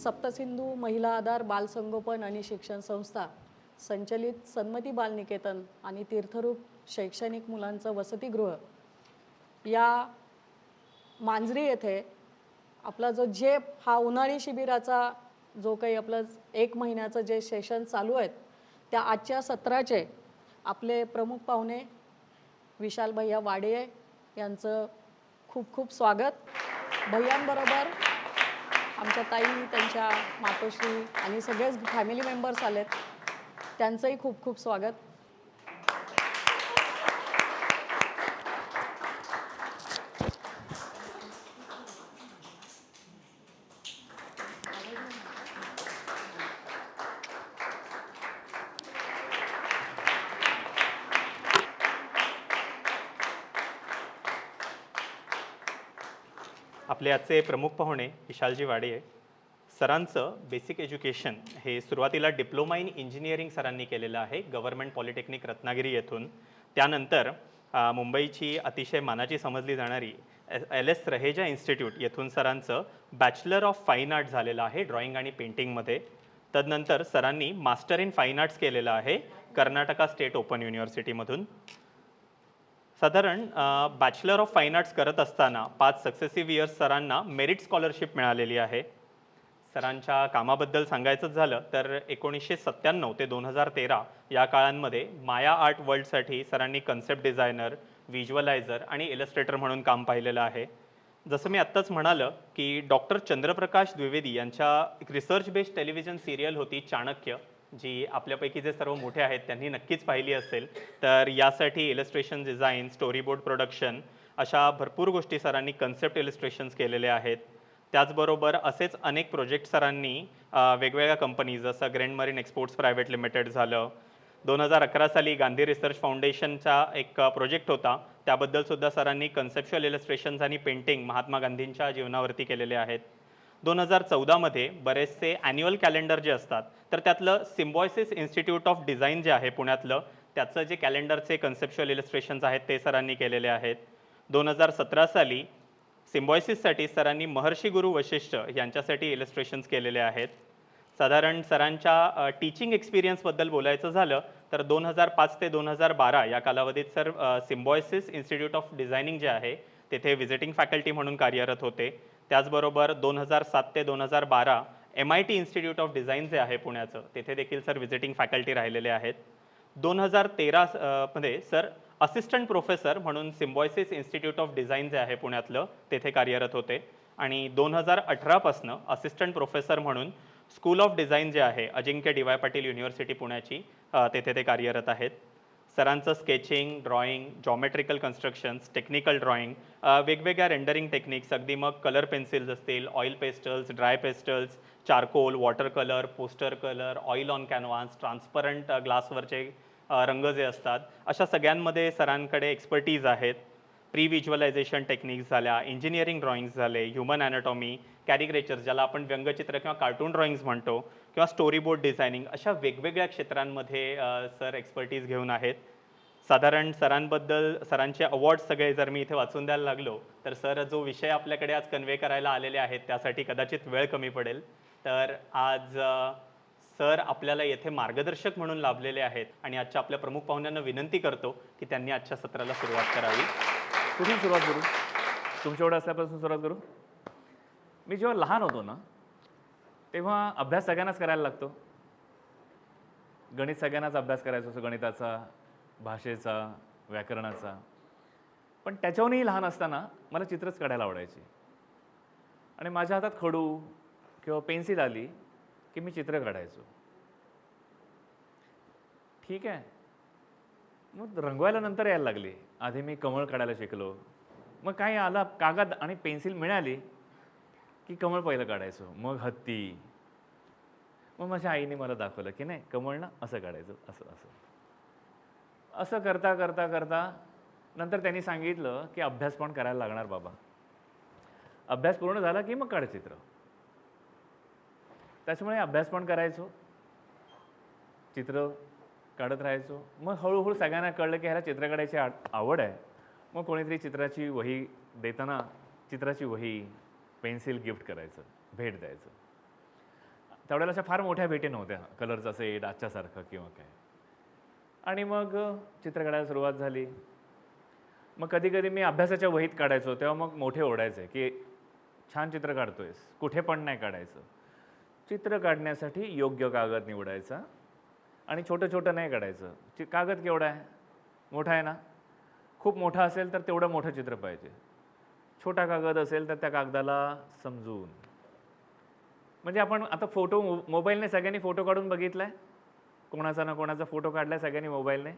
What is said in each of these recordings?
सप्तसिंधू महिला आधार बालसंगोपन आणि शिक्षण संस्था संचलित सन्मती बालनिकेतन आणि तीर्थरूप शैक्षणिक मुलांचं वसतिगृह या मांजरी येथे आपला जो जेप हा उन्हाळी शिबिराचा जो काही आपलं 1 महिन्याचं जे सेशन चालू आहेत त्या आजच्या सत्राचे आपले प्रमुख पाहुणे विशाल भैया वाडे यांचं खूप खूप स्वागत। भैयांबरोबर आमच्या ताई, त्यांच्या मातोश्री आणि सगळेच फॅमिली मेंबर्स आलेत, त्यांचंही खूप खूप स्वागत। आपले आजचे प्रमुख पाहुणे विशालजी वाडे सरांचं बेसिक एज्युकेशन हे सुरुवातीला डिप्लोमा इन इंजिनिअरिंग सरांनी केलेलं आहे गव्हर्नमेंट पॉलिटेक्निक रत्नागिरी येथून। त्यानंतर मुंबईची अतिशय मानाची समजली जाणारी LS रहेजा इन्स्टिट्यूट येथून सरांचं बॅचलर ऑफ फाईन आर्ट्स झालेलं आहे ड्रॉइंग आणि पेंटिंगमध्ये। तदनंतर सरांनी मास्टर इन फाईन आर्ट्स केलेलं आहे कर्नाटका स्टेट ओपन युनिव्हर्सिटीमधून। साधारण बॅचलर ऑफ फाईन आर्ट्स करत असताना 5 सक्सेसिव्ह इयर्स सरांना मेरिट स्कॉलरशिप मिळालेली आहे। सरांच्या कामाबद्दल सांगायचं झालं तर 1997 ते 2013 या काळांमध्ये माया आर्ट वर्ल्डसाठी सरांनी कन्सेप्ट डिझायनर, व्हिज्युअलायझर आणि इलस्ट्रेटर म्हणून काम पाहिलेलं आहे। जसं मी आत्ताच म्हणालं की डॉक्टर चंद्रप्रकाश द्विवेदी यांच्या एक रिसर्च बेस्ड टेलिव्हिजन सिरियल होती चाणक्य, जी आपल्यापैकी जे सर्व मोठे आहेत त्यांनी नक्कीच पाहिली असेल। तर यासाठी इलस्ट्रेशन डिझाईन, स्टोरीबोर्ड प्रोडक्शन अशा भरपूर गोष्टी सरांनी कन्सेप्ट इलस्ट्रेशन्स केलेले आहेत। त्याचबरोबर असेच अनेक प्रोजेक्ट सरांनी वेगवेगळ्या कंपनीज जसं grand marine exports private limited झालं, 2011 साली गांधी रिसर्च फाउंडेशनचा एक प्रोजेक्ट होता त्याबद्दल सुद्धा सरांनी कन्सेप्च्युअल इलस्ट्रेशन्स आणि पेंटिंग महात्मा गांधींच्या जीवनावरती केलेले आहेत। 2014 मध्ये बरेचसे ॲन्युअल कॅलेंडर जे असतात तर त्यातलं सिम्बॉयसिस इन्स्टिट्यूट ऑफ डिझाईन जे आहे पुण्यातलं त्याचं जे कॅलेंडरचे कन्सेप्च्युअल इलस्ट्रेशन्स आहेत ते सरांनी केलेले आहेत। 2017 साली सिम्बॉयसिससाठी सरांनी महर्षी गुरु वशिष्ठ यांच्यासाठी इलस्ट्रेशन्स केलेले आहेत। साधारण सरांच्या टीचिंग एक्सपिरियन्सबद्दल बोलायचं झालं तर 2005 ते 2012 या कालावधीत sir Symbiosis institute of designing जे आहे तेथे व्हिजिटिंग फॅकल्टी म्हणून कार्यरत होते। त्याचबरोबर 2007 ते 2012 MIT इन्स्टिट्यूट ऑफ डिझाईन जे आहे पुण्याचं तेथे देखील सर व्हिजिटिंग फॅकल्टी राहिलेले आहेत। 2013 मध्ये सर असिस्टंट प्रोफेसर म्हणून सिम्बॉयसिस इन्स्टिट्यूट ऑफ डिझाईन जे आहे पुण्यातलं तेथे कार्यरत होते आणि 2018 पासून असिस्टंट प्रोफेसर म्हणून स्कूल ऑफ डिझाईन जे आहे अजिंक्य DY पाटील युनिव्हर्सिटी पुण्याची तेथे ते कार्यरत आहेत। सरांचं sketching, drawing, geometrical constructions, technical drawing, वेगवेगळ्या रेंडरिंग टेक्निक्स, अगदी मग कलर पेन्सिल्स असतील, oil pastels, dry pastels, charcoal, water colour, poster colour, oil on canvas, transparent ग्लासवरचे रंग जे असतात अशा सगळ्यांमध्ये सरांकडे एक्सपर्टीज आहेत। प्री व्हिज्युअलायझेशन टेक्निक्स झाल्या, इंजिनिअरिंग ड्रॉइंग्स झाले, ह्युमन ॲनाटॉमी, कॅरिग्रेचर्स ज्याला आपण व्यंगचित्र किंवा कार्टून ड्रॉइंग्स म्हणतो किंवा स्टोरी बोर्ड डिझायनिंग अशा वेगवेगळ्या क्षेत्रांमध्ये सर एक्सपर्टीज घेऊन आहेत। साधारण सरांबद्दल सरांचे अवॉर्ड्स सगळे जर मी इथे वाचून द्यायला लागलो तर सर जो विषय आपल्याकडे आज कन्वे करायला आलेले आहेत त्यासाठी कदाचित वेळ कमी पडेल। तर आज सर आपल्याला येथे मार्गदर्शक म्हणून लाभलेले आहेत आणि आजच्या आपल्या प्रमुख पाहुण्यांना विनंती करतो की त्यांनी आजच्या सत्राला सुरुवात करावी। कुठून सुरुवात करू? तुमच्याकडे असल्यापासून सुरुवात करू? मी जेव्हा लहान होतो ना तेव्हा अभ्यास सगळ्यांनाच करायला लागतो। गणित सगळ्यांनाच अभ्यास करायचा असतो, गणिताचा, भाषेचा, व्याकरणाचा। पण त्याच्याहूनही लहान असताना मला चित्रच काढायला आवडायची आणि माझ्या हातात खडू किंवा पेन्सिल आली की मी चित्र काढायचो। ठीक आहे, मग रंगवायला नंतर यायला लागली। आधी मी कमळ काढायला शिकलो, मग काही आला कागद आणि पेन्सिल मिळाली की कमळ पहिलं काढायचो, मग हत्ती। मग माझ्या आईने मला दाखवलं की नाही कमळ ना असं काढायचं, असं असं असं करता करता करता नंतर त्यांनी सांगितलं की अभ्यास पण करायला लागणार बाबा। अभ्यास पूर्ण झाला की मग काढ चित्र। त्याच्यामुळे अभ्यास पण करायचो, चित्र काढत राहायचो। मग हळूहळू सगळ्यांना कळलं की ह्याला चित्र काढायची आवड आहे। मग कोणीतरी चित्राची वही देताना चित्राची वही, पेन्सिल गिफ्ट करायचं, भेट द्यायचं। त्यावेळेला अशा फार मोठ्या भेटी नव्हत्या, कलरचा सेट आजच्यासारखं किंवा काय. आणि मग चित्र काढायला सुरुवात झाली. मग कधी कधी मी अभ्यासाच्या वहीत काढायचो, तेव्हा मग मोठे ओरडायचे की छान चित्र काढतोयस, कुठे पण नाही काढायचं. चित्र काढण्यासाठी योग्य कागद निवडायचा आणि छोटं छोटं नाही काढायचं. कागद केवढा आहे, मोठा आहे ना, खूप मोठा असेल तर तेवढं मोठं चित्र पाहिजे. छोटा कागद असेल तर त्या कागदाला समजून, म्हणजे आपण आता फोटो मोबाईलने सगळ्यांनी फोटो काढून बघितलाय, कोणाचा ना कोणाचा फोटो काढलाय सगळ्यांनी मोबाईलने.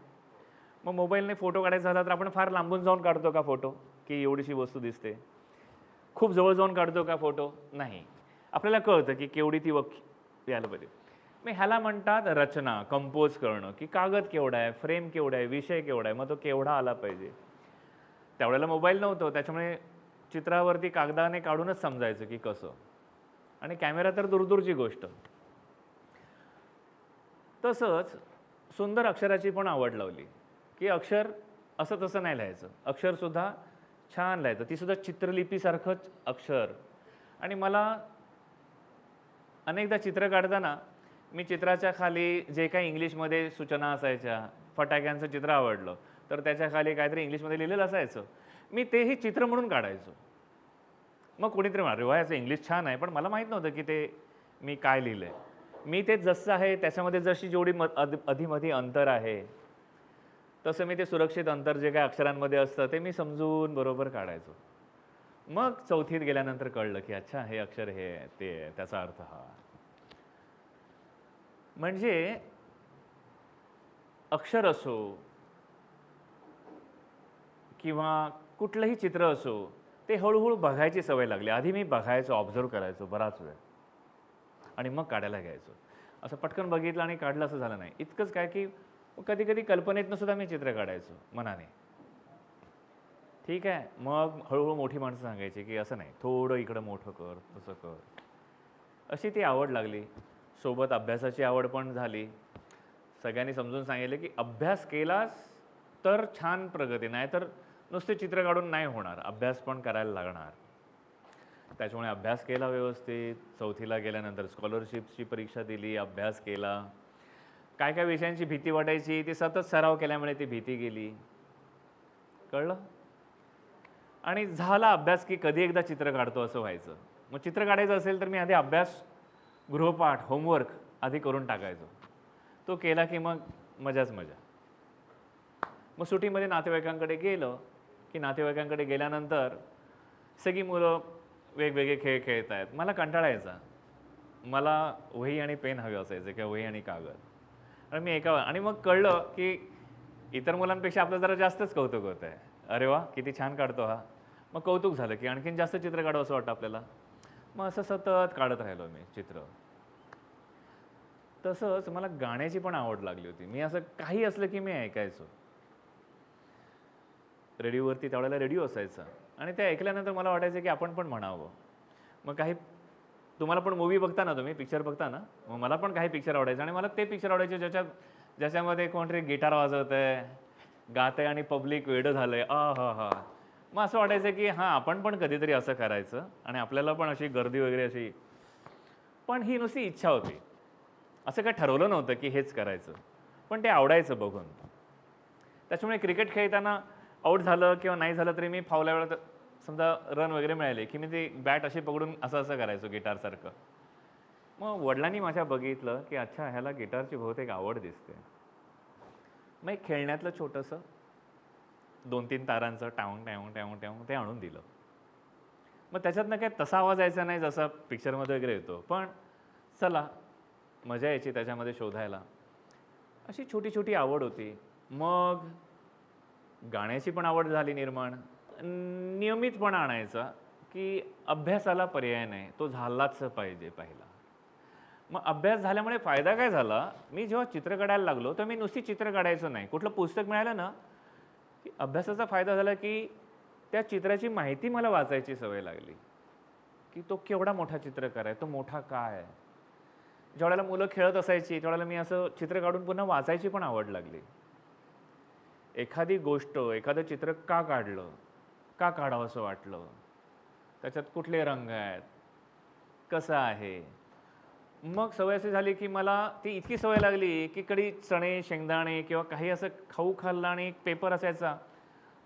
मग मोबाईलने फोटो काढायचा झाला तर आपण फार लांबून जाऊन काढतो का फोटो, की एवढीशी वस्तू दिसते? खूप जवळ जाऊन काढतो का फोटो? नाही. आपल्याला कळतं की केवढी ती यायला पाहिजे. मग ह्याला म्हणतात रचना, कंपोज करणं, की कागद केवढा आहे, फ्रेम केवढा आहे, विषय केवढा आहे, मग तो केवढा आला पाहिजे. त्यावेळेला मोबाईल नव्हतं, त्याच्यामुळे चित्रावरती कागदाने काढूनच समजायचं की कसं. आणि कॅमेरा तर दूरदूरची गोष्ट. तसंच सुंदर अक्षराची पण आवड लावली, की अक्षर असं तसं नाही लिहायचं, अक्षरसुद्धा छान लिहायचं, ती सुद्धा चित्रलिपीसारखंच अक्षर. आणि मला अनेकदा चित्र काढताना मी चित्राच्या खाली जे काही इंग्लिशमध्ये सूचना असायच्या, फटाक्यांचं चित्र आवडलं तर त्याच्या खाली काहीतरी इंग्लिशमध्ये लिहिलेलं असायचं, मी तेही चित्र म्हणून काढायचो. मग कोणीतरी म्हणाले वा याचं इंग्लिश छान आहे, पण मला माहीत नव्हतं की ते मी काय लिहिलं आहे. मी ते जसं आहे त्याच्यामध्ये जशी जेवढी अधीमधी अंतर आहे तसं मी ते सुरक्षित अंतर जे काही अक्षरांमध्ये असतं ते मी समजून बरोबर काढायचो. मग चौथीत गेल्यानंतर कळलं की अच्छा हे अक्षर हे आहे, ते आहे, त्याचा अर्थ हा. म्हणजे अक्षर असो किंवा कुठलंही चित्र असो, ते हळूहळू बघायची सवय लागली. आधी मी बघायचो, ऑब्झर्व करायचो बराच वेळ आणि मग काढायला घ्यायचो. असं पटकन बघितलं आणि काढलं असं झालं नाही. इतकंच काय की कधी कधी कल्पनेतनं सुद्धा मी चित्र काढायचो मनाने. ठीक आहे, मग हळूहळू मोठी माणसं सांगायची की असं नाही, थोडं इकडं मोठं कर, तसं कर. अशी ती आवड लागली. सोबत अभ्यासाची आवड पण झाली. सगळ्यांनी समजून सांगितलं की अभ्यास केलास तर छान प्रगती, नाही तर नुसते चित्र काढून नाही होणार, अभ्यास पण करायला लागणार. त्याच्यामुळे अभ्यास केला व्यवस्थित. चौथीला गेल्यानंतर स्कॉलरशिपची परीक्षा दिली, अभ्यास केला. काय काय विषयांची भीती वाटायची ती सतत सराव केल्यामुळे ती भीती गेली. कळलं? आणि झाला अभ्यास की कधी एकदा चित्र काढतो असं व्हायचं. मग चित्र काढायचं असेल तर मी आधी अभ्यास, गृहपाठ, होमवर्क आधी करून टाकायचो. तो केला की मग मजाच मजा. मग सुट्टीमध्ये नातेवाईकांकडे गेलं की नातेवाईकांकडे गेल्यानंतर सगळी मुलं वेगवेगळे खेळ खेळत आहेत. मला कंटाळा यायचा. मला वही आणि पेन हवे असायचे किंवा वही आणि कागद. आणि मी आणि मग कळलं की इतर मुलांपेक्षा आपलं जरा जास्तच कौतुक होतं आहे. अरे वा किती छान काढतो हा. मग कौतुक झालं की आणखीन जास्त चित्र काढू असं वाटतं आपल्याला. मग असं सतत काढत राहिलो मी चित्र. तसंच मला गाण्याची पण आवड लागली होती. मी असं काही असलं की मी ऐकायचो. रेडिओवरती त्यावेळेला रेडिओ असायचा आणि ते ऐकल्यानंतर मला वाटायचं की आपण पण म्हणावं. मग काही तुम्हाला पण मूवी बघता ना, तुम्ही पिक्चर बघता ना, मग मला पण काही पिक्चर आवडायचे आणि मला ते पिक्चर आवडायचे ज्याच्यामध्ये कोणतरी गिटार वाजवत आहे, गात आहे आणि पब्लिक वेडं झालंय. हा हा. मग असं वाटायचं की हां आपण पण कधीतरी असं करायचं आणि आपल्याला पण अशी गर्दी वगैरे अशी. पण ही नुसती इच्छा होती, असं काय ठरवलं नव्हतं की हेच करायचं, पण ते आवडायचं बघून. त्याच्यामुळे क्रिकेट खेळताना आऊट झालं किंवा नाही झालं तरी मी फावल्या वेळात समजा रन वगैरे मिळाले की मी ते बॅट अशी पकडून असं असं करायचो गिटारसारखं. मग वडिलांनी माझ्या बघितलं की अच्छा ह्याला गिटारची बहुतेक आवड दिसते. मग एक खेळण्यातलं छोटंसं 2-3 तारांचं टाऊन टाऊन टाऊन टाऊन ते आणून दिलं. मग त्याच्यातनं काय तसा आवाज यायचा नाही जसा पिक्चरमध्ये वगैरे येतो, पण चला मजा यायची त्याच्यामध्ये शोधायला. अशी छोटी छोटी आवड होती. मग गाण्याची पण आवड झाली निर्माण. नियमितपणा आणायचा की अभ्यासाला पर्याय नाही, तो झालाच पाहिजे पहिला. मग अभ्यास झाल्यामुळे फायदा काय झाला, मी जेव्हा चित्र काढायला लागलो तर मी नुसती चित्र काढायचो नाही. कुठलं पुस्तक मिळालं ना की अभ्यासाचा फायदा झाला की त्या चित्राची माहिती मला वाचायची सवय लागली की तो केवढा मोठा चित्रकार आहे, तो मोठा काय आहे. ज्यावेळेला मुलं खेळत असायची त्यावेळेला मी असं चित्र काढून पुन्हा वाचायची पण आवड लागली. एखादी गोष्ट, एखादं चित्र का काढलं, का काढावं असं वाटलं, त्याच्यात कुठले रंग आहेत, कसं आहे. मग सवय अशी झाली की मला ती इतकी सवय लागली की कधी चणे शेंगदाणे किंवा काही असं खाऊ खाल्लं आणि एक पेपर असायचा,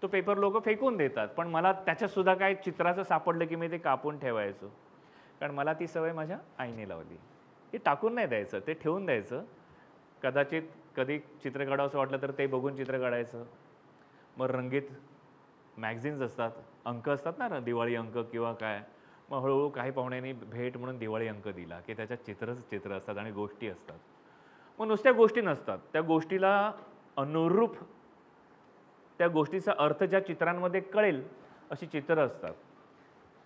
तो पेपर लोक फेकून देतात, पण मला त्याच्यात सुद्धा काय चित्राचं सापडलं की मी ते कापून ठेवायचो, कारण मला ती सवय माझ्या आईने लावली. ते टाकून नाही द्यायचं, ते ठेवून द्यायचं. कदाचित कधी चित्र काढावंसं वाटलं तर ते बघून चित्र काढायचं. मग रंगीत मॅगझिन्स असतात, अंक असतात ना, दिवाळी अंक किंवा काय, मग हळूहळू काही पाहुण्यांनी भेट म्हणून दिवाळी अंक दिला की त्याच्यात चित्र असतात आणि गोष्टी असतात. मग नुसत्या गोष्टी नसतात, त्या गोष्टीला अनुरूप त्या गोष्टीचा अर्थ ज्या चित्रांमध्ये कळेल अशी चित्रं असतात.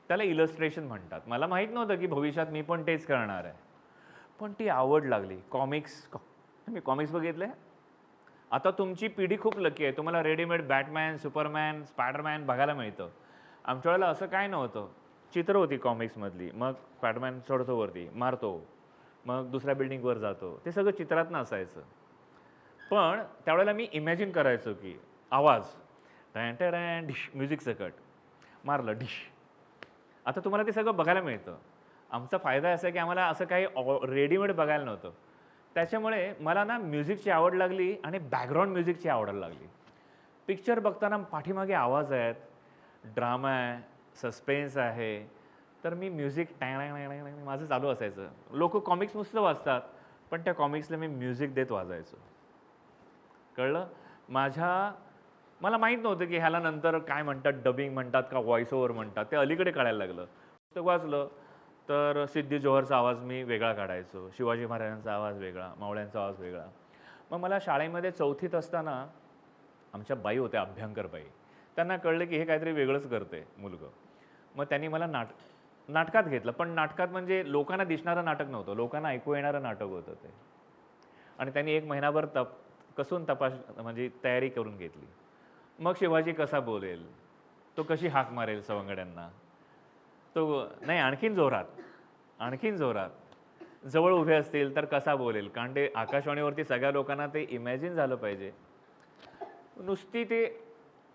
त्याला इलस्ट्रेशन म्हणतात. मला माहीत नव्हतं की भविष्यात मी पण तेच करणार आहे, पण ती आवड लागली. तुम्ही कॉमिक्स बघितले? आता तुमची पिढी खूप लकी आहे, तुम्हाला रेडीमेड बॅटमॅन, सुपरमॅन, स्पायडरमॅन बघायला मिळतं. आमच्या वेळेला असं काय नव्हतं. चित्र होती कॉमिक्समधली, मग स्पायडरमॅन चढतो वरती, मारतो, मग दुसऱ्या बिल्डिंगवर जातो, ते सगळं चित्रातनं असायचं. पण त्यावेळेला मी इमॅजिन करायचो की आवाज टॅन टॅन डिश, म्युझिक सकट मारलं डिश. आता तुम्हाला ते सगळं बघायला मिळतं. आमचा फायदा असा आहे की आम्हाला असं काही रेडीमेड बघायला नव्हतं. त्याच्यामुळे मला ना म्युझिकची आवड लागली आणि बॅकग्राऊंड म्युझिकची आवड लागली. पिक्चर बघताना पाठीमागे आवाज आहेत, ड्रामा आहे, सस्पेन्स आहे, तर मी म्युझिक माझं चालू असायचं. लोक कॉमिक्स नुसतं वाचतात, पण त्या कॉमिक्सला मी म्युझिक देत वाजायचो. कळलं? मला माहीत नव्हतं की ह्याला नंतर काय म्हणतात, डबिंग म्हणतात का व्हॉइस ओव्हर म्हणतात, ते अलीकडे कळायला लागलं. पुस्तक वाचलं तर सिद्धी जोहरचा आवाज मी वेगळा काढायचो, शिवाजी महाराजांचा आवाज वेगळा, मावळ्यांचा आवाज वेगळा. मग मला शाळेमध्ये 4थीत असताना आमच्या बाई होत्या, अभ्यंकर बाई, त्यांना कळलं की हे काहीतरी वेगळंच करते मुलगं. मग त्यांनी मला नाटकात घेतलं, पण नाटकात म्हणजे लोकांना दिसणारं नाटक नव्हतं, लोकांना ऐकू येणारं नाटक होतं ते. आणि त्यांनी 1 महिनाभर म्हणजे तयारी करून घेतली. मग शिवाजी कसा बोलेल, तो कशी हाक मारेल सवंगड्यांना, तो नाही आणखीन जोरात जवळ उभे असतील तर कसा बोलेल, कारण ते आकाशवाणीवरती सगळ्या लोकांना ते इमॅजिन झालं पाहिजे. नुसती ते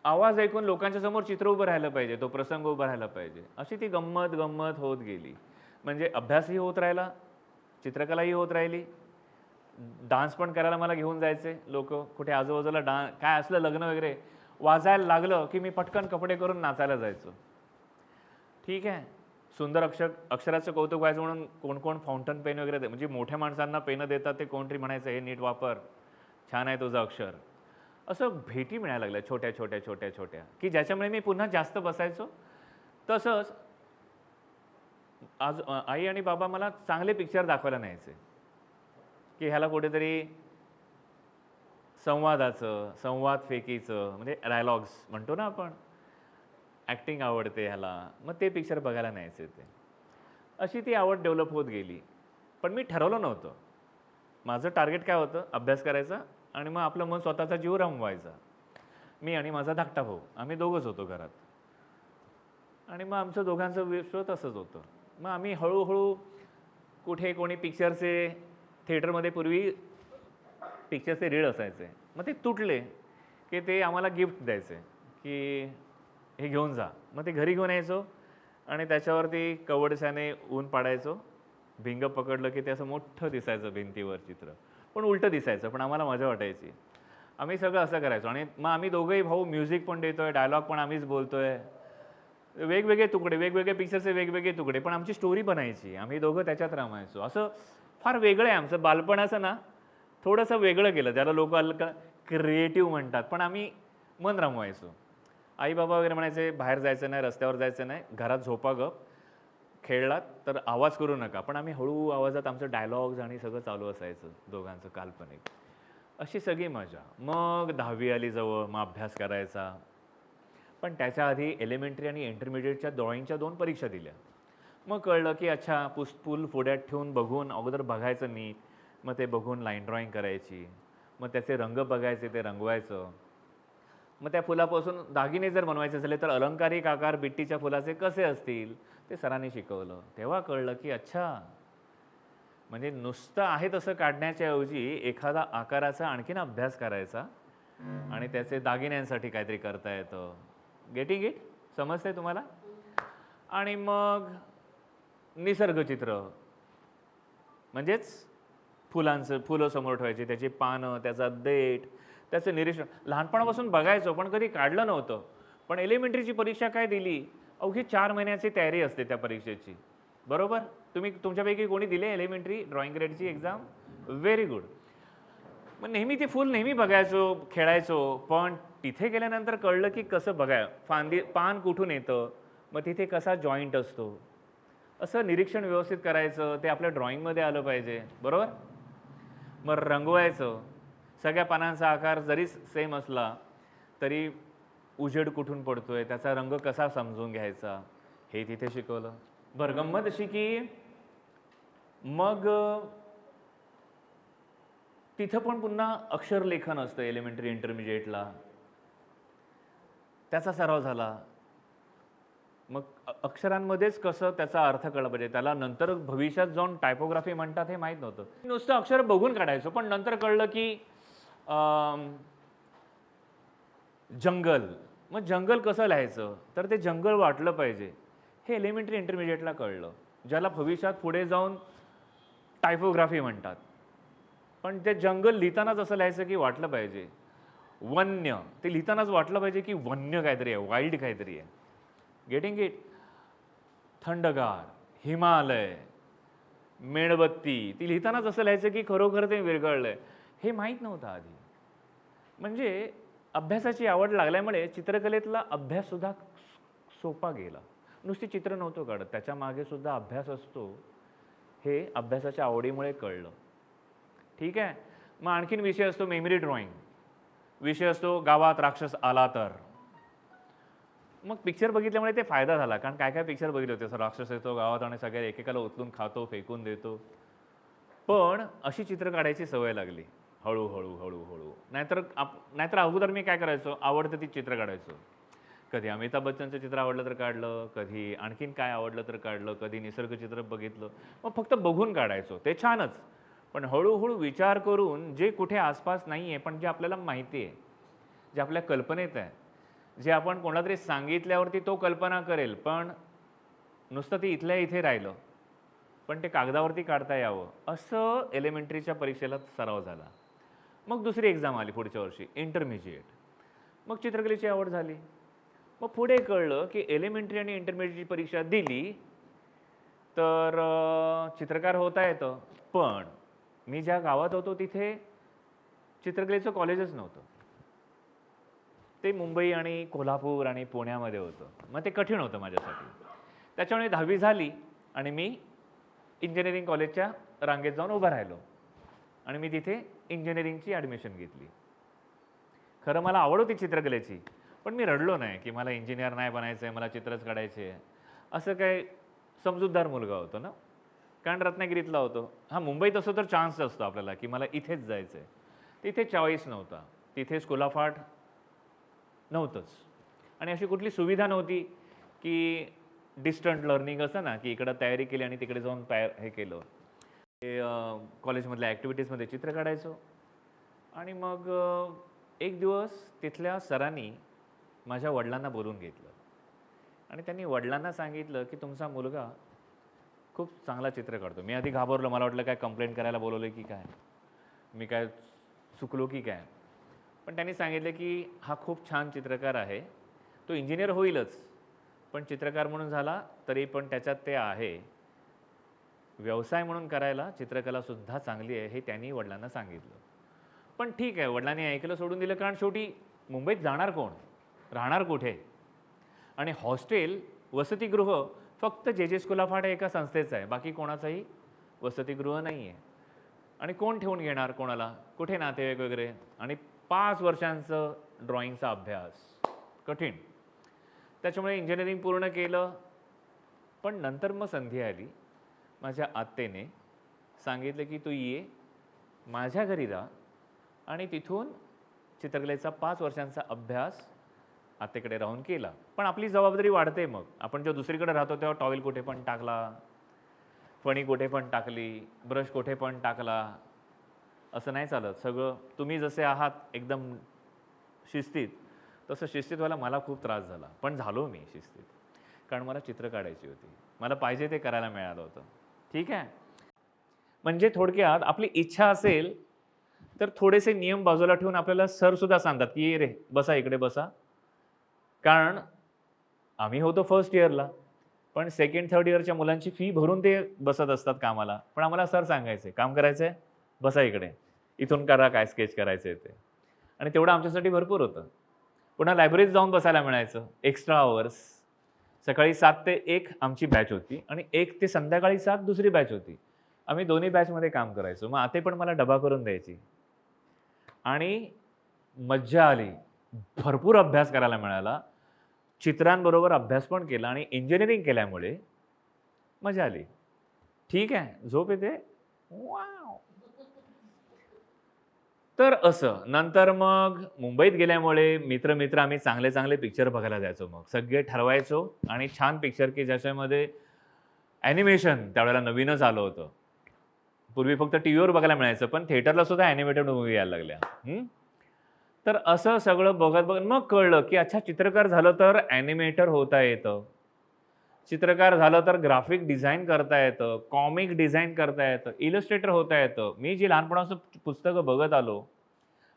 आवाज ऐकून लोकांच्या समोर चित्र उभं राहिलं पाहिजे, तो प्रसंग उभा राहिला पाहिजे, अशी ती गंमत होत गेली. म्हणजे अभ्यासही होत राहिला, चित्रकलाही होत राहिली, डान्स पण करायला मला घेऊन जायचे लोक. कुठे आजूबाजूला काय असलं लग्न वगैरे वाजायला लागलं की मी पटकन कपडे करून नाचायला जायचो. ठीक आहे, सुंदर अक्षराचं कौतुक व्हायचं म्हणून कोण फाउंटन पेन वगैरे म्हणजे मोठ्या माणसांना पेनं देतात, ते कोणतरी म्हणायचं हे नीट वापर, छान आहे तुझं अक्षर. असं भेटी मिळायला लागल्या छोट्या की ज्याच्यामुळे मी पुन्हा जास्त बसायचो. तसंच आज आई आणि बाबा मला चांगले पिक्चर दाखवायला न्यायचे की ह्याला कुठेतरी संवाद फेकीचं म्हणजे डायलॉग्स म्हणतो ना आपण, ॲक्टिंग आवडते ह्याला, मग ते पिक्चर बघायला न्यायचे ते. अशी ती आवड डेव्हलप होत गेली. पण मी ठरवलं नव्हतं. माझं टार्गेट काय होतं, अभ्यास करायचा आणि मग आपलं मन स्वतःचा जीव रमवायचा. मी आणि माझा धाकटा भाऊ, आम्ही दोघंच होतो घरात. आणि मग आमचं दोघांचं विश्व तसंच होतं. मग आम्ही हळूहळू कुठे कोणी पिक्चरचे थिएटरमध्ये पूर्वी पिक्चरचे रीळ असायचे, मग ते तुटले की ते आम्हाला गिफ्ट द्यायचे की हे घेऊन जा. मग ते घरी घेऊन यायचो आणि त्याच्यावरती कवडसाने ऊन पाडायचो. भिंग पकडलं की ते असं मोठं दिसायचं भिंतीवर चित्र, पण उलटं दिसायचं, पण आम्हाला मजा वाटायची. आम्ही सगळं असं करायचो. आणि मग आम्ही दोघंही भाऊ म्युझिक पण देतोय, डायलॉग पण आम्हीच बोलतोय, वेगवेगळे तुकडे, वेगवेगळे पिक्चरचे वेगवेगळे तुकडे, पण आमची स्टोरी बनायची, आम्ही दोघं त्याच्यात रमायचो. असं फार वेगळं आहे आमचं बालपणाचं ना, थोडंसं वेगळं केलं, ज्याला लोक क्रिएटिव्ह म्हणतात, पण आम्ही मन रमवायचो. आई बाबा वगैरे म्हणायचे बाहेर जायचं नाही, रस्त्यावर जायचं नाही, घरात झोपा गप, खेळलात तर आवाज करू नका. पण आम्ही हळू आवाजात आमचं डायलॉग्स आणि सगळं चालू असायचं दोघांचं काल्पनिक. अशी सगळी मजा. मग 10वी आली जवळ, मग अभ्यास करायचा. पण त्याच्या आधी एलिमेंटरी आणि इंटरमिडिएटच्या ड्रॉइंगच्या 2 परीक्षा दिल्या. मग कळलं की अच्छा, पुस्तूल पुढ्यात ठेवून बघून अगोदर बघायचं नीट, मग ते बघून लाईन ड्रॉइंग करायची, मग त्याचे रंग बघायचे, ते रंगवायचं. मग त्या फुलापासून दागिने जर बनवायचे झाले तर अलंकारिक आकार बिट्टीच्या फुलाचे कसे असतील ते सरांनी शिकवलं. तेव्हा कळलं की अच्छा, म्हणजे नुसतं आहे तसं काढण्याच्या ऐवजी एखादा आकाराचा आणखीन अभ्यास करायचा आणि त्याचे दागिन्यांसाठी काहीतरी करता येतं. Getting it? समजतंय तुम्हाला? आणि मग निसर्गचित्र, म्हणजेच फुलं समोर ठेवायची, त्याची पानं, त्याचा देठ, त्याचं निरीक्षण लहानपणापासून बघायचो पण कधी काढलं नव्हतं. पण एलिमेंटरीची परीक्षा काय दिली, अवघी 4 महिन्याची तयारी असते त्या परीक्षेची, बरोबर? तुमच्यापैकी कोणी दिले एलिमेंटरी ड्रॉइंग ग्रेडची एक्झाम? Very good. मग नेहमी ते फुल नेहमी बघायचो, खेळायचो, पण तिथे गेल्यानंतर कळलं की कसं पान कुठून येतं, मग तिथे कसा जॉईंट असतो, असं निरीक्षण व्यवस्थित करायचं, ते आपल्या ड्रॉइंगमध्ये आलं पाहिजे, बरोबर? मग रंगवायचं, सगळ्या पानांचा आकार जरी सेम असला तरी उजेड कुठून पडतोय, त्याचा रंग कसा समजून घ्यायचा, हे तिथे शिकवलं. बरं, गंमत अशी की मग तिथं पण पुन्हा अक्षरलेखन असतं एलिमेंटरी इंटरमिजिएटला, त्याचा सराव झाला. मग अक्षरांमध्येच कसं त्याचा अर्थ कळला पाहिजे, त्याला नंतर भविष्यात जाऊन टायपोग्राफी म्हणतात हे माहीत नव्हतं. नुसतं अक्षर बघून काढायचो, पण नंतर कळलं की जंगल, मग जंगल कसं लिहायचं, तर ते जंगल वाटलं पाहिजे, हे एलिमेंटरी इंटरमिजिएटला कळलं, ज्याला भविष्यात पुढे जाऊन टायपोग्राफी म्हणतात. पण ते जंगल लिहितानाच असं लिहायचं की वाटलं पाहिजे. वन्य, ते लिहितानाच वाटलं पाहिजे की वन्य काहीतरी आहे, वाईल्ड काहीतरी आहे. Getting it? थंडगार, हिमालय, मेणबत्ती, ती लिहितानाच असं लिहायचं की खरोखर ते विरघळलंय, हे माहीत नव्हतं आधी. म्हणजे अभ्यासाची आवड लागल्यामुळे चित्रकलेतला अभ्याससुद्धा सोपा गेला. नुसती चित्र नव्हतं काढत, त्याच्या मागे सुद्धा अभ्यास असतो, हे अभ्यासाच्या आवडीमुळे कळलं. ठीक आहे. मग आणखीन विषय असतो मेमरी ड्रॉइंग, विषय असतो गावात राक्षस आला तर. मग पिक्चर बघितल्यामुळे ते फायदा झाला, कारण काय काय पिक्चर बघितले होते, असं राक्षस येतो गावात आणि सगळ्या एकेकाला उचलून खातो, फेकून देतो. पण अशी चित्र काढायची सवय लागली हळूहळू हळूहळू. नाहीतर अगोदर मी काय करायचो, आवडतं ती चित्र काढायचो. कधी अमिताभ बच्चनचं चित्र आवडलं तर काढलं, कधी आणखीन काय आवडलं तर काढलं, कधी निसर्ग चित्र बघितलं, मग फक्त बघून काढायचो, ते छानच. पण हळूहळू विचार करून, जे कुठे आसपास नाही आहे पण जे आपल्याला माहिती आहे, जे आपल्या कल्पनेत आहे, जे आपण कोणाला तरी सांगितल्यावरती तो कल्पना करेल, पण नुसतं ते इथल्या इथे राहिलं, पण ते कागदावरती काढता यावं, असं एलिमेंटरीच्या परीक्षेला सराव झाला. मग दुसरी एक्झाम आली पुढच्या वर्षी, इंटरमिजिएट. मग चित्रकलेची आवड झाली. मग पुढे कळलं की एलिमेंटरी आणि इंटरमिजिएटची परीक्षा दिली तर चित्रकार होता येतं. पण मी ज्या गावात होतो तिथे चित्रकलेचं कॉलेजच नव्हतं. ते मुंबई आणि कोल्हापूर आणि पुण्यामध्ये होतं. मग ते कठीण होतं माझ्यासाठी. त्याच्यामुळे 10वी झाली आणि मी इंजिनिअरिंग कॉलेजच्या रांगेत जाऊन उभा राहिलो आणि मी तिथे इंजिनिअरिंगची ॲडमिशन घेतली. खरं मला आवड होती चित्रकलेची, पण मी रडलो नाही की मला इंजिनियर नाही बनायचं आहे, मला चित्रच काढायचे आहे. असं काय समजूतदार मुलगा होतो ना, कारण रत्नागिरीतला होतो. हां, मुंबईत असं तर चान्स असतो आपल्याला की मला इथेच जायचं आहे. तिथे चॉईस नव्हता, तिथे स्कूलाफाट नव्हतंच आणि अशी कुठली सुविधा नव्हती की डिस्टंट लर्निंग असं ना, की इकडं तयारी केली आणि तिकडे जाऊन हे केलं. ते कॉलेजमधल्या ॲक्टिव्हिटीजमध्ये चित्र काढायचो. आणि मग एक दिवस तिथल्या सरांनी माझ्या वडिलांना बोलवून घेतलं आणि त्यांनी वडिलांना सांगितलं की तुमचा मुलगा खूप चांगला चित्र काढतो. मी आधी घाबरलो, मला वाटलं काय कंप्लेंट करायला बोलवलं की काय, मी काय चुकलो की काय. पण त्यांनी सांगितलं की हा खूप छान चित्रकार आहे, तो इंजिनियर होईलच, पण चित्रकार म्हणून झाला तरी पण त्याच्यात ते आहे, व्यवसाय म्हणून करायला चित्रकलासुद्धा चांगली आहे, हे त्यांनी वडिलांना सांगितलं. पण ठीक आहे, वडिलांनी ऐकलं, सोडून दिलं, कारण शेवटी मुंबईत जाणार कोण, राहणार कुठे, आणि हॉस्टेल वसतिगृह फक्त जे स्कूलाफाट हे एका संस्थेचं आहे, बाकी कोणाचंही वसतिगृह नाही आहे. आणि कोण ठेवून घेणार कोणाला, कुठे नातेवाईक वगैरे, आणि 5 वर्षांचं ड्रॉइंगचा अभ्यास, कठीण. त्याच्यामुळे इंजिनिअरिंग पूर्ण केलं. पण नंतर मग संधी आली, माझ्या आत्तेने सांगितलं की तू ये माझ्या घरी राहा आणि तिथून चित्रकलेचा 5 वर्षांचा अभ्यास आत्तेकडे राहून केला. पण आपली जबाबदारी वाढते. मग आपण जेव्हा दुसरीकडे राहतो तेव्हा टॉवेल कुठे पण टाकला, फणी कुठे पण टाकली, ब्रश कुठे पण टाकला, असं नाही चालत. सगळं तुम्ही जसे आहात एकदम शिस्तीत, तसं शिस्तीत व्हायला मला खूप त्रास झाला, पण झालो मी शिस्तीत, कारण मला चित्र काढायची होती, मला पाहिजे ते करायला मिळालं होतं. ठीक आहे. म्हणजे थोडक्यात आपली इच्छा असेल तर थोडेसे नियम बाजूला ठेवून आपल्याला सर सुद्धा सांगतात की "ये रे बसा इकडे बसा." कारण आम्ही होतो फर्स्ट इयरला, पण सेकंड थर्ड इयरच्या मुलांची फी भरून ते बसत असतात कामाला. पण आम्हाला सर सांगायचे, "काम करायचंय? बसा इकडे. इथून करा काय स्केच करायचंय ते." आणि तेवढं आमच्यासाठी भरपूर होतं. पुन्हा लायब्ररीत जाऊन बसायला मिळायचं. Extra hours. सकाळी 7 ते 1 आमची बॅच होती आणि 1 ते संध्याकाळी 7 दुसरी बॅच होती. आम्ही दोन्ही बॅचमध्ये काम करायचो. मग आते पण मला डबा करून द्यायची. आणि मज्जा आली. भरपूर अभ्यास करायला मिळाला. चित्रांबरोबर अभ्यास पण केला आणि इंजिनिअरिंग केल्यामुळे मजा आली. ठीक आहे, झोप येते? वॉव! तर असं. नंतर मग मुंबईत गेल्यामुळे मित्र-मित्र आम्ही चांगले-चांगले पिक्चर बघायला जायचो मग. सगळे ठरवायचो आणि छान पिक्चर की ज्याच्यामध्ये ॲनिमेशन त्यावेळेला नवीनच आलं होतं. पूर्वी फक्त टीव्हीवर बघायला मिळायचं, पण थिएटरला सुद्धा ॲनिमेटेड मूव्ही यायला लागल्या. तर असं सगळं बघत-बघत मग कळलं, की अच्छा चित्रकार झालं तर ॲनिमेटर होता येतं. चित्रकार झालं तर ग्राफिक डिझाइन करता येतं, कॉमिक डिझाइन करता येतं, इलस्ट्रेटर होता येतं. मी जी लहानपणापासून पुस्तकं बघत आलो,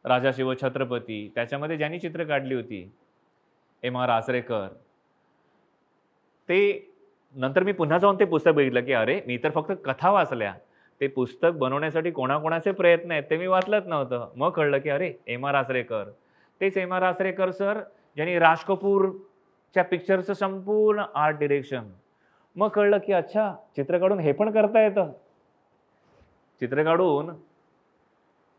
राजा शिवछत्रपती, त्याच्यामध्ये ज्यांनी चित्र काढली होती, एम.आर. आचरेकर. ते नंतर मी पुन्हा जाऊन ते पुस्तक बघितलं, की अरे, मी तर फक्त कथा वाचल्या. ते पुस्तक बनवण्यासाठी कोणाकोणाचे प्रयत्न आहेत ते मी वाचलंच नव्हतं. मग कळलं, की अरे, एम.आर. आचरेकर. तेच एम.आर. आचरेकर सर, ज्यांनी राज कपूरच्या पिक्चरचं संपूर्ण आर्ट डिरेक्शन. मग कळलं, की अच्छा चित्र काढून हे पण करता येतं. चित्र काढून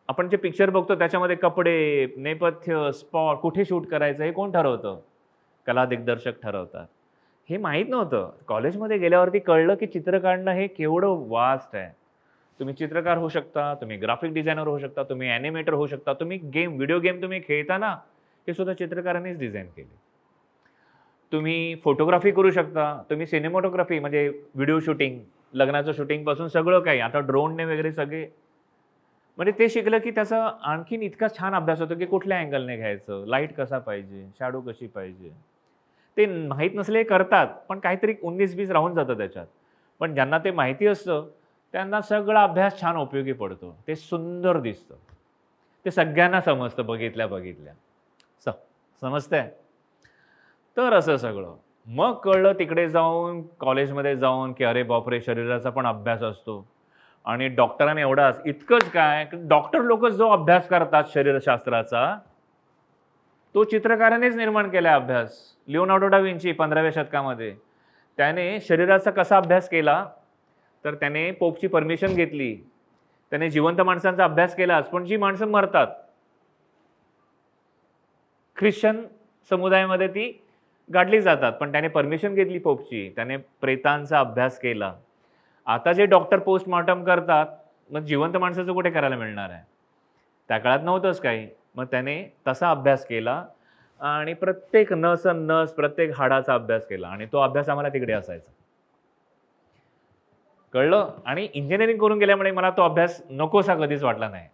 आपण जे पिक्चर बघतो त्याच्यामध्ये कपडे, नेपथ्य, स्पॉट कुठे शूट करायचं हे कोण ठरवतं? कला दिग्दर्शक ठरवतात. हे माहीत नव्हतं. कॉलेजमध्ये गेल्यावरती कळलं, की चित्र काढणं हे केवढं वास्ट आहे. तुम्ही चित्रकार होऊ शकता, तुम्ही ग्राफिक डिझायनर होऊ शकता, तुम्ही ॲनिमेटर होऊ शकता, तुम्ही व्हिडिओ गेम तुम्ही खेळता ना, हे सुद्धा चित्रकारांनीच डिझाइन केले. तुम्ही फोटोग्राफी करू शकता, तुम्ही सिनेमॅटोग्राफी म्हणजे व्हिडिओ शूटिंग, लग्नाचं शूटिंगपासून सगळं काही आता ड्रोनने वगैरे सगळे म्हणजे ते शिकलं, की त्याचा आणखीन इतका छान अभ्यास होतो, की कुठल्या अँगलने घ्यायचं, लाईट कसा पाहिजे, शॅडो कशी पाहिजे. ते माहीत नसले करतात, पण काहीतरी 19-20 राहून जातं त्याच्यात. पण ज्यांना ते माहिती असतं, त्यांना सगळा अभ्यास छान उपयोगी पडतो. ते सुंदर दिसतं. ते सगळ्यांना समजतं बघितल्या-बघितल्या. समजतंय? तर असं सगळं. मग कळलं तिकडे जाऊन, कॉलेजमध्ये जाऊन, की अरे बापरे! शरीराचा पण अभ्यास असतो. आणि डॉक्टरांनी एवढाच, इतकंच काय, डॉक्टर लोकं जो अभ्यास करतात शरीरशास्त्राचा, तो चित्रकारानेच निर्माण केला अभ्यास. लिओनार्डो डा विंची 15व्या शतकामध्ये. त्याने शरीराचा कसा अभ्यास केला, तर त्याने पोपची परमिशन घेतली. त्याने जिवंत माणसांचा अभ्यास केलाच, पण जी माणसं मरतात, ख्रिश्चन समुदायामध्ये ती गाडली जातात, पण त्याने परमिशन घेतली पोपची. त्याने प्रेतांचा अभ्यास केला. आता जे डॉक्टर पोस्टमॉर्टम करतात, मग जिवंत माणसाचं कुठे करायला मिळणार आहे? त्या काळात नव्हतंच काही. मग त्याने तसा अभ्यास केला आणि प्रत्येक नस, प्रत्येक हाडाचा अभ्यास केला आणि तो अभ्यास आम्हाला तिकडे असायचा. कळलं? आणि इंजिनिअरिंग करून गेल्यामुळे मला तो अभ्यास नकोसा कधीच वाटला नाही.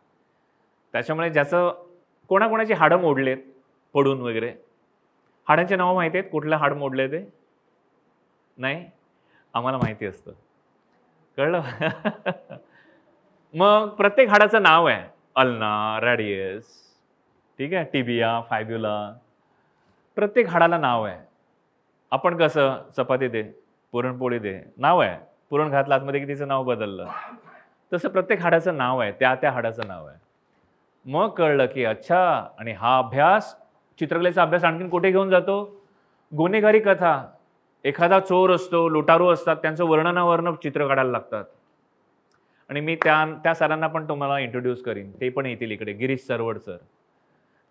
त्याच्यामुळे ज्याचं कोणाकोणाची हाडं मोडलेत पडून वगैरे. हाडांची नावं माहिती आहेत? कुठलं हाड मोडलंय ते? नाही? आम्हाला माहिती असतं. कळलं? मग प्रत्येक हाडाचं नाव आहे. अल्ना, रॅडियस, ठीक आहे, टिबिया, फायब्युला. प्रत्येक हाडाला नाव आहे. आपण कसं चपाती दे, पुरणपोळी दे, नाव आहे. पुरण घातलं आतमध्ये की तिचं नाव बदललं. तसं प्रत्येक हाडाचं नाव आहे, त्या हाडाचं नाव आहे. मग कळलं की अच्छा, आणि हा अभ्यास, चित्रकलेचा अभ्यास आणखीन कुठे घेऊन जातो? गुन्हेगारी कथा. एखादा चोर असतो, लुटारू असतात, त्यांचं वर्णनावर्ण चित्र काढायला लागतात. आणि मी त्या सरांना पण तुम्हाला इंट्रोड्यूस करीन. ते पण येतील इकडे, गिरीश सरवड सर.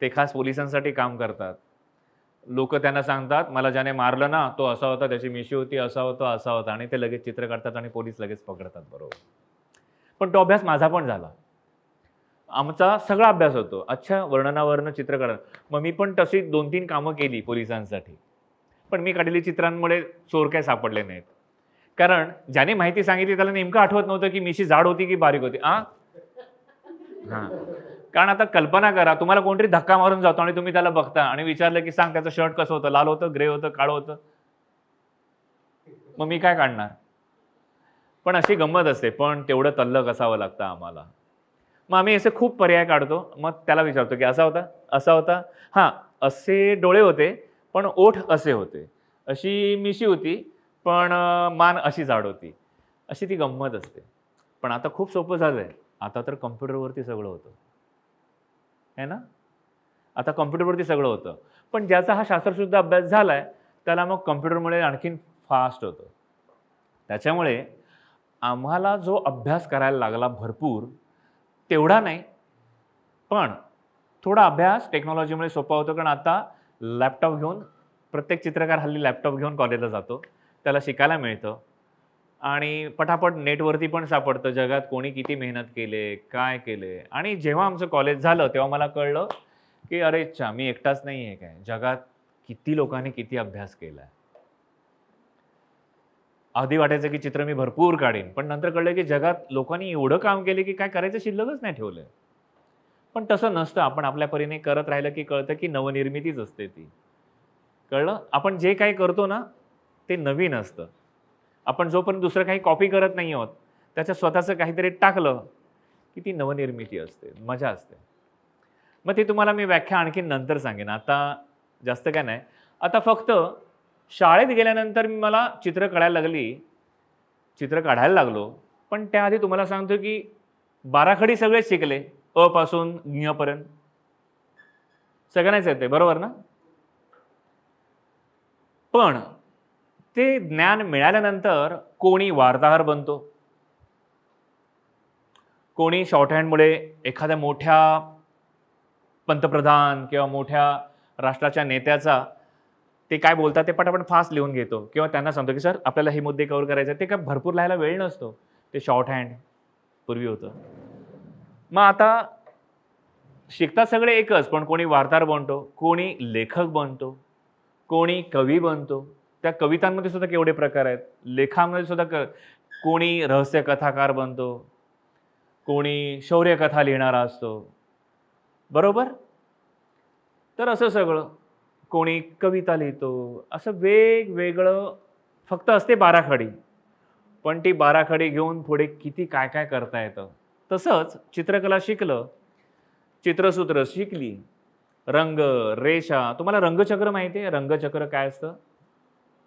ते खास पोलिसांसाठी काम करतात. लोकं त्यांना सांगतात, मला ज्याने मारलं ना, तो असा होता, त्याची मिशी होती, असा होता, असा होता, आणि ते लगेच चित्र काढतात आणि पोलीस लगेच पकडतात. बरोबर. पण तो अभ्यास माझा पण झाला. आमचा सगळा अभ्यास होतो. अच्छा, वर्णनावर्ण चित्र काढा. मग मी पण तशी 2-3 कामं केली पोलिसांसाठी. पण मी काढलेली चित्रांमुळे चोर काही सापडले नाहीत. कारण ज्याने माहिती सांगितली त्याला नेमकं आठवत नव्हतं की मिशी जाड होती की बारीक होती. हां. कारण आता कल्पना करा, तुम्हाला कोणतरी धक्का मारून जातो आणि तुम्ही त्याला बघता आणि विचारलं की सांग त्याचं शर्ट कसं होतं, लाल होतं, ग्रे होतं, काळं होतं. मग मी काय काढणार? पण अशी गंमत असते, पण तेवढं तल्लक असावं लागतं आम्हाला. मग आम्ही असे खूप पर्याय काढतो. मग त्याला विचारतो की असा होता, असा होता, हां असे डोळे होते पण ओठ असे होते, अशी मिशी होती पण मान अशी जाड होती. अशी ती गंमत असते. पण आता खूप सोपं झालंय. आता तर कॉम्प्युटरवरती सगळं होतं. आहे ना? आता कॉम्प्युटरवरती सगळं होतं. पण ज्याचा हा शास्त्रशुद्ध अभ्यास झालाय, त्याला मग कॉम्प्युटरमुळे आणखीन फास्ट होतं. त्याच्यामुळे आम्हाला जो अभ्यास करायला लागला भरपूर, तेवढा नाही, पण थोडा अभ्यास टेक्नॉलॉजीमुळे सोपा होतो. कारण आता लॅपटॉप घेऊन प्रत्येक चित्रकार हल्ली लॅपटॉप घेऊन कॉलेजला जातो. त्याला शिकायला मिळतं आणि पटापट नेटवरती पण सापडतं जगात कोणी किती मेहनत केले, काय केले. आणि जेव्हा आमचं कॉलेज झालं, तेव्हा मला कळलं, की अरे च्छा! मी एकटाच नाही आहे काय. जगात किती लोकांनी किती अभ्यास केलाय. आधी वाटायचं की चित्र मी भरपूर काढीन, पण नंतर कळलं की जगात लोकांनी एवढं काम केले की काय करायचं शिल्लकच नाही ठेवलंय. पण तसं नसतं. आपण आपल्या परीने करत राहिलं की कळतं की नवनिर्मितीच असते ती. कळलं? आपण जे काही करतो ना, ते नवीन असतं. आपण जोपर्यंत दुसरं काही कॉपी करत नाही आहोत, त्याचं स्वतःचं काहीतरी टाकलं, की ती नवनिर्मिती असते, मजा असते. मग ते तुम्हाला मी व्याख्या आणखीन नंतर सांगेन. आता जास्त काय नाही. आता फक्त शाळेत गेल्यानंतर मला चित्र काढायला लागली, चित्र काढायला लागलो. पण त्याआधी तुम्हाला सांगतो की बाराखडी सगळेच शिकले. अ पासून ञ पर्यंत. सगळ्यांनाच येते, बरोबर ना? पण ते ज्ञान मिळाल्यानंतर कोणी वार्ताहर बनतो, कोणी शॉर्टहँडमुळे एखाद्या मोठ्या पंतप्रधान किंवा मोठ्या राष्ट्राच्या नेत्याचा ते काय बोलतात ते पटापट फास्ट लिहून घेतो किंवा त्यांना सांगतो की सर आपल्याला हे मुद्दे कव्हर करायचे आहेत. ते काय भरपूर लिहायला वेळ नसतो. ते शॉर्टहँड पूर्वी होतं. मग आता शिकतात सगळे एकच, पण कोणी वार्ताहर बनतो, कोणी लेखक बनतो, कोणी कवी बनतो. त्या कवितांमध्ये सुद्धा केवढे प्रकार आहेत. लेखामध्ये सुद्धा कोणी रहस्य कथाकार बनतो, कोणी शौर्यकथा लिहिणारा असतो. बरोबर? तर असं सगळं. कोणी कविता लिहितो. असं वेगवेगळं फक्त असते बाराखडी. पण ती बाराखडी घेऊन पुढे किती काय-काय करता येतं. तसंच चित्रकला शिकलं, चित्रसूत्र शिकली, रंग, रेषा. तुम्हाला रंगचक्र माहिती आहे? रंगचक्र काय असतं?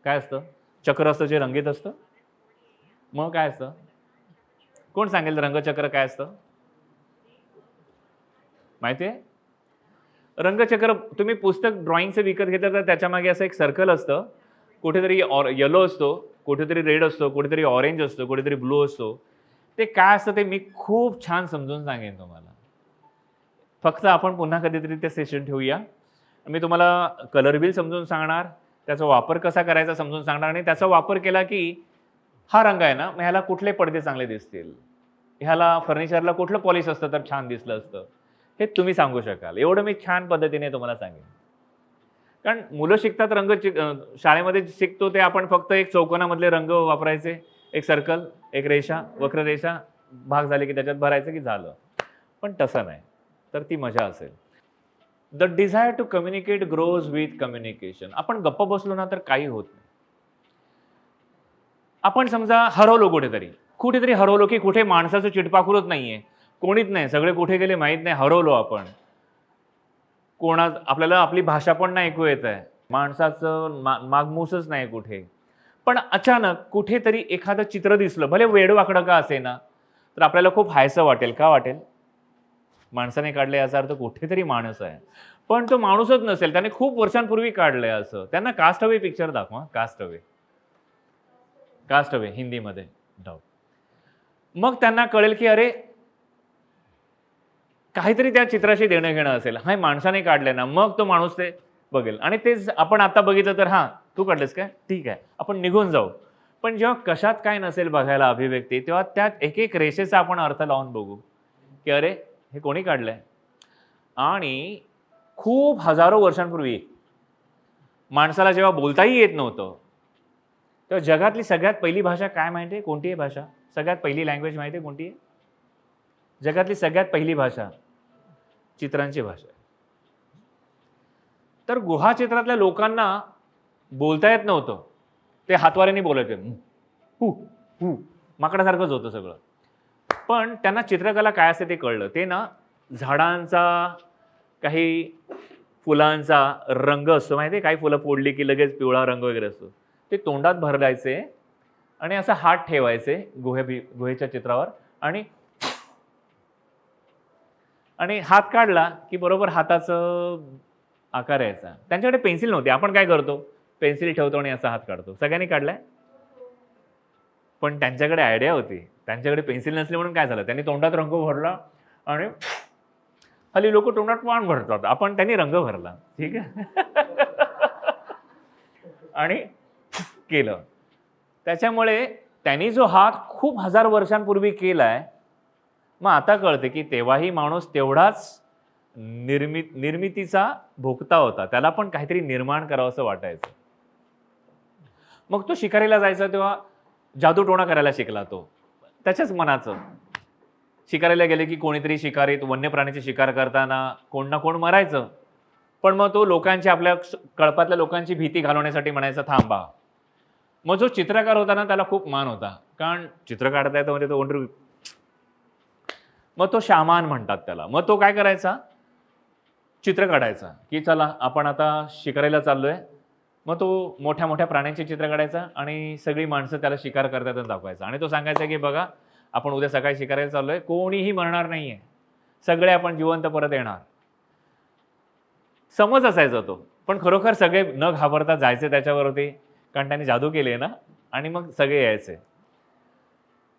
काय असतं? चक्र असतं जे रंगीत असतं? मग काय असतं? कोण सांगेल रंगचक्र काय असतं? माहिती आहे? रंगचक्र तुम्ही पुस्तक ड्रॉइंगचं विकत घेतलं तर त्याच्यामागे असं एक सर्कल असतं. कुठेतरी येलो असतो, कुठेतरी रेड असतो, कुठेतरी ऑरेंज असतो, कुठेतरी ब्लू असतो. ते काय असतं ते मी खूप छान समजून सांगेन तुम्हाला. फक्त आपण पुन्हा कधीतरी ते सेशन ठेवूया. मी तुम्हाला कलर व्हील समजून सांगणार, त्याचा वापर कसा करायचा समजून सांगणार आणि त्याचा वापर केला की हा रंग आहे ना, मग ह्याला कुठले पडदे चांगले दिसतील? ह्याला फर्निचरला कुठलं पॉलिश असतं तर छान दिसलं असतं? हे तुम्ही सांगू शकाल. एवढं मी छान पद्धतीने तुम्हाला सांगेन. कारण मुलं शिकतात शाळेमध्ये शिकतो ते आपण फक्त एक चौकोनामधले रंग वापरायचे, एक सर्कल, एक रेषा, वक्ररेषा, भाग झाले की त्याच्यात भरायचं की झालं. पण तसं नाही. तर ती मजा असेल. The desire to communicate grows with communication. आपण गप्प बसलो ना तर काही होत नाही. आपण समजा हरवलो कुठेतरी. कुठेतरी हरवलो की कुठे माणसाचं चिटपाखरूच नाहीये. कोणीच नाही. सगळे कुठे गेले माहीत नाही. हरवलो आपण. आपल्याला आपली भाषा पण नाही ऐकू येत आहे. माणसाचं मागमूसच नाही कुठे. पण अचानक कुठेतरी एखादं चित्र दिसलं, भले वेडवाकडं का असेना, तर आपल्याला खूप हायसं वाटेल. का वाटेल? माणसाने काढले याचा अर्थ कुठेतरी माणूस आहे. पण तो माणूसच नसेल. त्याने खूप वर्षांपूर्वी काढलंय असं. त्यांना कास्ट अवे पिक्चर दाखवा. Cast away. कास्ट अवे हिंदीमध्ये. मग त्यांना कळेल की अरे काहीतरी त्या चित्राशी देणं घेणं असेल. हां, माणसाने काढलंय ना, मग तो माणूस ते बघेल आणि तेच आपण आता बघितलं तर हां, तू काढलंस काय? ठीक आहे. आपण निघून जाऊ. पण जेव्हा कशात काय नसेल बघायला अभिव्यक्ती, तेव्हा त्यात एक-एक रेषेचा आपण अर्थ लावून बघू, की अरे हे कोणी काढलंय? आणि खूप हजारो वर्षांपूर्वी माणसाला जेव्हा बोलताही येत नव्हतं, तेव्हा जगातली सगळ्यात पहिली भाषा काय माहिती आहे? कोणती आहे भाषा? सगळ्यात पहिली लँग्वेज माहिती आहे कोणती आहे? जगातली सगळ्यात पहिली भाषा चित्रांची भाषा आहे. तर गुहा चित्रातल्या लोकांना बोलता येत नव्हतं. ते हातवाऱ्याने बोलायचे. हू, हू, माकडासारखंच होतं सगळं. पण त्यांना चित्रकला काय असते ते कळलं. ते ना झाडांचा, काही फुलांचा रंग असतो माहिती आहे, काही फुलं फोडली की लगेच पिवळा रंग वगैरे असतो, ते तोंडात भरायचे आणि असा हात ठेवायचे गुहेच्या चित्रावर आणि हात काढला की बरोबर हाताचं आकार यायचा. त्यांच्याकडे पेन्सिल नव्हती. आपण काय करतो, पेन्सिल ठेवतो आणि असा हात काढतो. सगळ्यांनी काढलाय? पण त्यांच्याकडे आयडिया होती. त्यांच्याकडे पेन्सिल नसली म्हणून काय झालं, त्यांनी तोंडात रंग भरला आणि हल्ली लोक तोंडात पान भरतात, आपण त्यांनी रंग भरला. ठीक आहे. आणि केलं. त्याच्यामुळे त्यांनी जो हात खूप हजार वर्षांपूर्वी केलाय, मग आता कळते की तेव्हाही माणूस तेवढाच निर्मितीचा भोगता होता. त्याला पण काहीतरी निर्माण करावं असं वाटायचं. मग तो शिकारीला जायचा तेव्हा जादूटोणा करायला शिकला. तो त्याच्याच मनाचं. शिकारीला गेले की कोणीतरी शिकारीत वन्य प्राण्याची शिकार करताना कोण ना कोण मरायचं. पण मग तो लोकांची, आपल्या कळपातल्या लोकांची भीती घालवण्यासाठी म्हणायचा थांबा. मग जो चित्रकार होता ना त्याला खूप मान होता, कारण चित्र काढता येतं म्हणजे तो कोणतरी, मग तो शामान म्हणतात त्याला. मग तो काय करायचा, चित्र काढायचा की चला आपण आता शिकारीला चाललोय. मग तो मोठ्या मोठ्या प्राण्यांची चित्र काढायचा आणि सगळी माणसं त्याला शिकार करतात दाखवायचा. आणि तो सांगायचा की बघा आपण उद्या सकाळी शिकारायला चाललोय, कोणीही मरणार नाहीये, सगळे आपण जिवंत परत येणार. समज असायचा तो, पण खरोखर सगळे न घाबरता जायचे त्याच्यावरती, कारण त्यांनी जादू केली ना, आणि मग सगळे यायचे.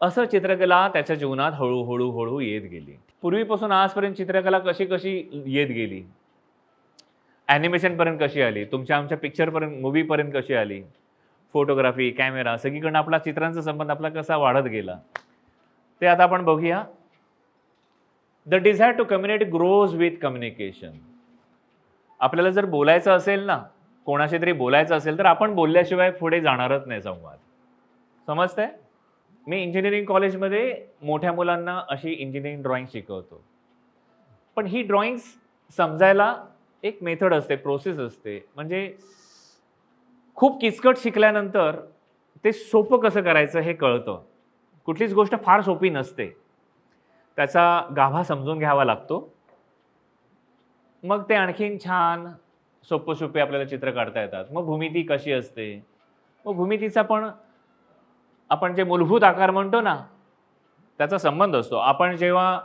असं चित्रकला त्याच्या जीवनात हळूहळू हळू येत गेली. पूर्वीपासून आजपर्यंत चित्रकला कशी कशी येत गेली, ॲनिमेशन पर्यंत कशी आली, तुमच्या आमच्या पिक्चरपर्यंत, मूवीपर्यंत कशी आली, फोटोग्राफी, कॅमेरा, सगळीकडनं आपला चित्रांचा संबंध आपला कसा वाढत गेला, ते आता आपण बघूया. The desire to communicate grows with communication. आपल्याला जर बोलायचं असेल ना, कोणाशी तरी बोलायचं असेल तर आपण बोलल्याशिवाय पुढे जाणारच नाही संवाद. समजतंय? मी इंजिनिअरिंग कॉलेजमध्ये मोठ्या मुलांना अशी इंजिनिअरिंग ड्रॉइंग शिकवतो. पण ही ड्रॉइंग्स समजायला एक मेथड असते, प्रोसेस असते. म्हणजे खूप किचकट शिकल्यानंतर ते सोपं कसं करायचं हे कळतं. कुठलीच गोष्ट फार सोपी नसते, त्याचा गाभा समजून घ्यावा लागतो. मग ते आणखीन छान सोपे सोपे आपल्याला चित्र काढता येतात. मग भूमिती कशी असते, मग भूमितीचा पण आपण जे मूलभूत आकार म्हणतो ना त्याचा संबंध असतो. आपण जेव्हा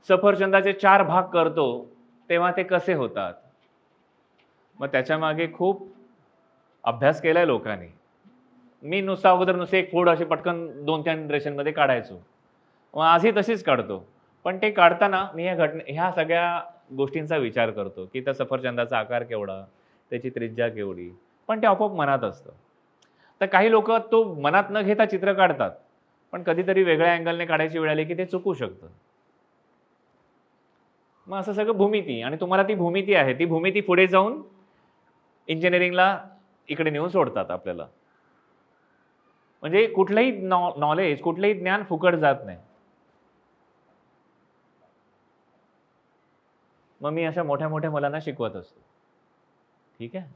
सफरचंदाचे 4 भाग करतो तेव्हा ते कसे होतात, मग त्याच्या मागे खूप अभ्यास केलाय लोकांनी. मी नुसते एक फोड असे पटकन 2-3 रेषांमध्ये काढायचो, मग आजही तशीच काढतो. पण ते काढताना मी ह्या सगळ्या गोष्टींचा विचार करतो की त्या सफरचंदाचा आकार केवढा, त्याची त्रिज्या केवढी, पण ते आपोआप मनात असतं. तर काही लोक तो मनात न घेता चित्र काढतात, पण कधीतरी वेगळ्या अँगलने काढायची वेळ आली की ते चुकू शकतं. मग असं सगळं भूमिती, आणि तुम्हाला ती भूमिती आहे, ती भूमिती पुढे जाऊन इंजिनिअरिंगला इकडे नेऊन सोडतात आपल्याला. म्हणजे कुठलंही नॉलेज, कुठलंही ज्ञान फुकट जात नाही. मग मी अशा मोठ्या मोठ्या मुलांना शिकवत असतो. ठीक आहे,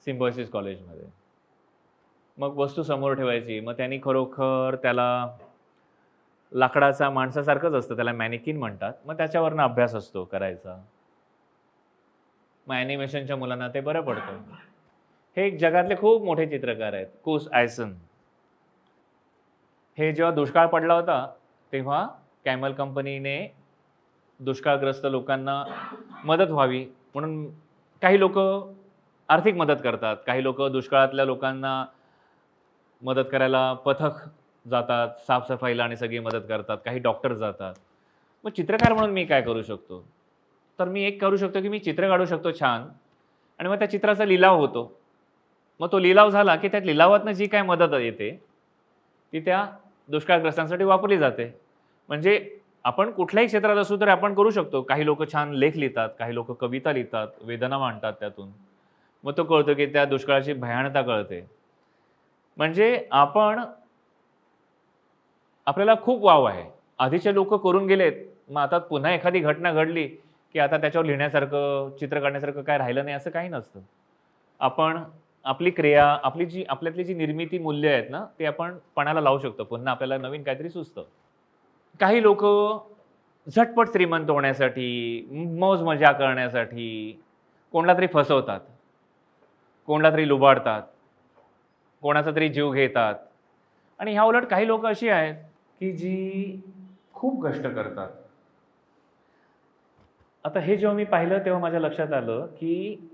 सिम्बॉयसिस कॉलेजमध्ये. मग वस्तू समोर ठेवायची, मग त्यांनी खरोखर त्याला लाकडाचा माणसासारखंच असतं, त्याला मॅनिकिन म्हणतात, मग त्याच्यावरनं अभ्यास असतो करायचा. मग ॲनिमेशनच्या मुलांना ते बरं पडतं. हे जगातले खूप मोठे चित्रकार आहेत. कुस आयसन हे जेव्हा दुष्काळ पडला होता तेव्हा कॅमल कंपनीने दुष्काळग्रस्त लोकांना मदत व्हावी म्हणून काही लोक आर्थिक मदत करतात, काही लोक दुष्काळातल्या लोकांना मदत करायला पथक जातात, साफसफाईला आणि सगळी मदत करतात, काही डॉक्टर जातात. मग चित्रकार म्हणून मी काय करू शकतो, तर मी एक करू शकतो की मी चित्र काढू शकतो छान, आणि मग त्या चित्राचा लिलाव होतो. मग तो लिलाव झाला की त्या लिलावातनं जी काय मदत येते ती त्या दुष्काळग्रस्तांसाठी वापरली जाते. म्हणजे आपण कुठल्याही क्षेत्रात असू तर आपण करू शकतो. काही लोक छान लेख लिहितात, काही लोक कविता लिहितात, वेदना मांडतात त्यातून. मग तो कळतो की त्या दुष्काळाची भयानता कळते. म्हणजे आपल्याला खूप वाव आहे. आधीचे लोक करून गेलेत, मग आता पुन्हा एखादी घटना घडली की आता त्याच्यावर लिहिण्यासारखं, चित्र काढण्यासारखं काय राहिलं नाही असं काही नसतं. आपण आपली क्रिया, आपल्यातली जी निर्मिती मूल्य आहेत ना, ते आपण पणाला लावू शकतो. पुन्हा आपल्याला नवीन काहीतरी सुचतं. काही लोकं झटपट श्रीमंत होण्यासाठी, मौज-मजा करण्यासाठी कोणाला तरी फसवतात, कोणाला तरी लुबाडतात, कोणाचा तरी जीव घेतात आणि ह्याउलट काही लोकं अशी आहेत, की जी खूप कष्ट करतात. आता हे जेव्हा मी पाहिलं तेव्हा माझ्या लक्षात आलं, की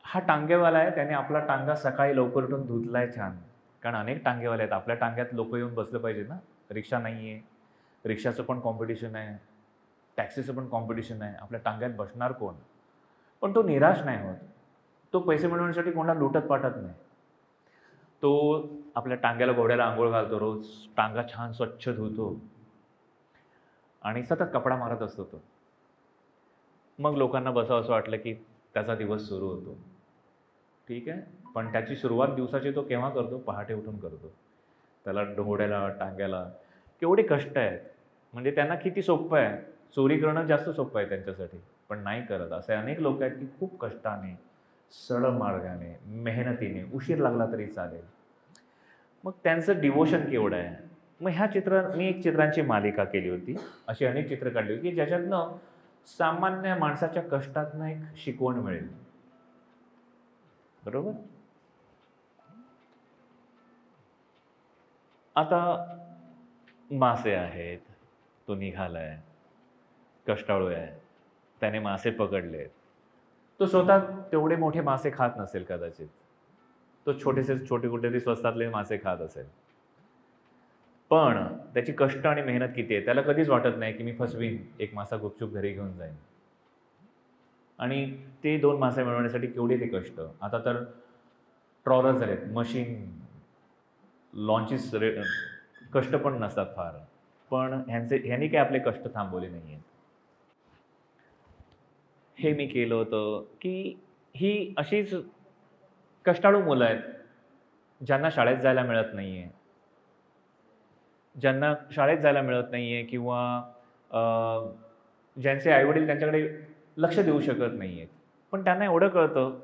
हा टांगेवाला आहे, त्याने आपला टांगा सकाळी लवकर उठून धुतलाय छान. कारण अनेक टांगेवाले आहेत. आपल्या टांग्यात लोकं येऊन बसलं पाहिजे ना. रिक्षा नाहीये. रिक्षाचं पण कॉम्पिटिशन आहे. टॅक्सीचं पण कॉम्पिटिशन आहे. आपल्या टांग्यात बसणार कोण? पण तो निराश नाही होत. तो पैसे मिळवण्यासाठी कोणाला लुटत-पाटत नाही. तो आपल्या टांग्याला, घोड्याला अंघोळ घालतो रोज. टांगा छान स्वच्छ धुतो आणि सतत कपडा मारत असतो तो. मग लोकांना बसावसं वाटलं, की त्याचा दिवस सुरू होतो. ठीक आहे. पण त्याची सुरुवात दिवसाची तो केव्हा करतो? पहाटे उठून करतो. त्याला घोड्याला, टांग्याला केवढे कष्ट आहेत. म्हणजे त्यांना किती सोपं आहे. चोरी करणं जास्त सोपं आहे त्यांच्यासाठी. पण नाही करत. असे अनेक लोक आहेत, की खूप कष्टाने, सरळ मार्गाने, मेहनतीने, उशीर लागला तरी चालेल. मग त्यांचं डिव्होशन केवढं आहे. मग मी एक चित्रांची मालिका केली होती. अशी अनेक चित्र काढली होती, की ज्याच्यातनं सामान्य माणसाच्या कष्टातनं एक शिकवण मिळेल. बरोबर? आता मासे आहेत, तो निघालाय, कष्टाळू आहे, त्याने मासे पकडलेत. तो स्वतः तेवढे मोठे मासे खात नसेल कदाचित. तो छोटे कुठेतरी स्वस्तातले मासे खात असेल. पण त्याची कष्ट आणि मेहनत किती आहे त्याला कधीच वाटत नाही, की मी फसवीन, एक मासा गुपचूप घरी घेऊन जाईन. आणि ते 2 मासे मिळवण्यासाठी केवढे ते कष्ट. आता तर ट्रॉलर झालेत, मशीन लॉन्चेस कष्ट पण नसतात फार. पण ह्यांनी काही आपले कष्ट थांबवले नाही आहेत. हे मी केलं होतं, की ही अशीच कष्टाळू मुलं आहेत, ज्यांना शाळेत जायला मिळत नाही आहे. ज्यांना शाळेत जायला मिळत नाही आहे किंवा अ, ज्यांचे आई-वडील त्यांच्याकडे लक्ष देऊ शकत नाही आहेत. पण त्यांना एवढं कळतं,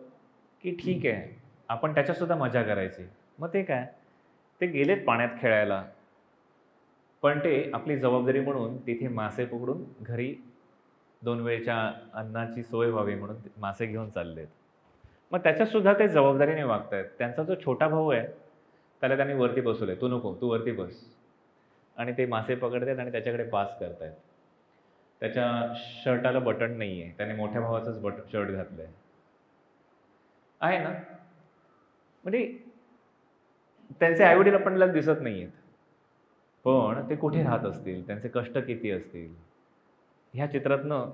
की ठीक आहे, आपण त्याच्यातसुद्धा मजा करायची. मग ते काय, ते गेलेत पाण्यात खेळायला. पण ते आपली जबाबदारी म्हणून तिथे मासे पकडून घरी 2 वेळच्या अन्नाची सोय व्हावी म्हणून ते मासे घेऊन चाललेत. मग त्याच्यातसुद्धा ते जबाबदारीने वागतायत. त्यांचा जो छोटा भाऊ आहे, त्याला त्यांनी वरती बसवलंय. "तू नको, तू वरती बस." आणि ते मासे पकडतायत आणि त्याच्याकडे पास करतायत. त्याच्या शर्टाला बटन नाहीये. त्याने मोठ्या भावाचंच शर्ट घातलंय. आहे ना? म्हणजे त्यांचे आई-वडील आपल्याला दिसत नाहीयेत. पण ते कुठे राहत असतील? त्यांचे कष्ट किती असतील? ह्या चित्रातनं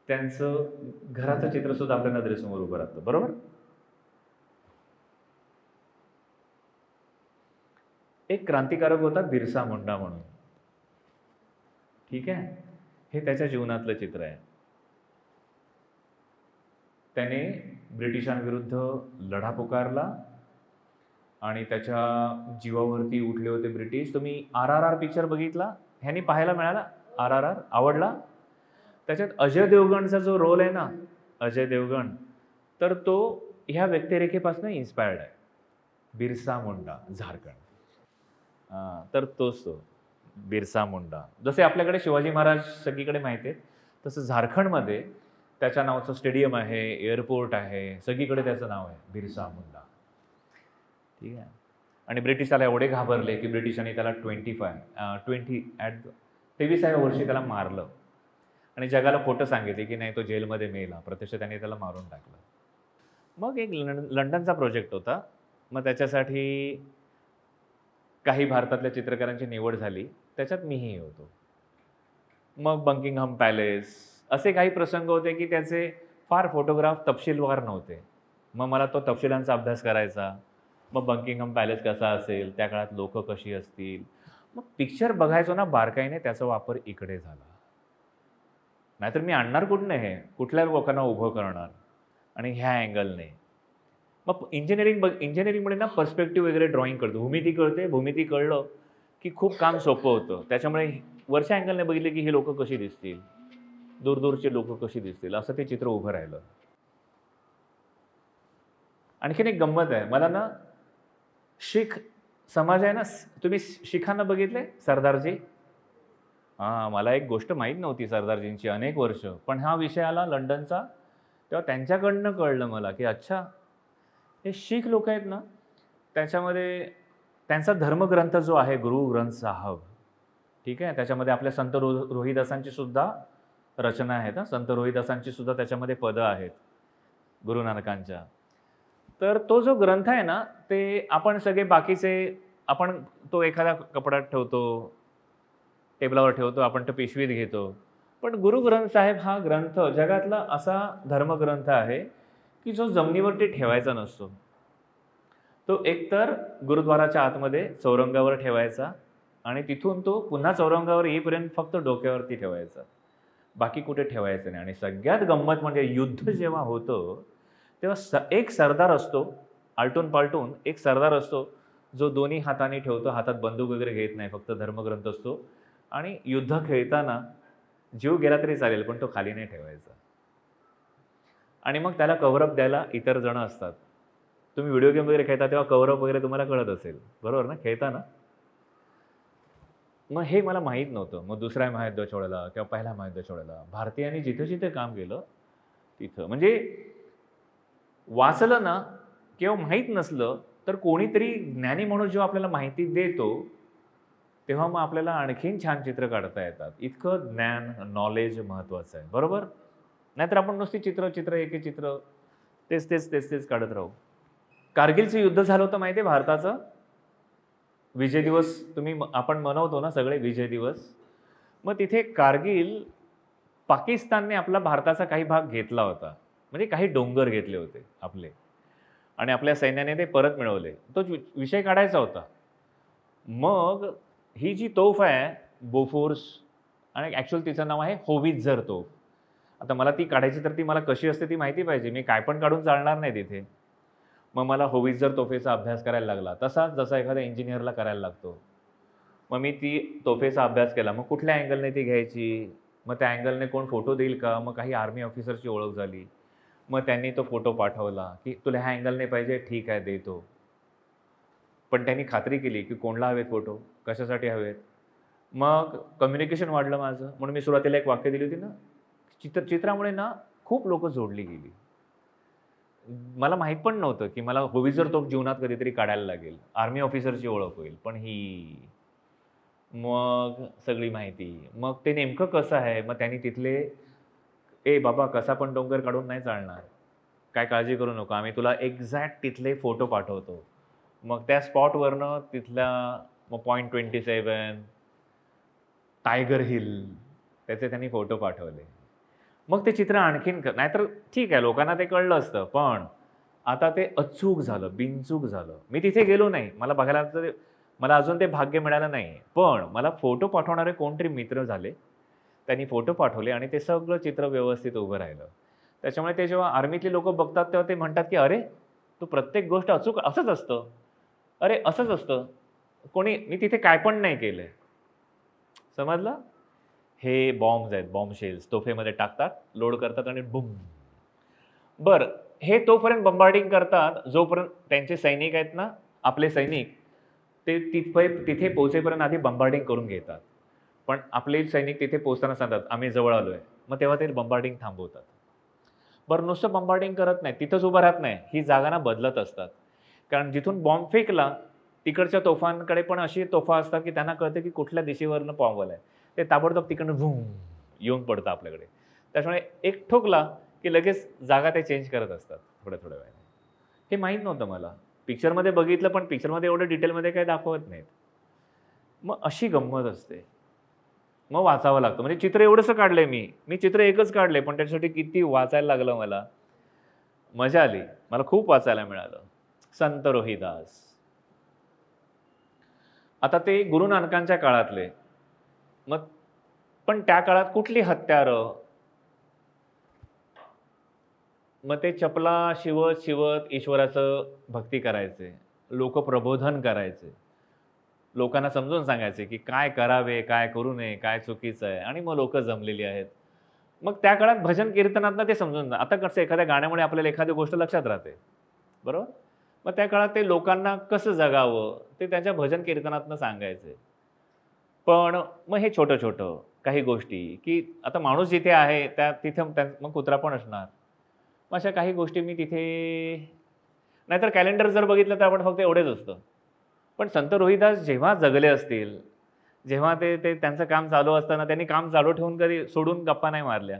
त्यांचं घराचं चित्रसुद्धा आपल्या नजरेसमोर उभं राहतं. बरोबर? एक क्रांतिकारक होता बिरसा मुंडा म्हणून. ठीक आहे? हे त्याच्या जीवनातलं चित्र आहे. त्याने ब्रिटिशांविरुद्ध लढा पुकारला आणि त्याच्या जीवावरती उठले होते ब्रिटिश. तुम्ही RRR पिक्चर बघितला? ह्यानी पाहायला मिळाला? RRR आवडला? त्याच्यात अजय देवगणचा जो रोल आहे ना, अजय देवगण, तर तो ह्या व्यक्तिरेखेपासून इन्स्पायर्ड आहे. बिरसा मुंडा, झारखंड. तर तोच तो बिरसा मुंडा. जसे आपल्याकडे शिवाजी महाराज सगळीकडे माहिती आहेत, तसं झारखंडमध्ये त्याच्या नावाचं स्टेडियम आहे, एअरपोर्ट आहे, सगळीकडे त्याचं नाव आहे, बिरसा मुंडा. ठीक आहे. आणि ब्रिटिश त्याला एवढे घाबरले, की ब्रिटिशांनी त्याला 23व्या वर्षी त्याला मारलं. आणि जगाला खोटं सांगितले, की नाही तो जेलमध्ये मेला. प्रत्यक्ष त्यांनी त्याला मारून टाकलं. मग एक लंडनचा प्रोजेक्ट होता. मग त्याच्यासाठी काही भारतातल्या चित्रकारांची निवड झाली. त्याच्यात मीही होतो. मग बकिंगहॅम पॅलेस असे काही प्रसंग होते, की त्याचे फार फोटोग्राफ तपशीलवार नव्हते. मग मला तो तपशिलांचा अभ्यास करायचा. मग बकिंगहॅम पॅलेस कसा असेल, त्या काळात लोकं कशी असतील. मग पिक्चर बघायचो ना बारकाईने, त्याचा वापर इकडे झाला. नाहीतर मी आणणार कुठनं हे? कुठल्या लोकांना उभं करणार? आणि ह्या अँगलने. मग इंजिनिअरिंगमुळे ना पर्स्पेक्टिव्ह वगैरे ड्रॉइंग करतो. भूमिती कळते. भूमिती कळलं, की खूप काम सोपं होतं. त्याच्यामुळे वरच्या अँगलने बघितले, की ही लोकं कशी दिसतील? दूरदूरचे लोकं कशी दिसतील? असं ते चित्र उभं राहिलं. आणखीन एक गंमत आहे, मला ना शीख समाज आहे ना, तुम्ही शिखांना बघितले सरदारजी? हां, मला एक गोष्ट माहीत नव्हती सरदारजींची अनेक वर्ष. पण हा विषय आला लंडनचा, तेव्हा त्यांच्याकडनं कळलं मला, की अच्छा, हे शीख लोक आहेत ना, त्याच्यामध्ये त्यांचा धर्मग्रंथ जो आहे गुरु ग्रंथ साहब, ठीक आहे, त्याच्यामध्ये आपल्या संत रोहिदासांची सुद्धा रचना आहेत. संत रोहिदासांची सुद्धा त्याच्यामध्ये पदं आहेत गुरु नानकांच्या. तर तो जो ग्रंथ आहे ना, ते आपण सगळे बाकीचे, आपण तो एखाद्या कपड्यात ठेवतो, टेबलावर ठेवतो, आपण तो पिशवीत घेतो. पण गुरु ग्रंथ साहेब हा ग्रंथ जगातला असा धर्मग्रंथ आहे की जो जमिनीवरती ठेवायचा नसतो. तो एकतर गुरुद्वाराच्या आतमध्ये चौरंगावर ठेवायचा आणि तिथून तो पुन्हा चौरंगावर येईपर्यंत फक्त डोक्यावरती ठेवायचा, बाकी कुठे ठेवायचं नाही. आणि सगळ्यात गंमत म्हणजे युद्ध जेव्हा होतं तेव्हा एक सरदार असतो, आलटून पालटून एक सरदार असतो, जो दोन्ही हाताने ठेवतो, हातात बंदूक वगैरे घेत नाही, फक्त धर्मग्रंथ असतो. आणि युद्ध खेळताना जीव गेला तरी चालेल, पण तो खाली नाही ठेवायचा. आणि मग त्याला कव्हरअप द्यायला इतर जण असतात. तुम्ही व्हिडिओ गेम वगैरे खेळता तेव्हा कव्हरअप वगैरे तुम्हाला कळत असेल, बरोबर ना, खेळताना. मग हे मला माहीत नव्हतं. मग दुसऱ्या महायुद्धाच्या वेळेला किंवा पहिल्या महायुद्धाच्या वेळेला भारतीयांनी जिथे जिथे काम केलं तिथं, म्हणजे वाचलं ना किंवा माहीत नसलं तर कोणीतरी ज्ञानी म्हणून जेव्हा आपल्याला माहिती देतो तेव्हा मग आपल्याला आणखीन छान चित्र काढता येतात. इतकं ज्ञान, नॉलेज महत्त्वाचं आहे, बरोबर. नाहीतर आपण नुसती चित्र एके चित्र तेच काढत राहू. कारगिलचं युद्ध झालं होतं माहिती आहे भारताचं. विजय दिवस आपण मनवतो ना सगळे विजय दिवस. मग तिथे कारगिल, पाकिस्तानने आपला भारताचा काही भाग घेतला होता, म्हणजे काही डोंगर घेतले होते आपले, आणि आपल्या सैन्याने ते परत मिळवले. तो विषय काढायचा होता. मग ही जी तोफ आहे बोफोर्स, आणि ॲक्च्युअल तिचं नाव आहे होवित्झर तोफ. आता मला ती काढायची तर ती मला कशी असते ती माहिती पाहिजे. मी काय पण काढून चालणार नाही तिथे. मग मला होवित्झर तोफेचा अभ्यास करायला लागला, तसाच जसा एखाद्या इंजिनियरला करायला लागतो. मग मी ती तोफेचा अभ्यास केला. मग कुठल्या अँगलने ती घ्यायची, मग त्या अँगलने कोण फोटो देईल का. मग काही आर्मी ऑफिसरची ओळख झाली, मग त्यांनी तो फोटो पाठवला की तुला ह्या अँगलने पाहिजे, ठीक आहे देतो. पण त्यांनी खात्री केली की कोणला हवेत फोटो, कशासाठी हवेत. मग कम्युनिकेशन वाढलं माझं. म्हणून मी सुरुवातीला एक वाक्य दिली होती ना, चित्रामुळे ना खूप लोक जोडली गेली. मला माहीत पण नव्हतं की मला होवित्झर तोफ जीवनात कधीतरी काढायला लागेल, आर्मी ऑफिसरची ओळख होईल. पण ही मग सगळी माहिती, मग ते नेमकं कसं आहे. मग त्यांनी तिथले, बाबा कसा पण डोंगर काढून नाही चालणार, काय काळजी करू नको, आम्ही तुला एक्झॅक्ट तिथले फोटो पाठवतो. मग त्या स्पॉटवरनं तिथल्या मग .27, टायगर हिल, त्याचे त्यांनी फोटो पाठवले. मग ते चित्र आणखीन नाहीतर ठीक आहे लोकांना ते कळलं असतं, पण आता ते अचूक झालं, बिनचूक झालं. मी तिथे गेलो नाही, मला बघायला मला अजून ते भाग्य मिळालं नाही. पण मला फोटो पाठवणारे कोणतरी मित्र झाले, त्यांनी फोटो पाठवले आणि ते सगळं चित्र व्यवस्थित उभं राहिलं. त्याच्यामुळे ते जेव्हा आर्मीतले लोक बघतात तेव्हा ते म्हणतात की अरे तू प्रत्येक गोष्ट अचूक असंच असतं, अरे असंच असतं. मी तिथे काय पण नाही केलंय, समजलं. हे बॉम्ब्स आहेत, बॉम्ब शेल्स तोफेमध्ये टाकतात, लोड करतात आणि बुम. बरं, हे तोपर्यंत बंबार्डिंग करतात जोपर्यंत त्यांचे सैनिक आहेत ना, आपले सैनिक, ते तिथे पोहोचेपर्यंत आधी बंबार्डिंग करून घेतात. पण आपले सैनिक तिथे पोहोचताना सांगतात आम्ही जवळ आलोय, मग तेव्हा ते बंबार्डिंग थांबवतात. बरं, नुसतं बंबार्डिंग करत नाही, तिथंच उभं राहत नाही, ही जागा ना बदलत असतात. कारण जिथून बॉम्ब फेकला तिकडच्या तोफांकडे पण अशी तोफा असतात की त्यांना कळतं की कुठल्या दिशेवरनं बॉम्ब आलाय, ते ताबडतोब तिकडनं व्हूम येऊन पडतं आपल्याकडे. त्याच्यामुळे एक ठोकला की लगेच जागा ते चेंज करत असतात थोड्या वेळाने. हे माहीत नव्हतं मला. पिक्चरमध्ये बघितलं, पण पिक्चरमध्ये एवढं डिटेलमध्ये काही दाखवत नाहीत. मग अशी गंमत असते. मग वाचावं लागतं. म्हणजे चित्र एवढंसं काढलंय मी चित्र एकच काढलंय, पण त्याच्यासाठी किती वाचायला लागलं मला. मजा आली, मला खूप वाचायला मिळालं. संत रोहिदास, आता ते गुरु नानकांच्या काळातले. मग पण त्या काळात कुठली हत्यारं, मग ते चपला शिवत ईश्वराचं भक्ती करायचे, लोक प्रबोधन करायचे, लोकांना समजून सांगायचे की काय करावे, काय करू नये, काय चुकीचं आहे. आणि मग लोक जमलेली आहेत. मग त्या काळात भजन कीर्तनातनं ते समजून आता कसं एखाद्या गाण्यामुळे आपल्याला एखादी गोष्ट लक्षात राहते, बरोबर. मग त्या काळात ते लोकांना कसं जगावं ते त्यांच्या भजन कीर्तनातनं सांगायचे. पण मग हे छोटं छोटं काही गोष्टी, की आता माणूस जिथे आहे तिथे मग कुत्रा पण असणार. मग अशा काही गोष्टी मी तिथे, नाहीतर कॅलेंडर जर बघितलं तर आपण फक्त एवढेच असतं. पण संत रोहिदास जेव्हा जगले असतील, जेव्हा ते ते त्यांचं काम चालू असताना त्यांनी काम चालू ठेवून कधी सोडून गप्पा नाही मारल्या.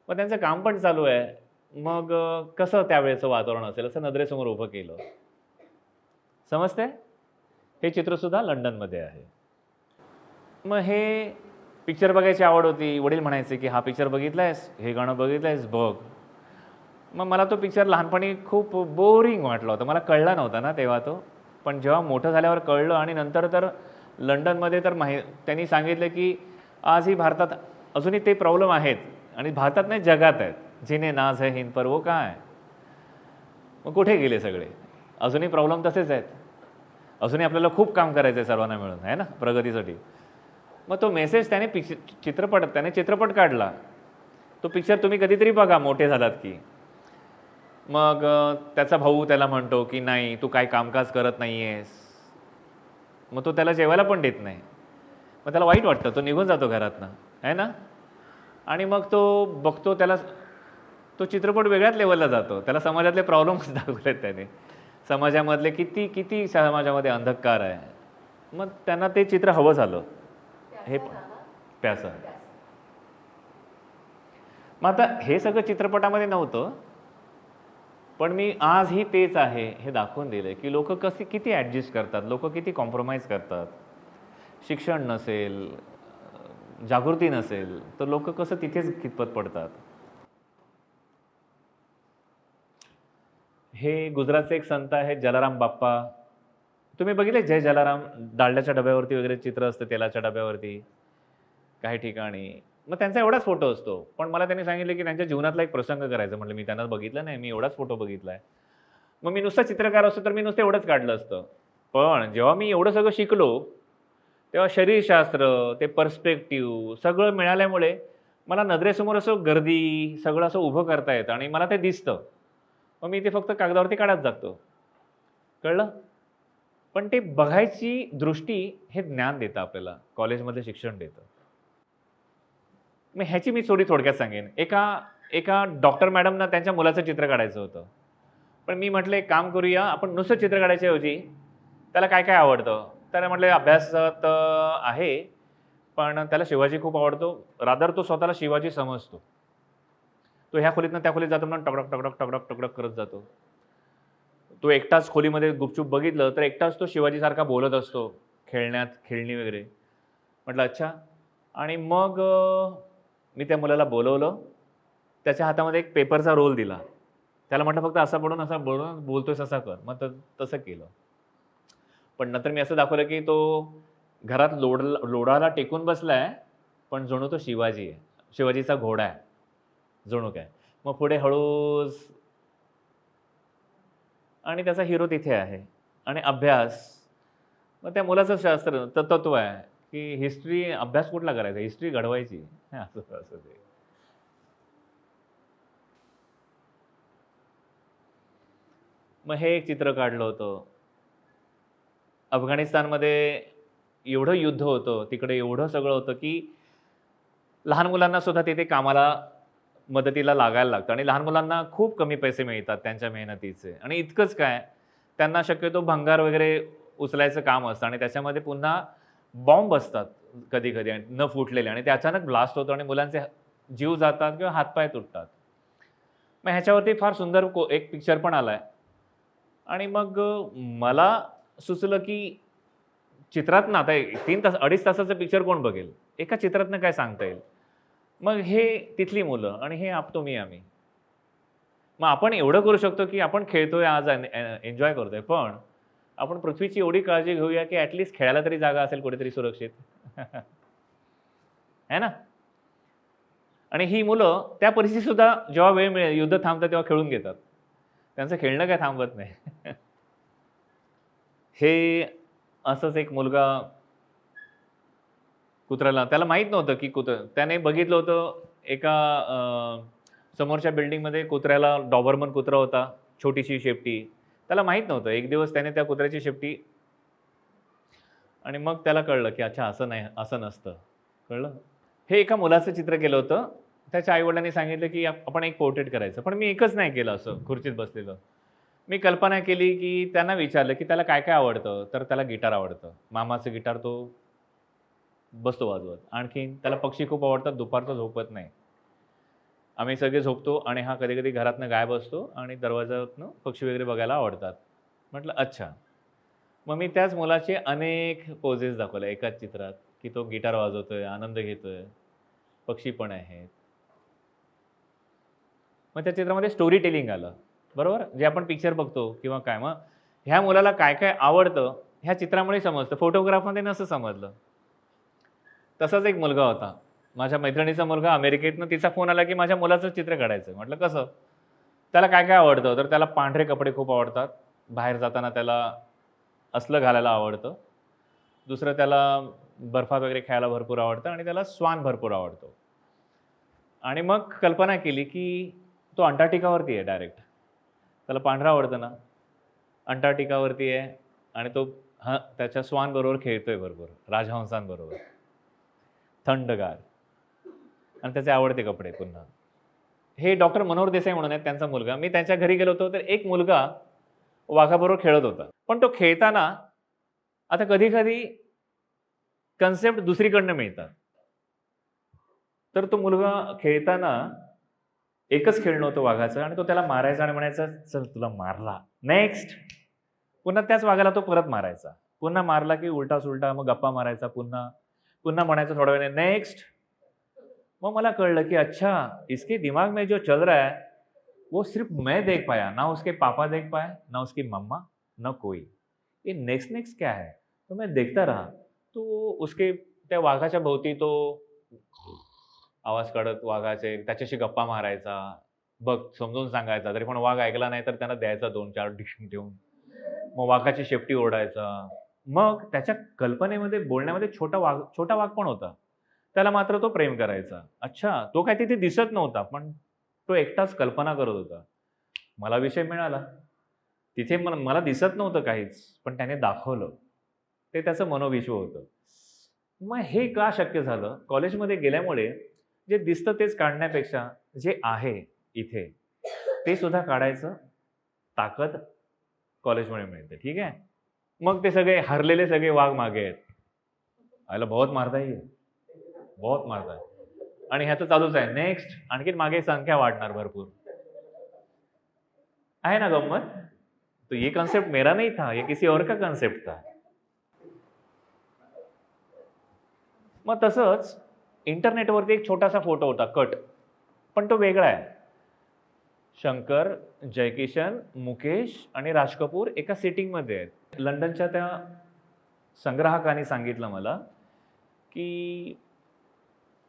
मग त्यांचं काम पण चालू आहे. मग कसं त्यावेळेचं वातावरण असेल असं नजरेसमोर उभं केलं. समजतंय? हे चित्रसुद्धा लंडनमध्ये आहे. मग हे पिक्चर बघायची आवड होती. वडील म्हणायचे, की "हा पिक्चर बघितलायस? हे गाणं बघितलंयस? बघ." मग मला तो पिक्चर लहानपणी खूप बोरिंग वाटला होता. मला कळला नव्हता ना तेव्हा तो. पण जेव्हा मोठं झाल्यावर कळलं आणि नंतर तर लंडनमध्ये तर त्यांनी सांगितलं, की आजही भारतात अजूनही ते प्रॉब्लेम आहेत आणि भारतात नाही जगात आहेत. जिन्हें नाज है हिंद पर वो कहाँ है? मग कुठे गेले सगळे? अजूनही प्रॉब्लेम तसेच आहेत. अजूनही आपल्याला खूप काम करायचं आहे सर्वांना मिळून, आहे ना, प्रगतीसाठी. मग तो मेसेज त्याने चित्रपट काढला. तो पिक्चर तुम्ही कधीतरी बघा मोठे झालात की. मग त्याचा भाऊ त्याला म्हणतो, की "नाही, तू काही कामकाज करत नाही आहेस." मग तो त्याला जेवायला पण देत नाही. मग त्याला वाईट वाटतं. तो निघून जातो घरातनं, आहे ना. आणि मग तो बघतो, तो चित्रपट वेगळ्याच लेवलला जातो. त्याला समाजातले प्रॉब्लेम्स दाखवलेत त्याने. समाजामधले किती किती समाजामध्ये अंधकार आहे. मग त्यांना ते चित्र हवं झालं. हे प्यासा. मग आता हे सगळं चित्रपटामध्ये नव्हतं. पण मी आजही तेच आहे हे दाखवून दिलं, की लोक किती ॲडजस्ट करतात, लोक किती कॉम्प्रोमाइज करतात. शिक्षण नसेल, जागृती नसेल तर लोक कसं तिथेच कितपत पडतात. हे गुजरातचे एक संत आहेत जलाराम बाप्पा. तुम्ही बघितले जय जलाराम? डालड्याच्या डब्यावरती वगैरे चित्र असतं, तेलाच्या डब्यावरती काही ठिकाणी. मग त्यांचा एवढाच फोटो असतो. पण मला त्यांनी सांगितलं, की त्यांच्या जीवनातला एक प्रसंग करायचा. म्हटलं मी त्यांना बघितलं नाही, मी एवढाच फोटो बघितलाय. मग मी नुसता चित्रकार असतो तर मी नुसतं एवढंच काढलं असतं. पण जेव्हा मी एवढं सगळं शिकलो, तेव्हा शरीरशास्त्र, ते पर्स्पेक्टिव्ह सगळं मिळाल्यामुळे मला नजरेसमोर असं गर्दी सगळं असं उभं करता येतं आणि मला ते दिसतं. मग मी ते फक्त कागदावरती काढत जातो. कळलं? पण ते बघायची दृष्टी हे ज्ञान देतं आपल्याला, कॉलेजमधलं शिक्षण देतं. मग ह्याची मी थोडक्यात सांगेन. एका डॉक्टर मॅडमना त्यांच्या मुलाचं चित्र काढायचं होतं. पण मी म्हटलं एक काम करूया, आपण नुसतं चित्र काढायच्याऐवजी त्याला काय काय आवडतं? त्याला म्हटलं अभ्यासात आहे, पण त्याला शिवाजी खूप आवडतो. रादर तो स्वतःला शिवाजी समजतो. तो ह्या खोलीतनं त्या खोलीत जातो म्हणून टकडक टकडक टकडक टकडक करत जातो. तो एकटाच खोलीमध्ये गुपचूप बघितलं तर एकटाच तो शिवाजीसारखा बोलत असतो, खेळणी वगैरे. म्हटलं अच्छा. आणि मग मी त्या मुलाला बोलवलं. त्याच्या हातामध्ये एक पेपरचा रोल दिला. त्याला म्हटलं फक्त असा बोलून बोलतोयस असा कर. मग तसं केलं. पण नंतर मी असं दाखवलं, की तो घरात लोडाला टेकून बसलाय, पण जणू तो शिवाजी आहे. शिवाजीचा घोडा आहे. जणू काय. मग पुढे हळूच आणि त्याचा हिरो तिथे आहे आणि अभ्यास. मग त्या मुलाचं शास्त्र तत्व आहे, की हिस्ट्री अभ्यास कुठला करायचा? हिस्ट्री घडवायची. असं ते. मग हे एक चित्र काढलं होतं. अफगाणिस्तानमध्ये एवढं युद्ध होतं, तिकडे एवढं सगळं होतं, की लहान मुलांना सुद्धा तिथे कामाला मदतीला लागायला लागतं आणि लहान मुलांना खूप कमी पैसे मिळतात त्यांच्या मेहनतीचे. आणि इतकंच काय, त्यांना शक्यतो भंगार वगैरे उचलायचं काम असतं आणि त्याच्यामध्ये पुन्हा बॉम्ब असतात कधी-कधी न फुटलेले आणि ते अचानक ब्लास्ट होतं आणि मुलांचे जीव जातात किंवा हातपाय तुटतात. मग ह्याच्यावरती फार सुंदर एक पिक्चर पण आलाय. आणि मग मला सुचलं, की चित्रातनं आता 3 तास 2.5 तासाचं पिक्चर कोण बघेल? एका चित्रातनं काय सांगता येईल? मग हे तिथली मुलं आणि हे तुम्ही आम्ही. मग आपण एवढं करू शकतो, की आपण खेळतोय आज एन्जॉय करतोय. पण आपण पृथ्वीची एवढी काळजी घेऊया, की ॲटलीस्ट खेळायला तरी जागा असेल कुठेतरी सुरक्षित. आहे ना? आणि ही मुलं त्या परिस्थितीत सुद्धा जेव्हा वेळ मिळेल, युद्ध थांबतं तेव्हा खेळून घेतात. त्यांचं खेळणं काय थांबत नाही. हे असंच एक मुलगा कुत्र्याला त्याला माहीत नव्हतं, की त्याने बघितलं होतं एका समोरच्या बिल्डिंगमध्ये कुत्र्याला डॉबरमन कुत्रा होता, छोटीशी शेपटी. त्याला माहीत नव्हतं. एक दिवस त्याने त्या कुत्र्याची शेपटी आणि मग त्याला कळलं की अच्छा असं नाही, असं नसतं. कळलं? हे एका मुलाचं चित्र केलं होतं. त्याच्या आई-वडिलांनी सांगितलं की आपण एक पोर्ट्रेट करायचं. पण मी एकच नाही केलं असं खुर्चीत बसलेलं. मी कल्पना केली की त्यांना विचारलं की त्याला काय-काय आवडतं? तर त्याला गिटार आवडतं. मामाचं गिटार तो बसतो वाजवत. आणखीन त्याला पक्षी खूप आवडतात, दुपारचं झोपत नाही. आम्ही सगळे झोपतो आणि हा कधी-कधी घरातनं गायब असतो आणि दरवाजातनं पक्षी वगैरे बघायला आवडतात. म्हटलं अच्छा. मग मी त्याच मुलाचे अनेक पोजेस दाखवल्या एकाच चित्रात, की तो गिटार वाजवतोय, आनंद घेतोय, पक्षी पण आहेत. मग त्या चित्रामध्ये स्टोरी टेलिंग आलं, बरोबर? जे आपण पिक्चर बघतो किंवा काय. मग ह्या मुलाला काय-काय आवडतं, ह्या चित्रामुळे समजतं. फोटोग्राफमध्ये नसं समजलं. तसाच एक मुलगा होता. माझ्या मैत्रिणीचा मुलगा अमेरिकेतनं तिचा फोन आला, की माझ्या मुलाचं चित्र काढायचं. म्हटलं कसं? त्याला काय-काय आवडतं? तर त्याला पांढरे कपडे खूप आवडतात. बाहेर जाताना त्याला असलं घालायला आवडतं. दुसरं त्याला बर्फात वगैरे खेळायला भरपूर आवडतं आणि त्याला श्वान भरपूर आवडतो. आणि मग कल्पना केली, की तो अंटार्क्टिकावरती आहे डायरेक्ट. त्याला पांढरं आवडतं ना, अंटार्क्टिकावरती आहे आणि तो त्याच्या श्वानबरोबर खेळतोय भरपूर, राजहंसांबरोबर. थंडगार आणि त्याचे आवडते कपडे पुन्हा. हे डॉक्टर मनोहर देसाई म्हणून आहेत, त्यांचा मुलगा. मी त्यांच्या घरी गेलो होतो, तर एक मुलगा वाघाबरोबर खेळत होता. पण तो खेळताना आता कधी-कधी कन्सेप्ट दुसरीकडनं मिळतात. तर तो मुलगा खेळताना एकच खेळणं होतं वाघाचं आणि तो त्याला मारायचा आणि म्हणायचा, "चल तुला मारला. नेक्स्ट." पुन्हा त्याच वाघाला तो परत मारायचा. पुन्हा मारला की उलटा-सुलटा मग गप्पा मारायचा पुन्हा. पुन्हा म्हणायचं थोड्या वेळाने, "नेक्स्ट." मग मला कळलं की अच्छा इसके दिमाग में जो चल रहा है, वो सिर्फ मैं देख पाया, ना उसके पापा देख पाए, ना उसकी मम्मा, ना कोई. ये नेक्स्ट नेक्स्ट क्या है? तो मैं देखता रहा. तो उसके त्या वाघाच्या भोवती तो आवाज काढत वाघाचे त्याच्याशी गप्पा मारायचा. बघ समजून सांगायचा. तरी पण वाघ ऐकला नाही तर त्यांना द्यायचा 2-4 डिश देऊन. मग वाघाची शेपटी ओढायचा. मग त्याच्या कल्पनेमध्ये बोलण्यामध्ये छोटा वाघ पण होता. त्याला मात्र तो प्रेम करायचा. अच्छा, तो काय तिथे दिसत नव्हता, पण तो एकटाच कल्पना करत होता. मला विषय मिळाला. तिथे मला दिसत नव्हतं काहीच, पण त्याने दाखवलं. ते त्याचं मनोविश्व होतं. मग हे का शक्य झालं? कॉलेजमध्ये गेल्यामुळे जे दिसतं तेच काढण्यापेक्षा जे आहे इथे, ते सुद्धा काढायचं ताकद कॉलेजमुळे मिळते. ठीक आहे? मग ते सगळे हरलेले सगळे वाघ मागे आहेत. आयला बहुत मारता है ये. बहुत मारता है. आणि ह्याचं चालूच आहे. नेक्स्ट आणखीन मागे संख्या वाढणार भरपूर. आहे ना गंमत? तो ये कॉन्सेप्ट मेरा नहीं था, ये किसी और का कॉन्सेप्ट था. मग तसंच इंटरनेटवरती एक छोटासा फोटो होता कट, पण तो वेगळा आहे. शंकर, जयकिशन, मुकेश आणि राज कपूर एका सिटिंगमध्ये आहेत. लंडनच्या त्या संग्राहकाने सांगितलं मला, की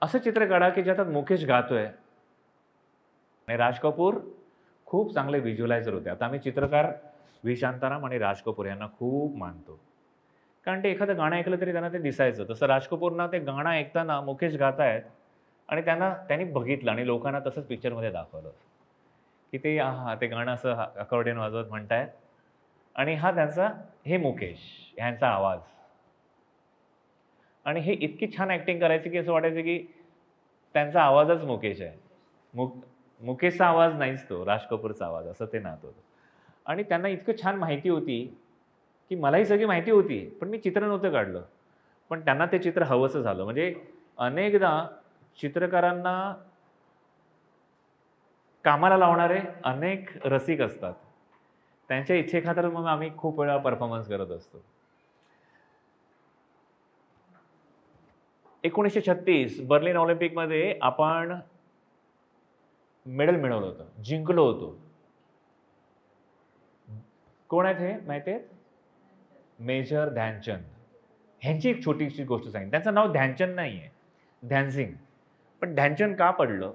असं चित्र काढा की ज्यात मुकेश गातोय आणि राज कपूर खूप चांगले व्हिज्युअलायझर होते. आता आम्ही चित्रकार व्ही. शांताराम आणि राज कपूर यांना खूप मानतो. कारण ते एखादं गाणं ऐकलं तरी त्यांना ते दिसायचं. तसं राज कपूरना ते गाणं ऐकताना मुकेश गातायत आणि त्यांनी बघितलं आणि लोकांना तसंच पिक्चरमध्ये दाखवलं, की ते ते गाणं असं अकॉर्डियन वाजवत म्हणतायत आणि हे मुकेश ह्यांचा आवाज. आणि हे इतकी छान ॲक्टिंग करायची की असं वाटायचं की त्यांचा आवाजच मुकेश आहे. मुकेशचा आवाज नाहीच तो, राज कपूरचा आवाज असं ते नात होतं. आणि त्यांना इतकं छान माहिती होती, की मलाही सगळी माहिती होती, पण मी चित्र नव्हतं काढलं. पण त्यांना ते चित्र हवंसं झालं. म्हणजे अनेकदा चित्रकारांना कामाला लावणारे अनेक रसिक असतात. त्यांच्या इच्छेखातर मग आम्ही खूप वेळा परफॉर्मन्स करत असतो. 1936 बर्लिन ऑलिम्पिकमध्ये आपण मेडल मिळवलं होतं, जिंकलो होतो. कोण आहेत हे माहिती आहेत? मेजर ध्यानचंद. ह्यांची एक छोटीशी गोष्ट सांगितली. त्यांचं नाव ध्यानचंद नाही आहे, ध्यानसिंग. पण ध्यानचंद का पडलं?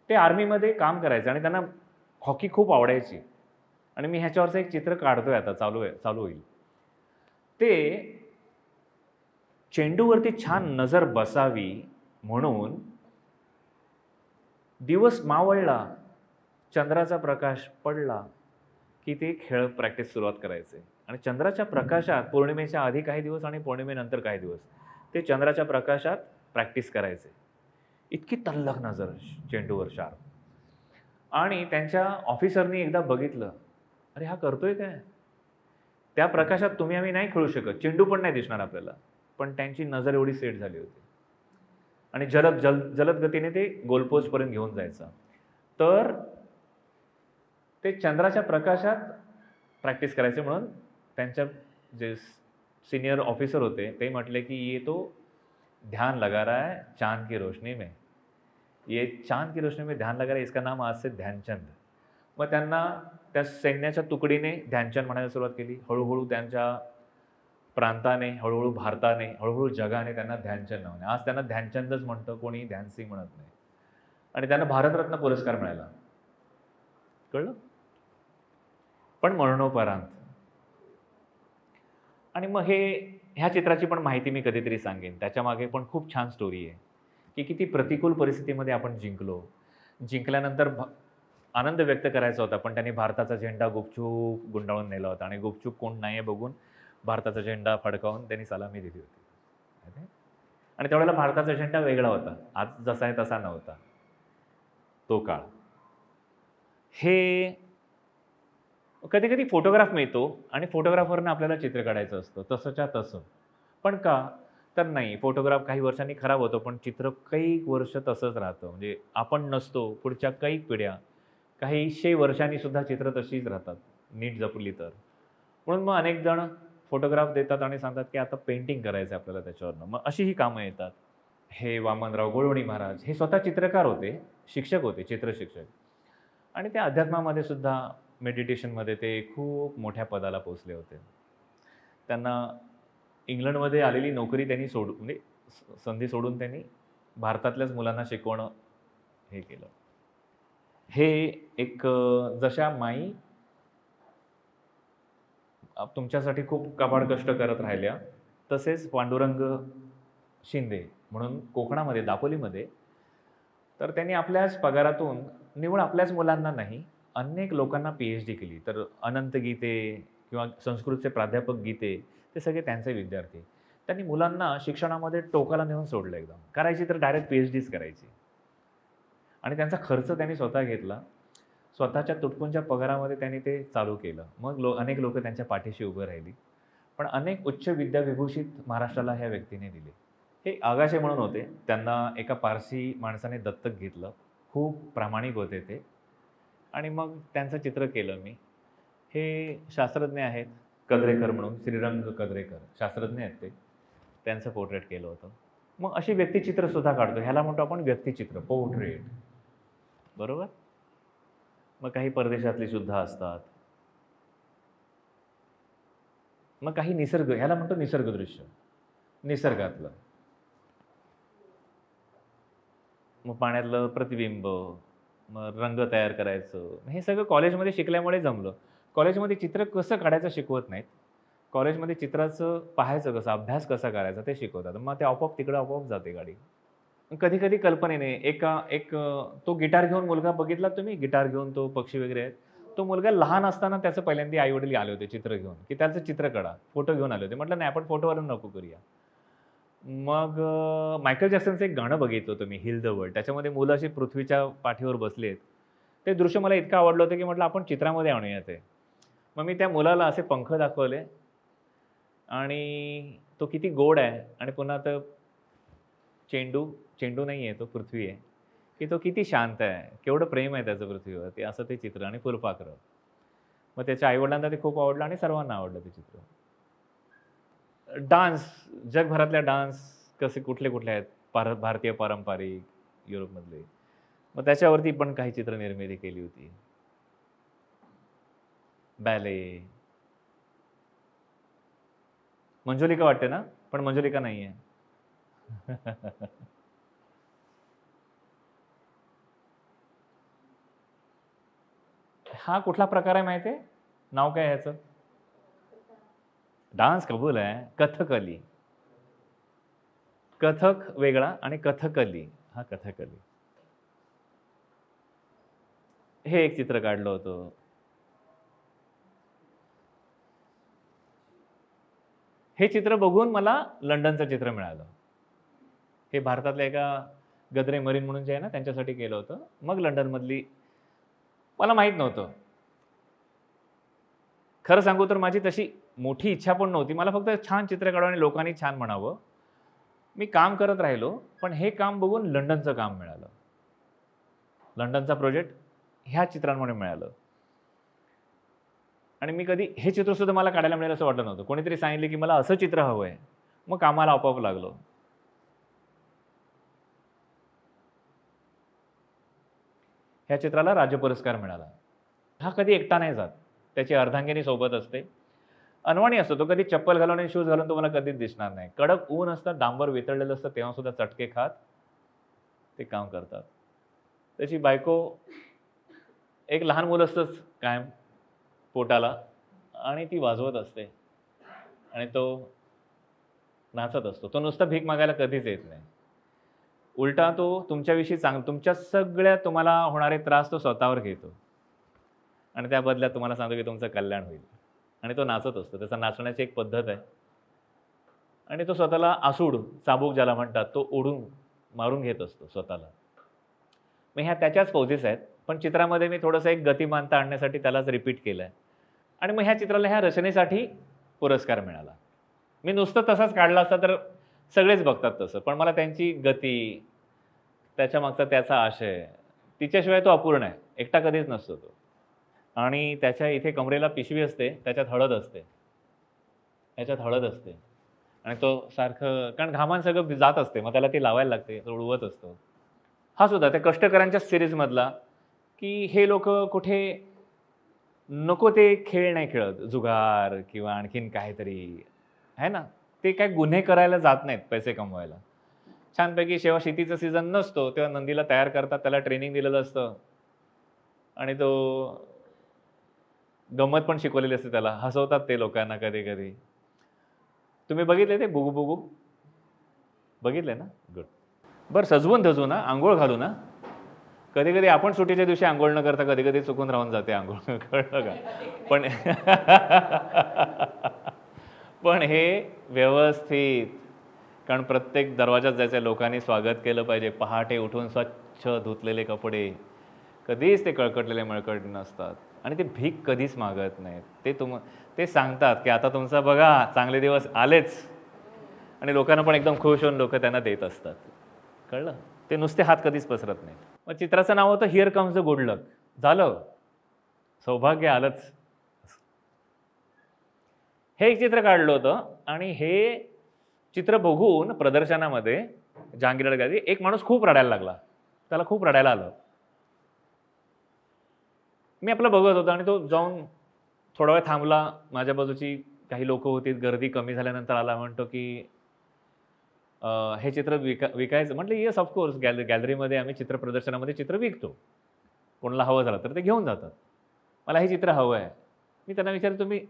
ते आर्मीमध्ये काम करायचे आणि त्यांना हॉकी खूप आवडायची. आणि मी ह्याच्यावरचं एक चित्र काढतोय आता, चालू होईल. ते चेंडूवरती छान नजर बसावी म्हणून दिवस मावळला, चंद्राचा प्रकाश पडला की ते खेळ प्रॅक्टिस सुरुवात करायचे आणि चंद्राच्या प्रकाशात पौर्णिमेच्या आधी काही दिवस आणि पौर्णिमेनंतर काही दिवस ते चंद्राच्या प्रकाशात प्रॅक्टिस करायचे. इतकी तल्लख नजर चेंडूवर शार्प. आणि त्यांच्या ऑफिसरनी एकदा बघितलं, अरे हा करतोय काय? त्या प्रकाशात तुम्ही आम्ही नाही खेळू शकत, चेंडू पण नाही दिसणार आपल्याला. पण त्यांची नजर एवढी सेट झाली होती आणि जलद गतीने ते गोलपोस्टपर्यंत घेऊन जायचं. तर ते चंद्राच्या प्रकाशात प्रॅक्टिस करायचे म्हणून त्यांच्या जे सीनियर ऑफिसर होते ते म्हटले की ये तो ध्यान लगा रहा है चांद की रोशनी में. ये चांद की रोशनी में ध्यान लगा रहा है, इसका नाम आज से ध्यानचंद. मग त्यांना त्या सैन्याच्या तुकडीने ध्यानचंद म्हणायला सुरुवात केली. हळूहळू त्यांच्या प्रांताने, हळूहळू भारताने, हळूहळू जगाने त्यांना ध्यानचंद नाव दिलं. आज त्यांना ध्यानचंदच म्हणतं, कोणी ध्यानसिंग म्हणत नाही. आणि त्यांना भारतरत्न पुरस्कार मिळाला. कळलं? पण मरणोपरांत. आणि मग ह्या चित्राची पण माहिती मी कधीतरी सांगेन. त्याच्यामागे पण खूप छान स्टोरी आहे, की किती प्रतिकूल परिस्थितीमध्ये आपण जिंकलो. जिंकल्यानंतर आनंद व्यक्त करायचा होता, पण त्यांनी भारताचा झेंडा गुपचूप गुंडाळून नेला होता आणि गुपचूप कोण नाही आहे बघून भारताचा झेंडा फडकावून त्यांनी सलामी दिली होती. आणि त्यावेळेला भारताचा झेंडा वेगळा होता. आज जसा आहे तसा नव्हता तो काळ. हे कधी कधी फोटोग्राफ मिळतो आणि फोटोग्राफरनं आपल्याला चित्र काढायचं असतं तसंच्या तसं. पण का? तर नाही, फोटोग्राफ काही वर्षांनी खराब होतो, पण चित्र काही वर्ष तसंच राहतं. म्हणजे आपण नसतो, पुढच्या काही पिढ्या, काही 100 वर्षांनी सुद्धा चित्र तशीच राहतात, नीट जपली तर. म्हणून मग अनेक जण फोटोग्राफ देतात आणि सांगतात की आता पेंटिंग करायचं आपल्याला त्याच्यावरनं. मग अशी ही कामं येतात. हे वामनराव गोळवणी महाराज हे स्वतः चित्रकार होते, शिक्षक होते, चित्रशिक्षक. आणि त्या अध्यात्मामध्ये सुद्धा, मेडिटेशनमध्ये ते खूप मोठ्या पदाला पोचले होते. त्यांना इंग्लंडमध्ये आलेली नोकरी त्यांनी म्हणजे संधी सोडून त्यांनी भारतातल्याच मुलांना शिकवणं हे केलं. हे एक जशा माई तुमच्यासाठी खूप कबाड कष्ट करत राहिल्या, तसेच पांडुरंग शिंदे म्हणून कोकणामध्ये, दापोलीमध्ये, तर त्यांनी आपल्याच पगारातून निव्वळ आपल्याच मुलांना नाही, अनेक लोकांना PhD केली. तर अनंत गीते किंवा संस्कृतचे प्राध्यापक गीते ते सगळे त्यांचे विद्यार्थी. त्यांनी मुलांना शिक्षणामध्ये टोकाला नेऊन सोडलं एकदम. करायची तर डायरेक्ट PhDच करायची. आणि त्यांचा खर्च त्यांनी स्वतः घेतला. स्वतःच्या तुटपुंच्या पगारामध्ये त्यांनी ते चालू केलं. मग अनेक लोकं त्यांच्या पाठीशी उभं राहिली. पण अनेक उच्च विद्याविभूषित महाराष्ट्राला ह्या व्यक्तीने दिले. हे आगाशे म्हणून होते. त्यांना एका पारसी माणसाने दत्तक घेतलं. खूप प्रामाणिक होते ते. आणि मग त्यांचं चित्र केलं मी. हे शास्त्रज्ञ आहेत, कद्रेकर म्हणून, श्रीरंग कद्रेकर शास्त्रज्ञ आहेत ते. त्यांचं पोर्ट्रेट केलं होतं. मग अशी व्यक्तिचित्रसुद्धा काढतो. ह्याला म्हणतो आपण व्यक्तिचित्र, पोर्ट्रेट. बरोबर? मग काही परदेशातली सुद्धा असतात. मग काही निसर्ग, ह्याला म्हणतो निसर्गदृश्य, निसर्गातलं. मग पाण्यातलं प्रतिबिंब, मग रंग तयार करायचं. हे सगळं कॉलेजमध्ये शिकल्यामुळे जमलं. कॉलेजमध्ये चित्र कसं काढायचं शिकवत नाहीत. कॉलेजमध्ये चित्राचं पाहायचं कसं, अभ्यास कसा करायचा ते शिकवतात. मग ते आपोआप तिकडं आपोआप जाते गाडी. कधी-कधी कल्पनेने तो गिटार घेऊन मुलगा बघितला तुम्ही? गिटार घेऊन तो पक्षी वगैरे आहेत. तो मुलगा लहान असताना त्याचं पहिल्यांदा आई-वडील आले होते चित्र घेऊन, की त्याचं चित्र काढा. फोटो घेऊन आले होते. म्हटलं नाही, आपण फोटोवरून नको करूया. मग मायकेल जॅक्सनचं एक गाणं बघितलं होतं मी, हील द वर्ल्ड. त्याच्यामध्ये मुलं अशी पृथ्वीच्या पाठीवर बसली आहेत. ते दृश्य मला इतकं आवडलं होतं, की म्हटलं आपण चित्रामध्ये आणूया ते. मग मी त्या मुलाला असे पंख दाखवले आणि तो किती गोड आहे आणि पुन्हा तर चेंडू नाही आहे, तो पृथ्वी आहे, की तो किती शांत आहे, केवढं प्रेम आहे त्याचं पृथ्वीवरती, असं ते चित्र आणि फुलपाखरं. मग त्याच्या आईवडिलांना ते खूप आवडलं आणि सर्वांना आवडलं ते चित्र. डान्स, जगभरातल्या डान्स कसे कुठले आहेत, भारतीय पारंपरिक, युरोपमधले. मग त्याच्यावरती पण काही चित्र निर्मिती केली होती. बॅले. मंजुलिका वाटते ना? पण मंजुलिका नाही आहे. हा कुठला प्रकार आहे माहिती आहे? नाव काय ह्याचं? डान्स कबूल आहे. कथकली. कथक वेगळा आणि कथकली हा कथकली. हे एक चित्र काढलं होतं. हे चित्र बघून मला लंडनचं चित्र मिळालं. हे भारतातल्या एका गद्रे मरीन म्हणून जे आहे ना त्यांच्यासाठी केलं होतं. मग लंडनमधली मला माहीत नव्हतं. खरं सांगू तर माझी तशी मोठी इच्छा पण नव्हती. मला फक्त छान चित्र काढावं आणि लोकांनी छान म्हणावं. मी काम करत राहिलो, पण हे काम बघून लंडनचं काम मिळालं. लंडनचा प्रोजेक्ट ह्या चित्रांमुळे मिळालं. आणि मी कधी हे चित्रसुद्धा मला काढायला मिळेल असं वाटलं नव्हतं. कोणीतरी सांगितले की मला असं चित्र हवं आहे. मग कामाला आपोआप लागलो. ह्या चित्राला राज्य पुरस्कार मिळाला. हा कधी एकटा नाही जात. त्याची अर्धांगिनी सोबत असते. अनवाणी असतो तो. कधी चप्पल घालून आणि शूज घालून तुम्हाला कधीच दिसणार नाही. कडक ऊन असतं, डांबर वितळलेलं असतं, तेव्हा सुद्धा चटके खात ते काम करतात. त्याची बायको, एक लहान मुलं असतंच कायम पोटाला, आणि ती वाजवत असते आणि तो नाचत असतो. तो नुसता भीक मागायला कधीच येत नाही. उलटा तो तुमच्याविषयी तुमच्या सगळ्या तुम्हाला होणारे त्रास तो स्वतःवर घेतो आणि त्या बदल्यात तुम्हाला सांगतो की तुमचं कल्याण होईल. आणि तो नाचत असतो. त्याचा नाचण्याची एक पद्धत आहे आणि तो स्वतःला आसूड, चाबूक ज्याला म्हणतात, तो ओढून मारून घेत असतो स्वतःला. मग ह्या त्याच्याच पोजेस आहेत, पण चित्रामध्ये मी थोडंसं एक गतिमानता आणण्यासाठी त्यालाच रिपीट केलं आहे. आणि मग ह्या चित्राला ह्या रचनेसाठी पुरस्कार मिळाला. मी नुसतं तसाच काढला असता तर सगळेच बघतात तसं, पण मला त्यांची गती, त्याच्यामागचा त्याचा आशय, तिच्याशिवाय तो अपूर्ण आहे. एकटा कधीच नसतो तो. आणि त्याच्या इथे कमरेला पिशवी असते, त्याच्यात हळद असते, ह्याच्यात हळद असते आणि तो सारखं, कारण घामान सगळं जात असते, मग त्याला ती लावायला लागते, तो उडवत असतो. हा सुद्धा त्या कष्टकऱ्यांच्या सिरीजमधला, की हे लोक कुठे नको ते खेळ नाही खेळत, जुगार किंवा आणखीन काहीतरी आहे ना, ते काय गुन्हे करायला जात नाहीत पैसे कमवायला. छानपैकी जेव्हा शेतीचा सीझन नसतो तेव्हा नंदीला तयार करतात, त्याला ट्रेनिंग दिलेलं असतं आणि तो गंमत पण शिकवलेली असते त्याला. हसवतात ते लोकांना कधी कधी. तुम्ही बघितले ते बुगू बुगू? बघितले ना? गुड. बरं, सजवून धजवून ना, आंघोळ घालू ना. कधी कधी आपण सुट्टीच्या दिवशी आंघोळ न करता कधी कधी चुकून राहून जाते आंघोळ, कळलं का? पण पण हे व्यवस्थित, कारण प्रत्येक दरवाजात जायचं, लोकांनी स्वागत केलं पाहिजे. पहाटे उठून स्वच्छ धुतलेले कपडे, कधीच ते कळकटलेले मळकट नसतात आणि ते भीक कधीच मागत नाहीत. ते सांगतात की आता तुमचा बघा चांगले दिवस आलेच, आणि लोकांना पण एकदम खुश होऊन लोक त्यांना देत असतात. कळलं? ते नुसते हात कधीच पसरत नाहीत. मग चित्राचं नाव होतं हिअर कम्स द गुड लक. झालं, सौभाग्य आलंच. हे एक चित्र काढलं होतं आणि हे चित्र बघून प्रदर्शनामध्ये जहांगीर गॅलरी एक माणूस खूप रडायला लागला. त्याला खूप रडायला आलं. मी आपलं बघत होतो आणि तो जाऊन थोडा वेळ थांबला. माझ्या बाजूची काही लोक होती, गर्दी कमी झाल्यानंतर आला. म्हणतो की हे चित्र विकायचं. म्हटलं येस ऑफकोर्स, गॅलरीमध्ये आम्ही चित्र प्रदर्शनामध्ये चित्र विकतो. कोणाला हवं झालं तर ते घेऊन जातात. मला हे चित्र हवं आहे. मी त्यांना विचारलं, तुम्ही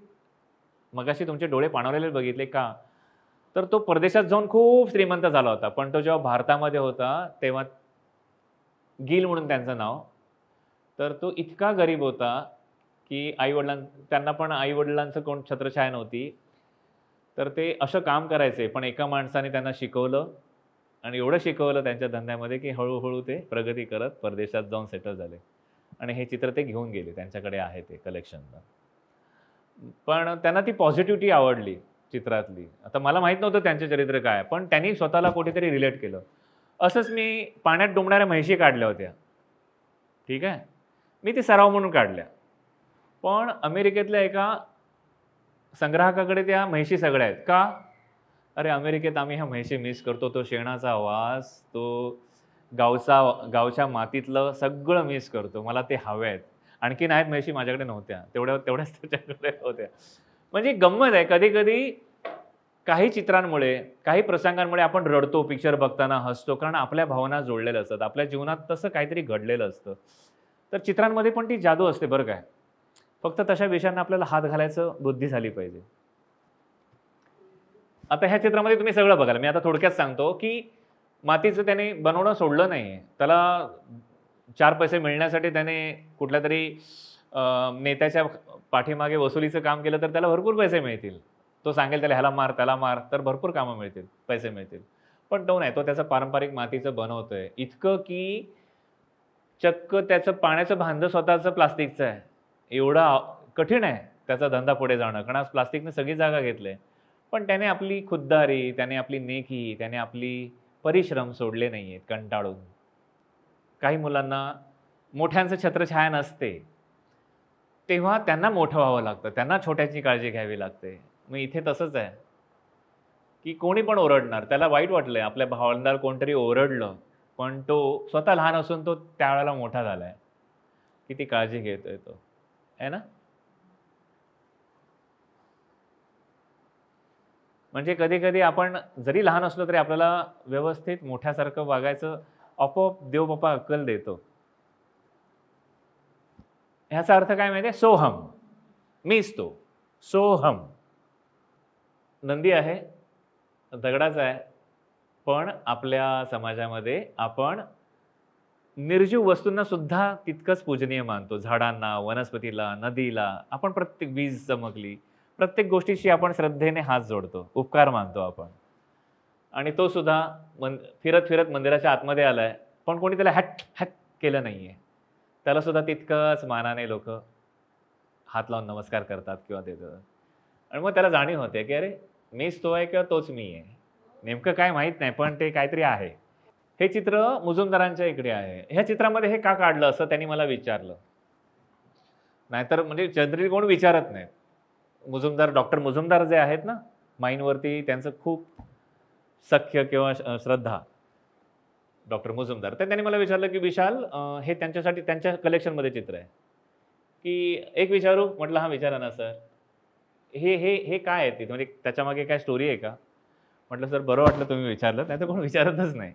मगाशी तुमचे डोळे पाणावलेले बघितले का? तर तो परदेशात जाऊन खूप श्रीमंत झाला होता, पण तो जेव्हा भारतामध्ये होता तेव्हा, गिल म्हणून त्यांचं नाव, तर तो इतका गरीब होता की त्यांना पण आईवडिलांचं कोण छत्रछाया नव्हती. तर ते असं काम करायचे, पण एका माणसाने त्यांना शिकवलं आणि एवढं शिकवलं त्यांच्या धंद्यामध्ये की हळूहळू ते प्रगती करत परदेशात जाऊन सेटल झाले. आणि हे चित्र ते घेऊन गेले, त्यांच्याकडे आहे ते कलेक्शनला. पण त्यांना ती पॉझिटिव्हिटी आवडली चित्रातली. आता मला माहीत नव्हतं त्यांचे चरित्र काय, पण त्यांनी स्वतःला कुठेतरी रिलेट केलं. असंच मी पाण्यात डुंबणाऱ्या म्हैशी काढल्या होत्या. ठीक आहे, मी ती सराव म्हणून काढल्या, पण अमेरिकेतल्या एका संग्राहकाकडे त्या म्हैशी सगळ्या आहेत. का? अरे अमेरिकेत आम्ही ह्या म्हैशी मिस करतो. तो शेणाचा वास, तो गावच्या मातीतलं सगळं मिस करतो. मला ते हवे आहेत. आणखीन आहेत म्हैशी, माझ्याकडे नव्हत्या. तेवढ्याच त्याच्याकडे होत्या. म्हणजे गंमत आहे. कधी कधी काही चित्रांमुळे, काही प्रसंगांमुळे आपण रडतो, पिक्चर बघताना हसतो, कारण आपल्या भावना जोडलेल्या असतात. आपल्या जीवनात तसं काहीतरी घडलेलं असतं. तर चित्रांमध्ये पण ती जादू असते बरं काय. फक्त तशा विषयांना आपल्याला हात घालायचं बुद्धी झाली पाहिजे. आता ह्या चित्रामध्ये तुम्ही सगळं बघाल. मी आता थोडक्यात सांगतो की मातीचं त्याने बनवणं सोडलं नाही. त्याला 4 पैसे मिळण्यासाठी त्याने कुठल्या तरी नेत्याच्या पाठीमागे वसुलीचं काम केलं तर त्याला भरपूर पैसे मिळतील. तो सांगेल त्याला ह्याला मार त्याला मार तर भरपूर कामं मिळतील, पैसे मिळतील. पण तो नाही, तो त्याचं पारंपरिक मातीचं बनवतोय. इतकं की चक्क त्याचं पाण्याचं भांडं स्वतःचं प्लास्टिकचं आहे. एवढा कठीण आहे त्याचा धंदा पुढे जाणं, कारण आज प्लास्टिकने सगळी जागा घेतली. पण त्याने आपली खुद्दारी, त्याने आपली नेकी, त्याने आपली परिश्रम सोडले नाहीयेत कंटाळून. काही मुलांना मोठ्यांचं छत्रछाया नसते. तेव्हा त्यांना मोठं व्हावं लागतं. त्यांना छोट्याची काळजी घ्यावी लागते. मग इथे तसंच आहे, की कोणी पण ओरडणार. त्याला वाईट वाटलंय आपल्या भावंडाला कोणतरी ओरडलं, पण तो स्वतः लहान असून तो त्यावेळेला मोठा झालाय. किती काळजी घेतोय तो, आहे ना? म्हणजे कधी-कधी आपण जरी लहान असलो तरी आपल्याला व्यवस्थित मोठ्यासारखं वागायचं आपोआप देवबापा अक्कल देतो. ह्याचा अर्थ काय माहिती आहे? सोहम. मीच तो. सोहम. नंदी आहे, दगडाचा आहे, पण आपल्या समाजामध्ये आपण निर्जीव वस्तूंना सुद्धा तितकंच पूजनीय मानतो. झाडांना, वनस्पतीला, नदीला आपण प्रत्येक वीज चमकली, प्रत्येक गोष्टीशी आपण श्रद्धेने हात जोडतो, उपकार मानतो आपण. आणि तो सुद्धा फिरत-फिरत मंदिराच्या आतमध्ये आलाय, पण कोणी त्याला हॅट, हॅट केलं नाहीये. त्याला सुद्धा तितकंच मानाने लोकं हात लावून नमस्कार करतात किंवा देतात. आणि मग त्याला जाणीव होते, की अरे मीच तो आहे किंवा तोच मी आहे. नेमकं काय माहीत नाही, पण ते काहीतरी आहे. हे चित्र मुजुमदारांच्या इकडे आहे. ह्या चित्रामध्ये हे का काढलं असं त्यांनी मला विचारलं. नाहीतर म्हणजे जनरली कोण विचारत नाही. डॉक्टर मुजुमदार जे आहेत ना, माईंवरती त्यांचं खूप सख्य किंवा श्रद्धा. डॉक्टर मुजुमदार. तर त्यांनी मला विचारलं, की विशाल हे त्यांच्यासाठी त्यांच्या कलेक्शनमध्ये चित्र आहे. की एक विचारू? म्हटलं हां, विचारा ना सर. हे हे हे काय आहे ते? म्हणजे त्याच्यामागे काय स्टोरी आहे का? म्हटलं सर बरं वाटलं तुम्ही विचारलं, नाहीतर कोण विचारतच नाही.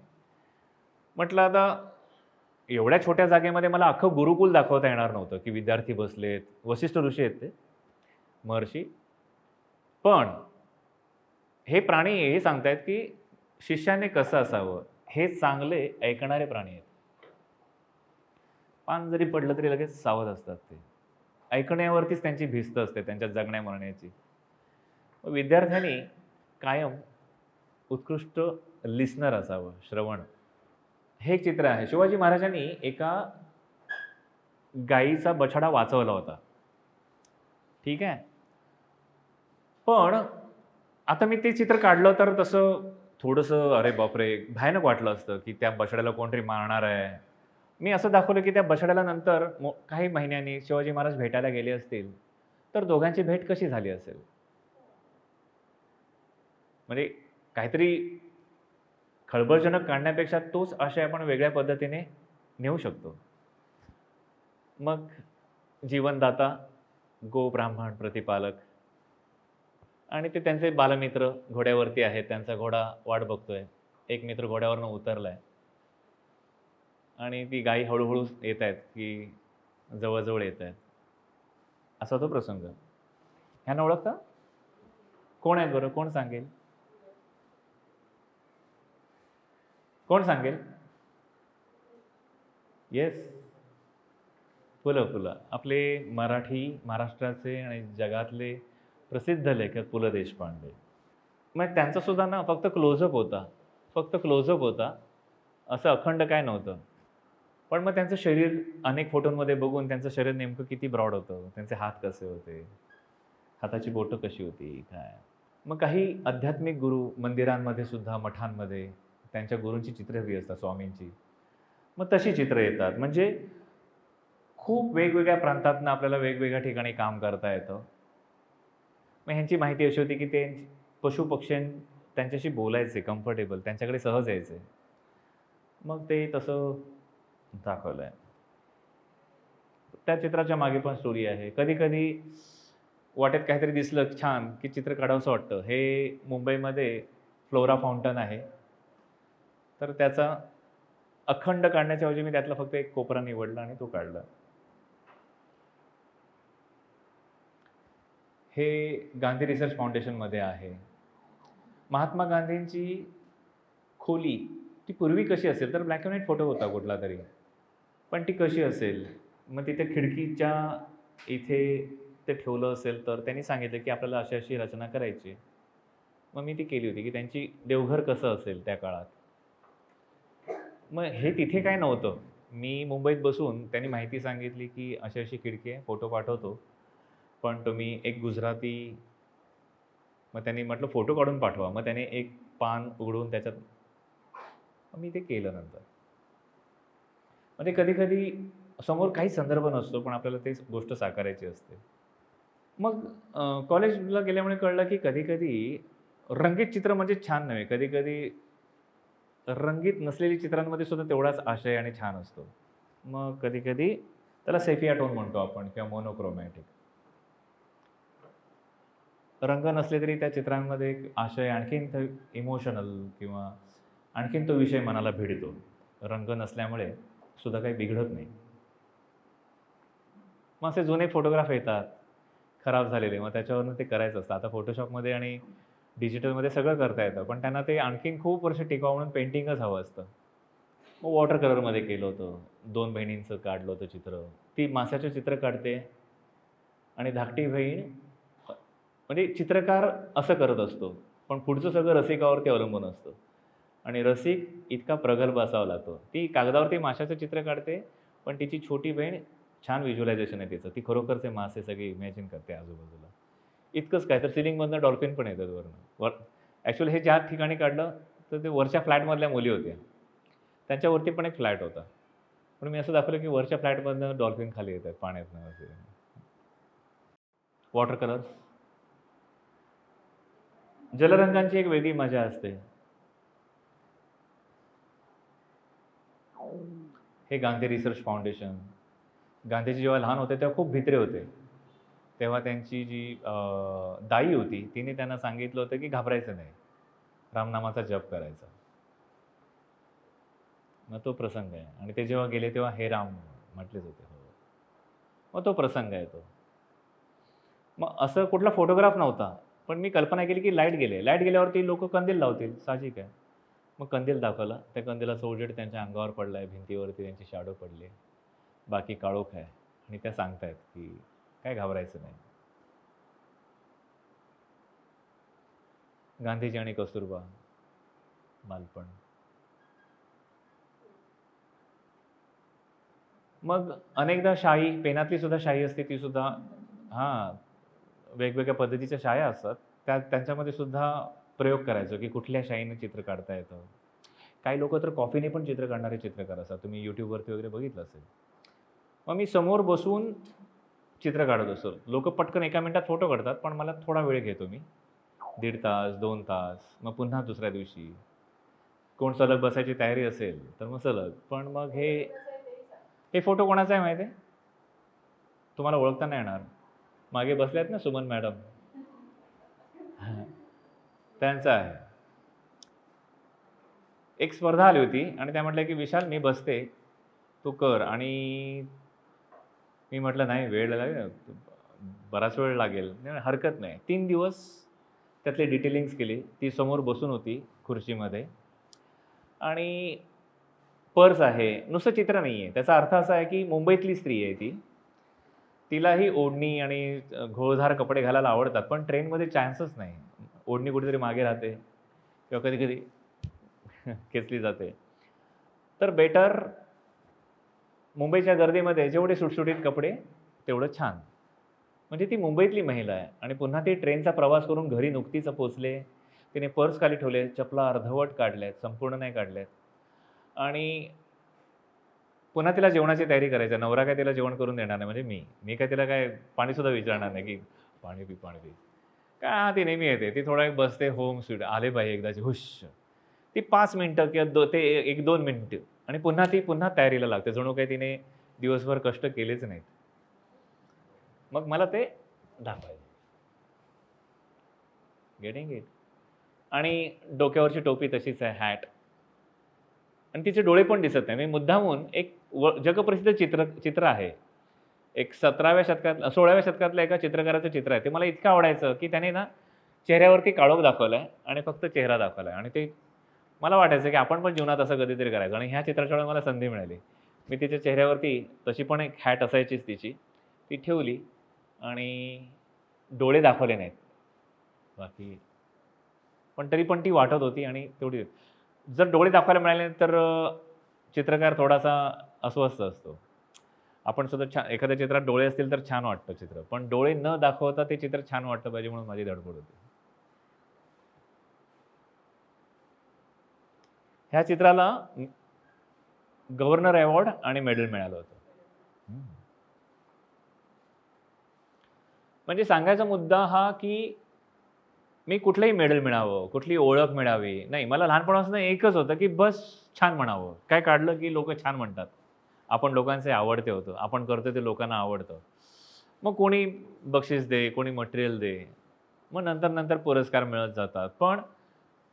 म्हटलं आता एवढ्या छोट्या जागेमध्ये मला अख्खं गुरुकुल दाखवता येणार नव्हतं, की विद्यार्थी बसलेत. वसिष्ठ ऋषी आहेत ते, महर्षी. पण हे प्राणी हे सांगतायत, की शिष्याने कसं असावं? हे चांगले ऐकणारे प्राणी आहेत. पान जरी पडलं तरी लगेच सावध असतात ते. ऐकण्यावरतीच त्यांची भिस्त असते, त्यांच्या जगण्या मरण्याची. विद्यार्थ्यांनी कायम उत्कृष्ट लिस्नर असावं, श्रवण. हे एक चित्र आहे. शिवाजी महाराजांनी एका गायीचा बछडा वाचवला होता. ठीक आहे. पण आता मी ते चित्र काढलं तर तसं थोडंसं अरे बापरे भयानक वाटलं असतं, की त्या बछड्याला कोणतरी मारणार आहे. मी असं दाखवलं, की त्या बछड्याला नंतर काही महिन्यांनी शिवाजी महाराज भेटायला गेले असतील, तर दोघांची भेट कशी झाली असेल? म्हणजे काहीतरी खळबळजनक काढण्यापेक्षा तोच आशय आपण वेगळ्या पद्धतीने नेऊ शकतो. मग जीवनदाता, गो ब्राह्मण प्रतिपालक आणि ते त्यांचे बालमित्र घोड्यावरती आहेत. त्यांचा घोडा वाट बघतोय. एक मित्र घोड्यावरनं उतरलाय आणि ती गायी हळूहळू येत आहेत, की जवळ येत आहेत. असा तो प्रसंग. ह्यांना ओळखता? कोण आहेत बरं? कोण सांगेल? कोण सांगेल? येस, पु ल. आपले महाराष्ट्राचे आणि जगातले प्रसिद्ध लेखक पु ल देशपांडे. मग त्यांचा सुद्धा ना फक्त क्लोजअप होता. असं अखंड काय नव्हतं. पण मग त्यांचं शरीर अनेक फोटोंमध्ये बघून त्यांचं शरीर नेमकं किती ब्रॉड होतं, त्यांचे हात कसे होते, हाताची बोटं कशी होती, काय. मग काही आध्यात्मिक गुरु मंदिरांमध्ये सुद्धा, मठांमध्ये त्यांच्या गुरूंची चित्रं हवी असतात, स्वामींची. मग तशी चित्रं येतात. म्हणजे खूप वेगवेगळ्या प्रांतातनं आपल्याला वेगवेगळ्या ठिकाणी काम करता येतं. मग ह्यांची माहिती अशी होती, की ते पशुपक्ष्यां त्यांच्याशी बोलायचे, कम्फर्टेबल, त्यांच्याकडे सहज यायचे. मग ते तसं दाखवलं आहे. त्या चित्राच्या मागे पण स्टोरी आहे. कधी-कधी वाटेत काहीतरी दिसलं छान, की चित्र काढावंसं वाटतं. हे मुंबईमध्ये फ्लोरा फाउंटन आहे. तर त्याचा अखंड काढण्याच्या ऐवजी मी त्यातला फक्त एक कोपरा निवडला आणि तो काढला. हे गांधी रिसर्च फाउंडेशनमध्ये आहे. महात्मा गांधींची खोली ती पूर्वी कशी असेल, तर ब्लॅक अँड व्हाईट फोटो होता कुठला तरी. पण ती कशी असेल? मग तिथे खिडकीच्या इथे ते ठेवलं असेल तर त्यांनी सांगितलं की आपल्याला अशी अशी रचना करायची. मग मी ती केली होती की त्यांची देवघर कसं असेल त्या काळात. मग हे तिथे काय नव्हतं. मी मुंबईत बसून त्यांनी माहिती सांगितली की अशी अशी खिडकी आहे, फोटो पाठवतो. पण तुम्ही एक गुजराती, मग त्यांनी म्हटलं फोटो काढून पाठवा. मग त्याने एक पान उघडून त्याच्यात, मग मी ते केलं नंतर. म्हणजे कधी-कधी समोर काही संदर्भ नसतो, पण आपल्याला ती गोष्ट साकारायची असते. मग कॉलेजला गेल्यामुळे कळलं की कधी-कधी रंगीत चित्र म्हणजे छान नव्हे. कधी-कधी रंगीत नसलेली चित्रांमध्ये सुद्धा तेवढाच आशय आणि छान असतो. मग कधी-कधी त्याला सेफिया टोन म्हणतो आपण किंवा मोनोक्रोमॅटिक. रंग नसले तरी त्या चित्रांमध्ये एक आशय आणखीन इमोशनल किंवा आणखीन तो विषय मनाला भिडतो. रंग नसल्यामुळे सुद्धा काही बिघडत नाही. मग असे जुने फोटोग्राफ येतात, खराब झालेले. मग त्याच्यावरनं ते करायचं असतं. आता फोटोशॉपमध्ये आणि डिजिटलमध्ये सगळं करता येतं. पण त्यांना ते आणखीन खूप वर्ष टिकावं म्हणून पेंटिंगच हवं असतं. मग वॉटर कलरमध्ये केलं होतं. 2 बहिणींचं काढलं होतं चित्र. ती माशाचं चित्र काढते आणि धाकटी बहीण, म्हणजे चित्रकार असं करत असतो. पण पुढचं सगळं रसिकावरती अवलंबून असतं. आणि रसिक इतका प्रगल्भ असावा लागतो. ती कागदावरती माशाचं चित्र काढते, पण तिची छोटी बहीण छान व्हिज्युअलायझेशन आहे तिचं. ती खरोखरचे मासे सगळे इमॅजिन करते आजूबाजूला. इतकंच काय, तर सिलिंगमधनं डॉल्फिन पण येतात वरनं. ॲक्च्युअली हे ज्या ठिकाणी काढलं, तर ते वरच्या फ्लॅटमधल्या मुली होत्या. त्यांच्यावरती पण एक फ्लॅट होता. पण मी असं दाखवलं की वरच्या फ्लॅटमधनं डॉल्फिन खाली येतात पाण्यातनं असे. Water colours. जलरंगांची एक वेगळी मजा असते. हे गांधी रिसर्च फाउंडेशन. गांधीजी जेव्हा लहान होते तेव्हा खूप भित्रे होते. तेव्हा त्यांची जी दाई होती, तिने त्यांना सांगितलं होतं की घाबरायचं नाही. रामनामाचा जप करायचा. मग तो प्रसंग आहे. आणि ते जेव्हा गेले तेव्हा हे राम म्हटलेच होते. हो. मग तो प्रसंग आहे तो. मग असं कुठला फोटोग्राफ नव्हता. पण मी कल्पना केली की लाईट गेले. लाईट गेल्यावरती लोकं कंदील लावतील, साहजिक आहे. मग कंदील दाखवला. त्या कंदिलाचा उजेड त्यांच्या अंगावर पडलाय, भिंतीवरती त्यांची शॅडो पडली. बाकी काळोख आहे. आणि त्या सांगतायत की काय घाबरायचं नाही. गांधीजी आणि कस्तुरबा, बालपण. मग अनेकदा शाई, पेनातली सुद्धा शाई असते ती सुद्धा, हां, वेगवेगळ्या पद्धतीच्या शाया असतात. त्यांच्यामध्ये सुद्धा प्रयोग करायचो की कुठल्या शाईने चित्र काढता येतं. काही लोकं तर कॉफीने पण चित्र काढणारे चित्रकार असतात. तुम्ही YouTubeवरती वगैरे बघितलं असेल. मग मी समोर बसून चित्र काढत असतो. लोकं पटकन एका मिनिटात फोटो काढतात, पण मला थोडा वेळ घेतो मी. 1.5 तास, 2 तास, मग पुन्हा दुसऱ्या दिवशी. कोण सलग बसायची तयारी असेल, तर मग सलग. पण मग हे फोटो कोणाचा आहे माहिती आहे? तुम्हाला ओळखता नाही येणार. मागे बसल्यात ना सुमन मॅडम, त्यांचा आहे. एक स्पर्धा आली होती आणि त्या म्हटल्या की विशाल मी बसते, तू कर. आणि मी म्हटलं नाही, वेळ लागेल, बराच वेळ लागेल. हरकत नाही. 3 दिवस त्यातले डिटेलिंग्स केली. ती समोर बसून होती खुर्चीमध्ये आणि पर्स आहे. नुसतं चित्र नाही आहे. त्याचा अर्थ असा आहे की मुंबईतली स्त्री आहे ती. तिलाही ओढणी आणि घोळधार कपडे घालायला आवडतात, पण ट्रेनमध्ये चान्सच नाही. ओढणी कुठेतरी मागे राहते किंवा कधी-कधी खेचली जाते. तर बेटर मुंबईच्या गर्दीमध्ये जेवढे सुटसुटीत कपडे, तेवढं छान. म्हणजे ती मुंबईतली महिला आहे आणि पुन्हा ती ट्रेनचा प्रवास करून घरी नुकतीच पोहोचले. तिने पर्स खाली ठेवले, चपला अर्धवट काढल्यात, संपूर्ण नाही काढल्यात. आणि पुन्हा तिला जेवणाची तयारी करायची आहे. नवरा काय तिला जेवण करून देणार नाही, म्हणजे मी काय तिला काय पाणीसुद्धा विचारणार नाही, की पाणी पी, पाणी पी. काय हां, ती नेहमी येते. ती थोडा वेळ बसते, होम स्वीट, आले बाई एकदाची, हुश. ती 5 मिनिटं किंवा ते 1-2 मिनिटं आणि पुन्हा तयारीला लागते. जणू काही तिने दिवसभर कष्ट केलेच नाहीत. मग मला ते दाखवायचं. Getting it? आणि डोक्यावरची टोपी तशीच आहे, हॅट. आणि तिचे डोळे पण दिसत नाही. मी मुद्दामून एक जगप्रसिद्ध चित्र आहे. एक 17व्या शतकात 16व्या शतकातल्या एका चित्रकाराचं चित्र आहे. ते मला इतकं आवडायचं, की त्याने ना चेहऱ्यावरती काळोख दाखवलाय आणि फक्त चेहरा दाखवलाय. आणि ते मला वाटायचं, की आपण पण जीवनात असं कधीतरी करायचं. आणि ह्या चित्राच्या वेळेला मला संधी मिळाली. मी तिच्या चेहऱ्यावरती तशी पण एक हॅट असायचीच तिची. ती ठेवली आणि डोळे दाखवले नाहीत बाकी, पण तरी पण ती वाटत होती आणि तेवढी. जर डोळे दाखवायला मिळाले नाही तर चित्रकार थोडासा अस्वस्थ असतो. आपण सुद्धा छान एखाद्या चित्रात डोळे असतील तर छान वाटतं चित्र, पण डोळे न दाखवता ते चित्र छान वाटलं पाहिजे म्हणून माझी धडपड होती. ह्या चित्राला गव्हर्नर अवॉर्ड आणि मेडल मिळालं होतं. म्हणजे सांगायचा मुद्दा हा की मी कुठलंही मेडल मिळावं, कुठली ओळख मिळावी, नाही, मला लहानपणापासून एकच होतं की बस छान म्हणावं. काय काढलं की लोक छान म्हणतात, आपण लोकांचे आवडते होतो, आपण करतो ते लोकांना आवडतं. मग कोणी बक्षीस दे, कोणी मटेरियल दे, मग नंतर नंतर पुरस्कार मिळत जातात. पण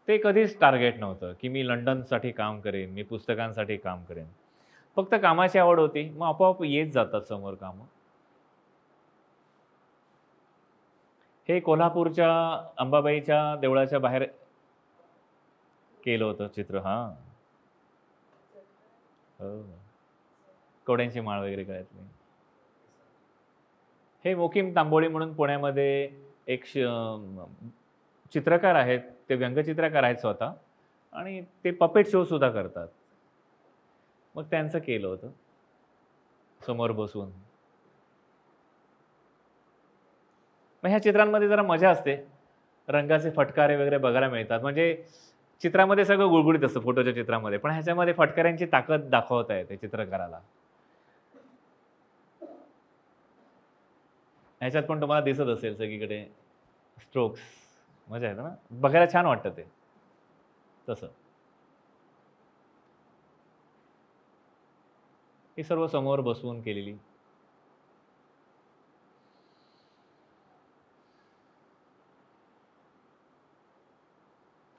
ते कधीच टार्गेट नव्हतं की मी लंडनसाठी काम करेन, मी पुस्तकांसाठी काम करेन. फक्त कामाची आवड होती, मग आपोआप येत जातात समोर कामं. हे कोल्हापूरच्या अंबाबाईच्या देवळाच्या बाहेर केलं होतं चित्र. हां, हो, कवड्यांची माळ वगैरे गळ्यातली. हे मोकीम तांबोळी म्हणून पुण्यामध्ये एक चित्रकार आहेत, ते व्यंगचित्रकार आहेत स्वतः, आणि ते पपेट शो सुद्धा करतात. मग त्यांचं केलं होतं समोर बसून. मग ह्या चित्रांमध्ये जरा मजा असते, रंगाचे फटकारे वगैरे बघायला मिळतात. म्हणजे चित्रामध्ये सगळं गुळगुळीत असतं फोटोच्या चित्रामध्ये, पण ह्याच्यामध्ये फटकाऱ्यांची ताकद दाखवता येते चित्रकाराला. ह्याच्यात पण तुम्हाला दिसत असेल सगळीकडे स्ट्रोक्स, मजा येते ना, बघायला छान वाटतं ते तसं. ही सर्व समोर बसवून केलेली.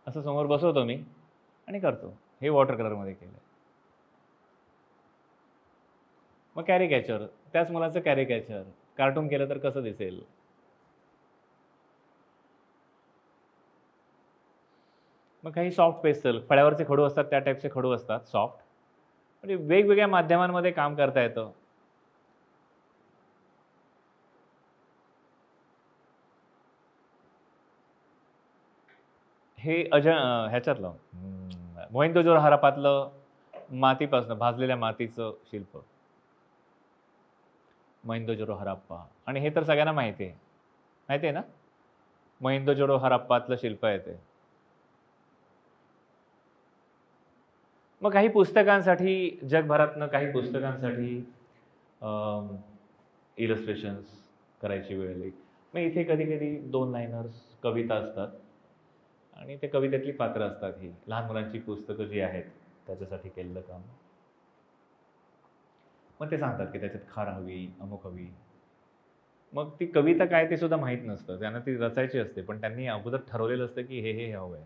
असं समोर बसवतो मी आणि करतो. हे वॉटर कलरमध्ये केलं. मग कॅरिकॅचर, त्याच मुलाचं कॅरिकॅचर कार्टून केलं तर कसं दिसेल. मग काही सॉफ्ट पेस्टल, फळ्यावरचे खडू असतात त्या टाईपचे खडू असतात सॉफ्ट, म्हणजे वेगवेगळ्या माध्यमांमध्ये काम करता येतं. हे ह्याच्यातलं मोहिंदोजोरो हरापातलं मातीपासून भाजलेल्या मातीचं शिल्प, मोहिंदोजोरो हराप्पा. आणि हे तर सगळ्यांना माहिती आहे ना, मोहिंदोजोरो हराप्पातलं शिल्प आहे ते. मग काही पुस्तकांसाठी, जगभरातनं काही पुस्तकांसाठी इलस्ट्रेशन्स करायची वेळ आली. मग इथे कधी कधी 2 लाईनर्स कविता असतात आणि ते कवितेतली पात्र असतात. ही लहान मुलांची पुस्तकं जी आहेत त्याच्यासाठी केलेलं काम. मग ते सांगतात की त्याच्यात खार हवी, अमुक हवी. मग ती कविता काय ते सुद्धा माहीत नसतं, त्यांना ती रचायची असते, पण त्यांनी अगोदर ठरवलेलं असतं की हे हवं आहे.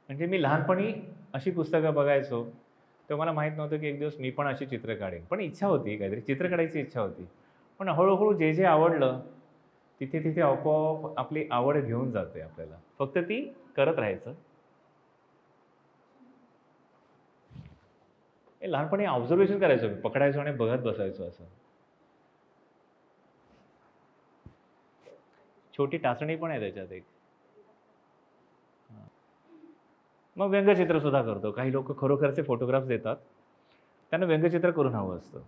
म्हणजे मी लहानपणी अशी पुस्तकं बघायचो तेव्हा मला माहीत नव्हतं की एक दिवस मी पण अशी चित्र काढेन. पण इच्छा होती, काहीतरी चित्र काढायची इच्छा होती. पण हळूहळू जे जे आवडलं तिथे तिथे आपोआप आपली आवड घेऊन जाते आपल्याला, फक्त ती करत राहायचं. हे लहानपणी ऑब्झर्वेशन करायचो मी, पकडायचो आणि बघत बसायचो असं. छोटी टाचणी पण आहे त्याच्यात एक. मग व्यंगचित्र सुद्धा करतो. काही लोक खरोखरचे फोटोग्राफ्स देतात, त्यांना व्यंगचित्र करून हवं असतं.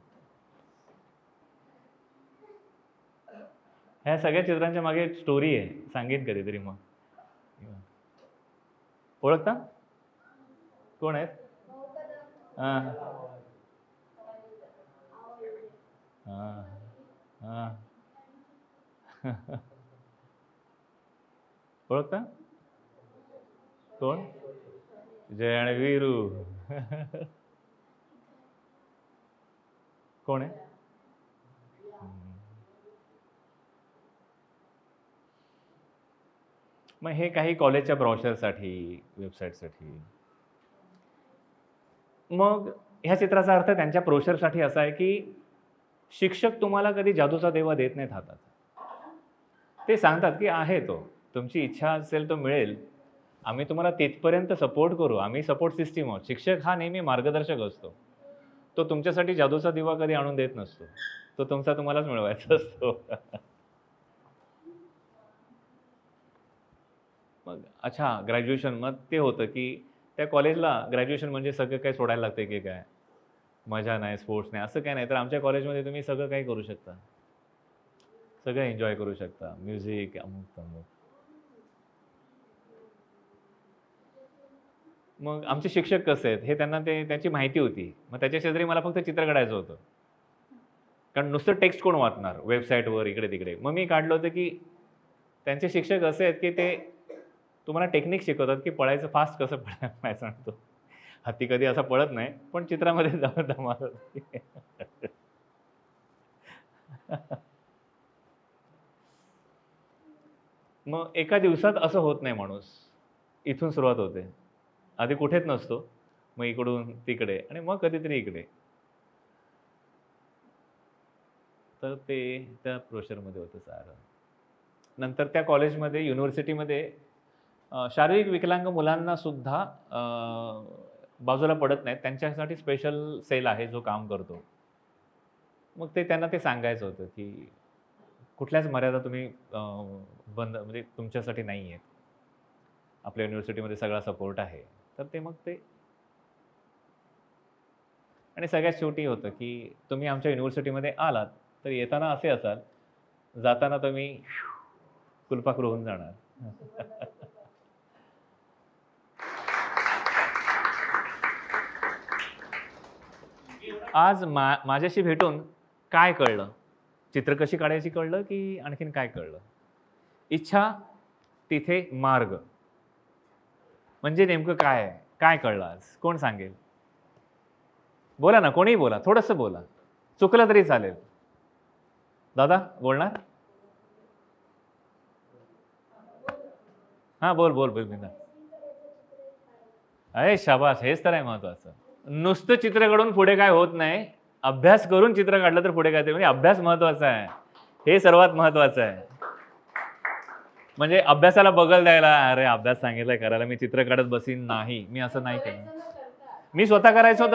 ह्या सगळ्या चित्रांच्या मागे एक स्टोरी आहे, सांगेन कधीतरी. मग ओळखता कोण आहेत? हां हां हां ओळखता कोण? जय आणि वीरू. कोण आहे? मग हे काही कॉलेजच्या ब्रॉशरसाठी, वेबसाईटसाठी. मग ह्या चित्राचा अर्थ त्यांच्या ब्रोशरसाठी असा आहे की शिक्षक तुम्हाला कधी जादूचा देवा देत नाहीत हातात. ते सांगतात की आहे तो, तुमची इच्छा असेल तो मिळेल, आम्ही तुम्हाला तिथपर्यंत सपोर्ट करू, आम्ही सपोर्ट सिस्टीम आहोत. शिक्षक हा नेहमी मार्गदर्शक असतो, तो तुमच्यासाठी जादूचा दिवा कधी आणून देत नसतो. तो तुमचा तुम्हालाच मिळवायचा असतो. मग अच्छा ग्रॅज्युएशन, मग ते होतं की त्या कॉलेजला ग्रॅज्युएशन म्हणजे सगळं काही सोडायला लागतं की काय? मजा नाही, स्पोर्ट्स नाही, असं काही नाही. तर आमच्या कॉलेजमध्ये तुम्ही सगळं काही करू शकता. सगळं एन्जॉय करू शकता. म्युझिक, अमुक-तमुक. मग आमचे शिक्षक कसे आहेत हे त्यांना त्याची माहिती होती. मग त्याच्या शेजारी मला फक्त चित्र काढायचं होतं. कारण नुसतं टेक्स्ट कोण वाचणार वेबसाईटवर इकडे-तिकडे. मग मी काढलं होतं की त्यांचे शिक्षक असे आहेत की ते तुम्हाला टेक्निक शिकवतात की पळायचं फास्ट कसं पळायचं सांगतो. हत्ती कधी असा पळत नाही, पण चित्रामध्ये धमाल होते. मग एका दिवसात असं होत नाही माणूस. इथून सुरुवात होते. आधी कुठेच नसतो. मग इकडून तिकडे आणि मग कधीतरी इकडे. तर ते त्या प्रोसेसमध्ये होतं सारं. नंतर त्या कॉलेजमध्ये, युनिव्हर्सिटीमध्ये शारीरिक विकलांग मुलांना सुद्धा बाजूला पडत नाहीत. त्यांच्यासाठी स्पेशल सेल आहे जो काम करतो. मग त्यांना ते सांगायचं होतं की कुठल्याच मर्यादा तुम्ही बंद म्हणजे तुमच्यासाठी नाही आहेत. आपल्या युनिव्हर्सिटीमध्ये सगळा सपोर्ट आहे. तर ते मग ते आणि सगळ्यात शेवटी होतं की तुम्ही आमच्या युनिव्हर्सिटीमध्ये आलात, तर येताना असे असाल, जाताना तुम्ही फुलपाखरू होऊन जाणार. आज माझ्याशी भेटून काय कळलं? चित्र कशी काढायची कळलं की आणखीन काय कळलं? इच्छा तिथे मार्ग. म्हणजे नेमकं काय आहे? काय कळलं आज? कोण सांगेल? बोला ना, कोणीही बोला. थोडंसं बोला. चुकलं तरी चालेल. दादा बोलणार? हां, बोल, बोल, बोल बिंदास. अरे शाबास, हेच तर आहे महत्वाचं. नुसतं चित्र काढून पुढे काय होत नाही. अभ्यास करून चित्र काढलं तर पुढे काय ते म्हणजे अभ्यास महत्वाचा आहे. हे सर्वात महत्वाचं आहे. म्हणजे अभ्यासाला बगल द्यायला, अरे अभ्यास सांगितलाय करायला, मी चित्र काढत बसीन नाही. मी असं नाही केलं. मी स्वतः करायचो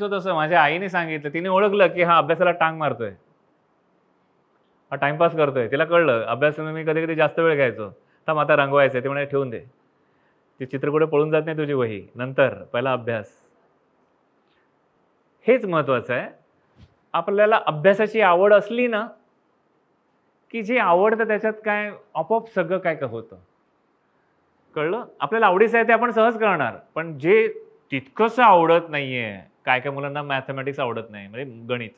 तसं. माझ्या आईने सांगितलं. तिने ओळखलं की हा अभ्यासाला टांग मारतोय. हा टाइमपास करतोय. तिला कळलं अभ्यासाला मी कधी-कधी जास्त वेळ घ्यायचो. थांब आता रंगवायचंय. ते म्हणे ठेवून दे. ते चित्र कुठे पळून जात नाही तुझी वही. नंतर पहिला अभ्यास. हेच महत्वाचं आहे. आपल्याला अभ्यासाची आवड असली ना, की जे आवडतं त्याच्यात काय आपोआप सगळं काय होतं. कळलं? आपल्याला आवडीचं आहे ते आपण सहज करणार. पण जे तितकंसं आवडत नाहीये, काय-काय मुलांना मॅथेमॅटिक्स आवडत नाही, म्हणजे गणित,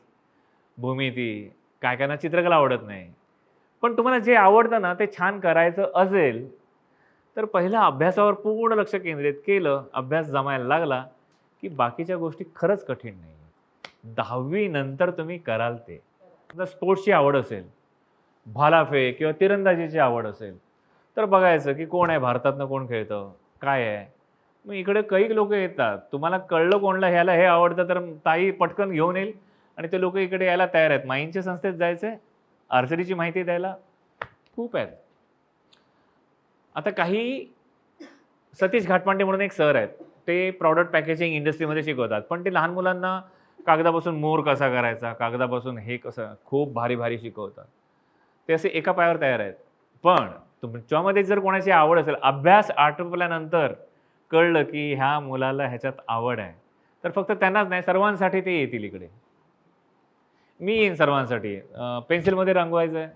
भूमिती, काय-कायांना चित्रकला आवडत नाही. पण तुम्हाला जे आवडतं ना, ते छान करायचं असेल, तर पहिलं अभ्यासावर पूर्ण लक्ष केंद्रित केलं, अभ्यास जमायला लागला, की बाकीच्या गोष्टी खरंच कठीण नाही. 10वी नंतर तुम्ही कराल ते. जर स्पोर्ट्सची आवड असेल, भालाफेक किंवा तिरंदाजीची आवड असेल, तर बघायचं की कोण आहे भारतातनं कोण खेळतं, काय आहे. मग इकडे काही लोकं येतात. तुम्हाला कळलं कोणाला ह्याला हे आवडतं, तर ताई पटकन घेऊन येईल आणि ते लोकं इकडे यायला तयार आहेत. माईंच्या संस्थेत जायचंय, आर्चरीची माहिती द्यायला खूप आहेत. आता काही सतीश घाटपांडे म्हणून एक सर आहेत. ते प्रॉडक्ट पॅकेजिंग इंडस्ट्रीमध्ये शिकवतात. पण ते लहान मुलांना कागदापासून मोर कसा करायचा, कागदापासून हे कसं खूप भारी-भारी शिकवतात. ते असे एका पायावर तयार आहेत. पण तुमच्यामध्ये जर कोणाची आवड असेल, अभ्यास आटोपल्यानंतर कळलं की ह्या मुलाला ह्याच्यात आवड आहे, तर फक्त त्यांनाच नाही सर्वांसाठी ते येतील इकडे. मी येईन सर्वांसाठी. पेन्सिलमध्ये रंगवायचं आहे,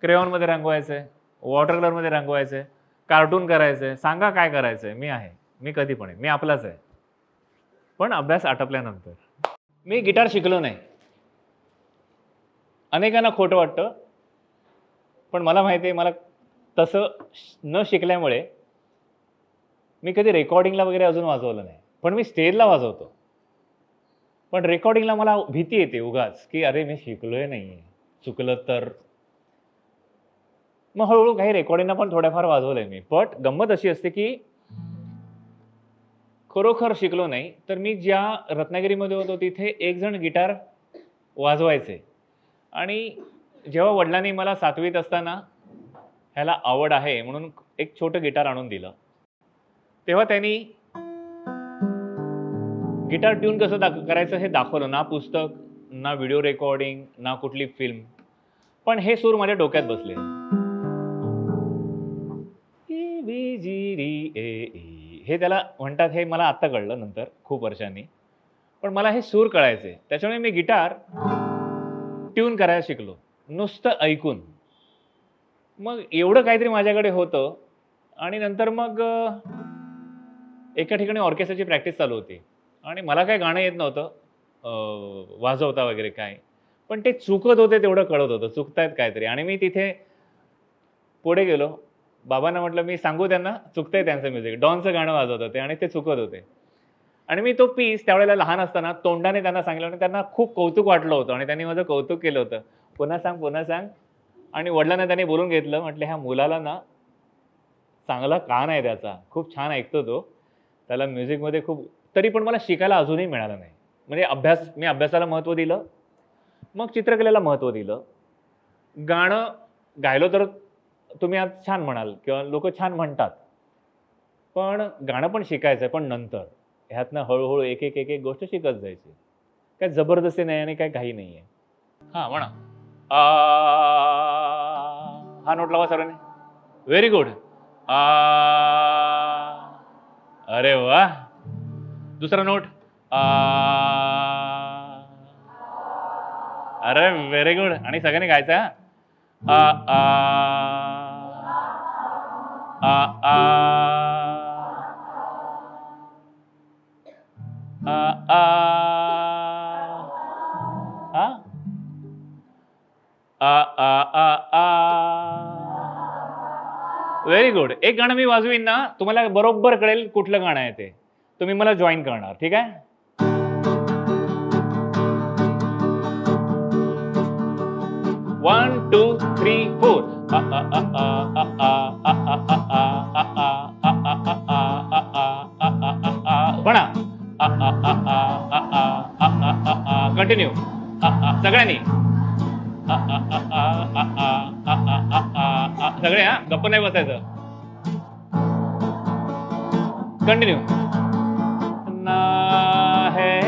क्रेयॉनमध्ये रंगवायचं आहे, वॉटर कलरमध्ये रंगवायचं आहे, कार्टून करायचं आहे, सांगा काय करायचं आहे. मी आहे. मी कधी पण आहे. मी आपलाच आहे. पण अभ्यास आटोपल्यानंतर. मी गिटार शिकलो नाही. अनेकांना खोटं वाटतं. पण मला माहिती आहे मला तसं न शिकल्यामुळे मी कधी रेकॉर्डिंगला वगैरे अजून वाजवलं नाही. पण मी स्टेजला वाजवतो. पण रेकॉर्डिंगला मला भीती येते उगाच, की अरे मी शिकलोय नाहीये. चुकलं तर? मग हळूहळू काही रेकॉर्डिंगला पण थोड्याफार वाजवलंय मी. बट गंमत अशी असते, की खरोखर शिकलो नाही. तर मी ज्या रत्नागिरीमध्ये होतो तिथे एक जण गिटार वाजवायचे आणि जेव्हा वडिलांनी मला 7वीत असताना ह्याला आवड आहे म्हणून एक छोटं गिटार आणून दिलं. तेव्हा त्यांनी गिटार ट्यून कसं करायचं हे दाखवलं. ना पुस्तक, ना व्हिडिओ रेकॉर्डिंग, ना कुठली फिल्म, पण हे सूर माझ्या डोक्यात बसले. ई, बी, जी, डी, ए, ई. हे त्याला म्हणतात हे मला आत्ता कळलं नंतर खूप वर्षांनी. पण मला हे सूर कळायचे. त्याच्यामुळे मी गिटार ट्यून करायला शिकलो नुसतं ऐकून. मग एवढं काहीतरी माझ्याकडे होतं आणि नंतर मग एका ठिकाणी ऑर्केस्ट्राची प्रॅक्टिस चालू होती आणि मला काय गाणं येत नव्हतं वाजवता वगैरे काय, पण ते चुकत होते तेवढं कळत होतं, चुकतायत काहीतरी. आणि मी तिथे पुढे गेलो, बाबांना म्हटलं मी सांगू त्यांना चुकतंय त्यांचं म्युझिक. डॉनचं गाणं वाजवत होते आणि ते चुकत होते. आणि मी तो पीस त्यावेळेला लहान असताना तोंडाने त्यांना सांगितलं आणि त्यांना खूप कौतुक वाटलं होतं आणि त्यांनी माझं कौतुक केलं होतं. पुन्हा सांग पुन्हा सांग. आणि वडिलांना त्यांनी बोलून घेतलं. म्हटलं ह्या मुलाला ना चांगला कान आहे त्याचा, खूप छान ऐकतो तो, त्याला म्युझिकमध्ये खूप, तरी पण मला शिकायला अजूनही मिळालं नाही. म्हणजे मी अभ्यासाला महत्त्व दिलं, मग चित्रकलेला महत्त्व दिलं. गाणं गायलो तर तुम्ही आज छान म्हणाल किंवा लोक छान म्हणतात, पण गाणं पण शिकायचं आहे. पण नंतर ह्यातनं हळूहळू एक एक एक एक गोष्ट शिकत जायची. काय जबरदस्ती नाही आणि काय काही नाही आहे. हां म्हणा, हा नोट लावा सर्वांनी. Very good. अरे वा. दुसरा नोट. अरे व्हेरी गुड. आणि सगळ्यांनी गायचं. Very good. एक गाणं मी वाजवीन ना, तुम्हाला बरोबर कळेल कुठलं गाणं आहे ते. तुम्ही मला जॉईन करणार, ठीक आहे? 1 2 3 4. म्हणा. कंटिन्यू सगळ्यांनी. सगळे हा, गप्प नाही बसायचं. कंटिन्यू. ना है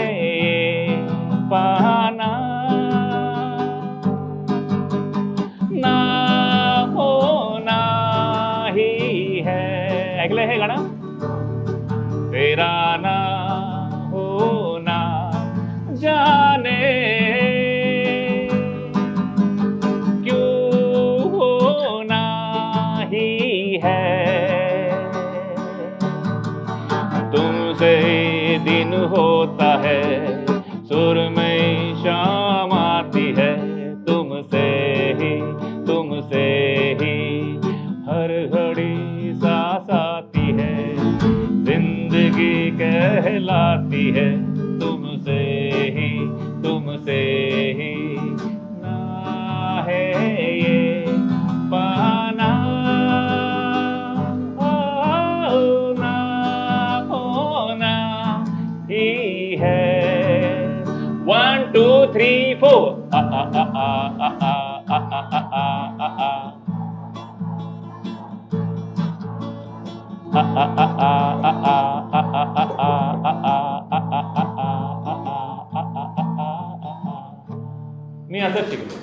पाना ना होना ही है. ऐकलंय हे गाणं? तेरा ना होना जाने क्यों होना ही है. तुमसे दिन होता है, सुर में शाम आती है. तुमसे ही हर घड़ी सांस आती है. जिंदगी कहलाती है तुमसे ही. ना है ये पाना ना होना ही है. 1 2 3 4. मी असंच शिकलो.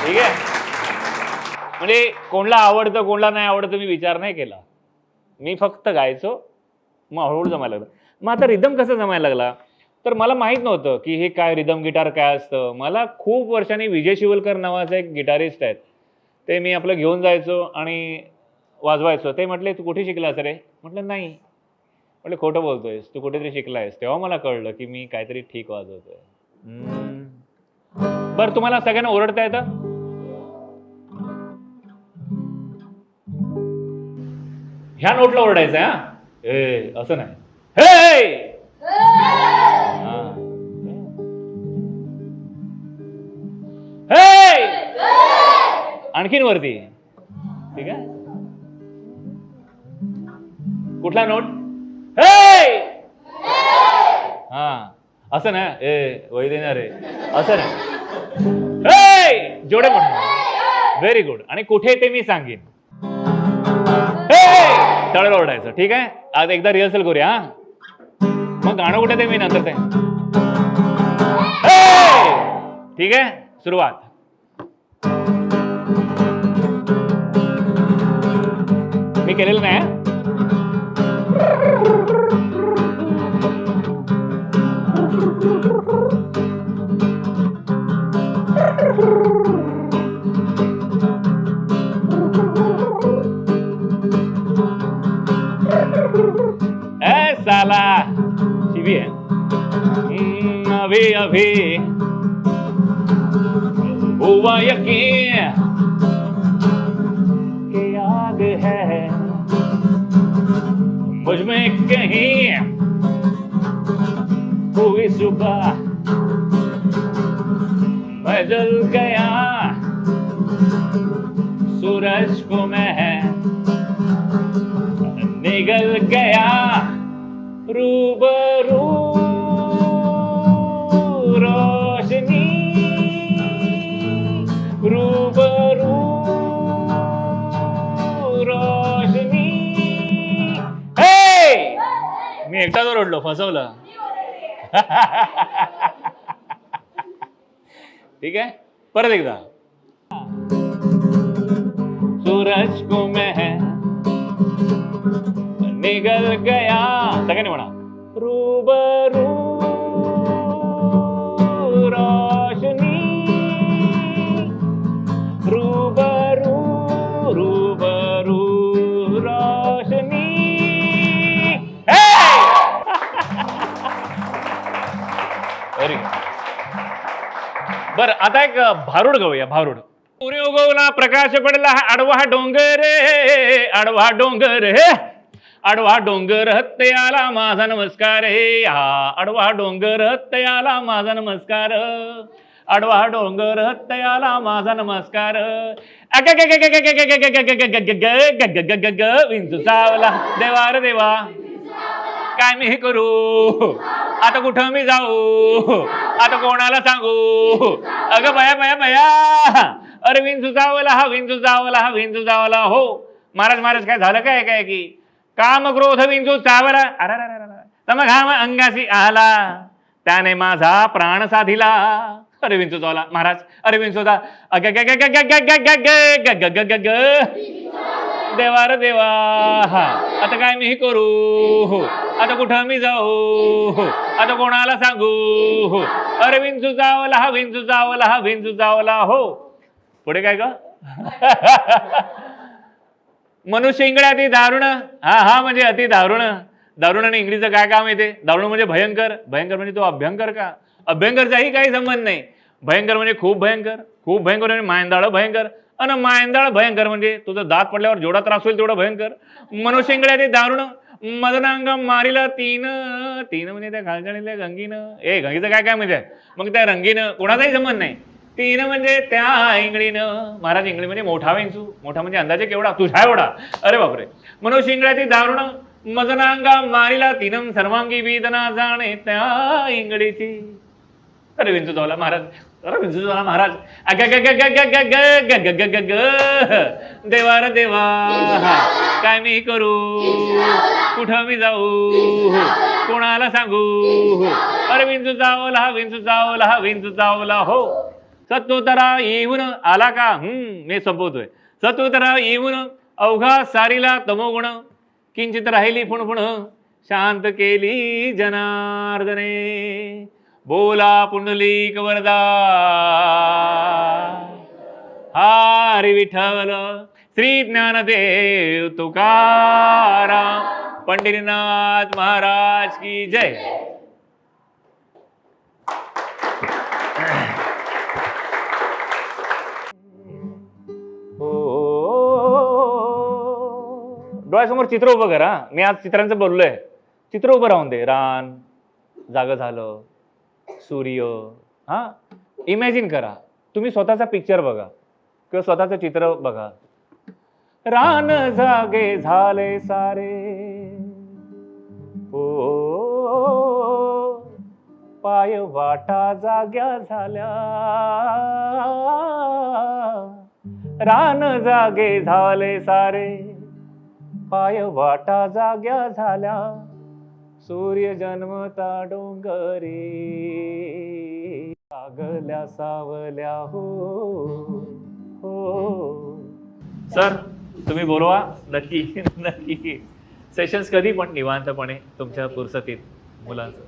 ठीक आहे. म्हणजे कोणला आवडतं कोणला नाही आवडतं मी विचार नाही केला. मी फक्त गायचो, मग हळूहळू जमायला लागलं. मग आता रिदम कसं जमायला लागला, तर मला माहीत नव्हतं की हे काय रिदम गिटार काय असतं. मला खूप वर्षांनी विजय शिवलकर नावाचा एक गिटारिस्ट आहेत, ते मी आपलं घेऊन जायचो आणि वाजवायचो. ते म्हटले तू कुठे शिकलास रे? म्हटलं नाही. म्हटलं खोटं बोलतोयस, तू कुठेतरी शिकलायस. तेव्हा मला कळलं की मी काहीतरी ठीक वाजवतोय. बरं, तुम्हाला सगळ्यांना ओरडता येतं? ह्या नोटला ओरडायचं. हा ए असं नाही. हे आणखीन वरती. ठीक आहे. कुठला नोट? हे हा असं ना. ए वही देणार आहे असं ना. हे जेवढे म्हणणार. Very good. आणि कुठे ते मी सांगेन. हे तळाला ओरडायचं. ठीक आहे. आज एकदा रिहर्सल करूया. हा मग गाणं कुठे ते मी नंतर ते ठीक आहे सुरुवात. मी केलेलं नाही. साला शिवी है अभी अभी हुआ यकीन कि आग है मुझ में कहीं हुई सुबह मैं जल गया सूरज को मैं निगल गया रूबरू रोशनी रूबरू रोशनी. मी एकटाच ओरडलो फसवलं. ठीक आहे परत एकदा. सूरज को मैं निगल गया सगळ्यांनी म्हणा रूबरू रोशनी रूबरू रूबरू रोशनी. Very good. बरं आता एक भारूड गाऊया. भारूड. सूर्य उगवला प्रकाश पडला आडवा डोंगर आडवा डोंगर आडवा डोंगर हत्याला माझा नमस्कार हे आडवा डोंगर हत्याला माझा नमस्कार आडवा डोंगर हत्याला माझा नमस्कार. विंचू चावला देवा रे देवा काय मी हे करू आता कुठं मी जाऊ आता कोणाला सांगू अगं बया बया बया अरे विंचू चावला हा विंचू चावला हा विंचू चावला. हो महाराज महाराज काय झालं काय काय की काम क्रोध विंचू चावला तम घाम अंगासी आला त्याने माझा प्राण साधिला. अरे विंचू चावला महाराज अरे विंचू देवा रे देवा आता काय मी करू आता कुठं मी जाऊ आता कोणाला सांगू अरे विंचू चावला हा विंचू चावला हा विंचू चावला. हो पुढे काय ग मनुष्य इंगळे अति दारुण. हा हा म्हणजे अति दारुण. दारुण आणि इंगळीचं काय काम येते. दारुण म्हणजे भयंकर. भयंकर म्हणजे तो अभ्यंकर का. अभ्यंकरचाही काही संबंध नाही. भयंकर म्हणजे खूप भयंकर. खूप भयंकर म्हणजे मायंदाळ भयंकर आणि मायंदाळ भयंकर म्हणजे तुझं दात पडल्यावर जेवढा त्रास होईल तेवढा भयंकर. मनुष्य इंगळे अति दारुण मदनांग मारिला तीन. तीन म्हणजे त्या खालच्या गंगीनं गंगीचं काय काय म्हणजे मग त्या रंगीनं कोणाचाही संबंध नाही. तीन म्हणजे त्या इंगळीनं. महाराज इंगळी म्हणजे मोठा विंचू. मोठा म्हणजे अंदाजे केवढा तुझ्या एवढा. अरे बापरे. मनुष्य इंगळ्याची दारुण मदनांगा मारिला तीनम सर्वांगी वेदना जाणे त्या इंगळीची. अरे विंचू चावला महाराज अरे विंचू चावला महाराज देवा रे देवा काय मी करू कुठं मी जाऊ कोणाला सांगू अरे विंचू चावला हा विंचू चावला हा विंचू चावला. हो सत्वतरा येऊन आला का. मी संपवतोय. सत्वतरा येऊन अवघा सारीला तमोगुण किंचित राहिली फुणफुण शांत केली जनार्दने. बोला पुंडलिक वरदा हरी विठ्ठल श्री ज्ञानदेव तुकाराम पंढरीनाथ महाराज की जय. डोळ्यासमोर चित्र उभं करा. मी आज चित्रांचं बोललोय. चित्र उभं राहून दे. रान जागं झालं सूर्य. हा इमॅजिन करा. तुम्ही स्वतःचा पिक्चर बघा किंवा स्वतःचं चित्र बघा. रान जागे झाले सारे ओ पाय वाटा जाग्या झाल्या. रान जागे झाले सारे पाय वाटा जाग्या झाल्या. सूर्य जन्मता डोंगरी लागल्या सावल्या हो हो. सर तुम्ही बोलवा नक्की नक्की. सेशन्स कधी पण निवांतपणे तुमच्या फुरसतीत मुलांचं,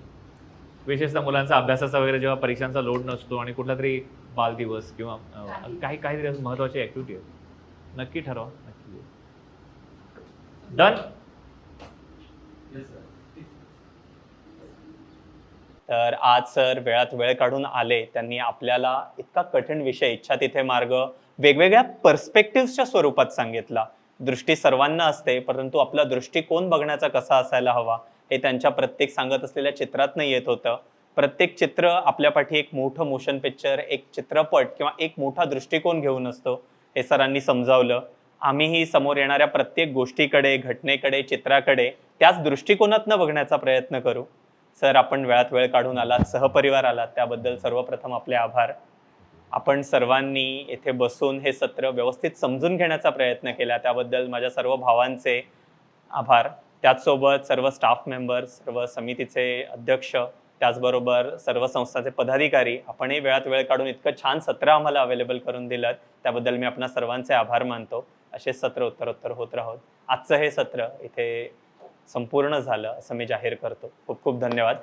विशेषतः मुलांचा अभ्यासाचा वगैरे जेव्हा परीक्षांचा लोड नसतो आणि कुठला तरी बालदिवस किंवा काहीतरी महत्वाची ऍक्टिव्हिटी आहे, नक्की ठरवा. नक्की डन. तर आज सर वेळात वेळ काढून आले. त्यांनी आपल्याला इतका कठीण विषय इच्छा तिथे मार्ग वेगवेगळ्या पर्स्पेक्टिव्हच्या स्वरूपात सांगितला. दृष्टी सर्वांना असते, परंतु आपला दृष्टिकोन बघण्याचा कसा असायला हवा हे त्यांच्या प्रत्येक सांगत असलेल्या चित्रातनं येत होतं. प्रत्येक चित्र आपल्या पाठी एक मोठं मोशन पिक्चर, एक चित्रपट किंवा एक मोठा दृष्टिकोन घेऊन असतो हे सरांनी समजावलं. आम्हीही समोर येणाऱ्या प्रत्येक गोष्टीकडे, घटनेकडे, चित्राकडे त्याच दृष्टिकोनातनं बघण्याचा प्रयत्न करू. सर आपण वेळात वेळ काढून आलात, सहपरिवार आलात, त्याबद्दल सर्वप्रथम आपले आभार. आपण सर्वांनी येथे बसून हे सत्र व्यवस्थित समजून घेण्याचा प्रयत्न केला त्याबद्दल माझ्या सर्व भावांचे आभार. त्याचसोबत सर्व स्टाफ मेंबर्स, सर्व समितीचे अध्यक्ष, त्याचबरोबर सर्व संस्थांचे पदाधिकारी, आपणही वेळात वेळ काढून इतकं छान सत्र आम्हाला अवेलेबल करून दिलं त्याबद्दल मी आपणा सर्वांचे आभार मानतो. असेच सत्र उत्तरोत्तर होत राहोत. आजचं हे सत्र इथे संपूर्ण झालं असं मी जाहीर करतो. खूप खूप धन्यवाद.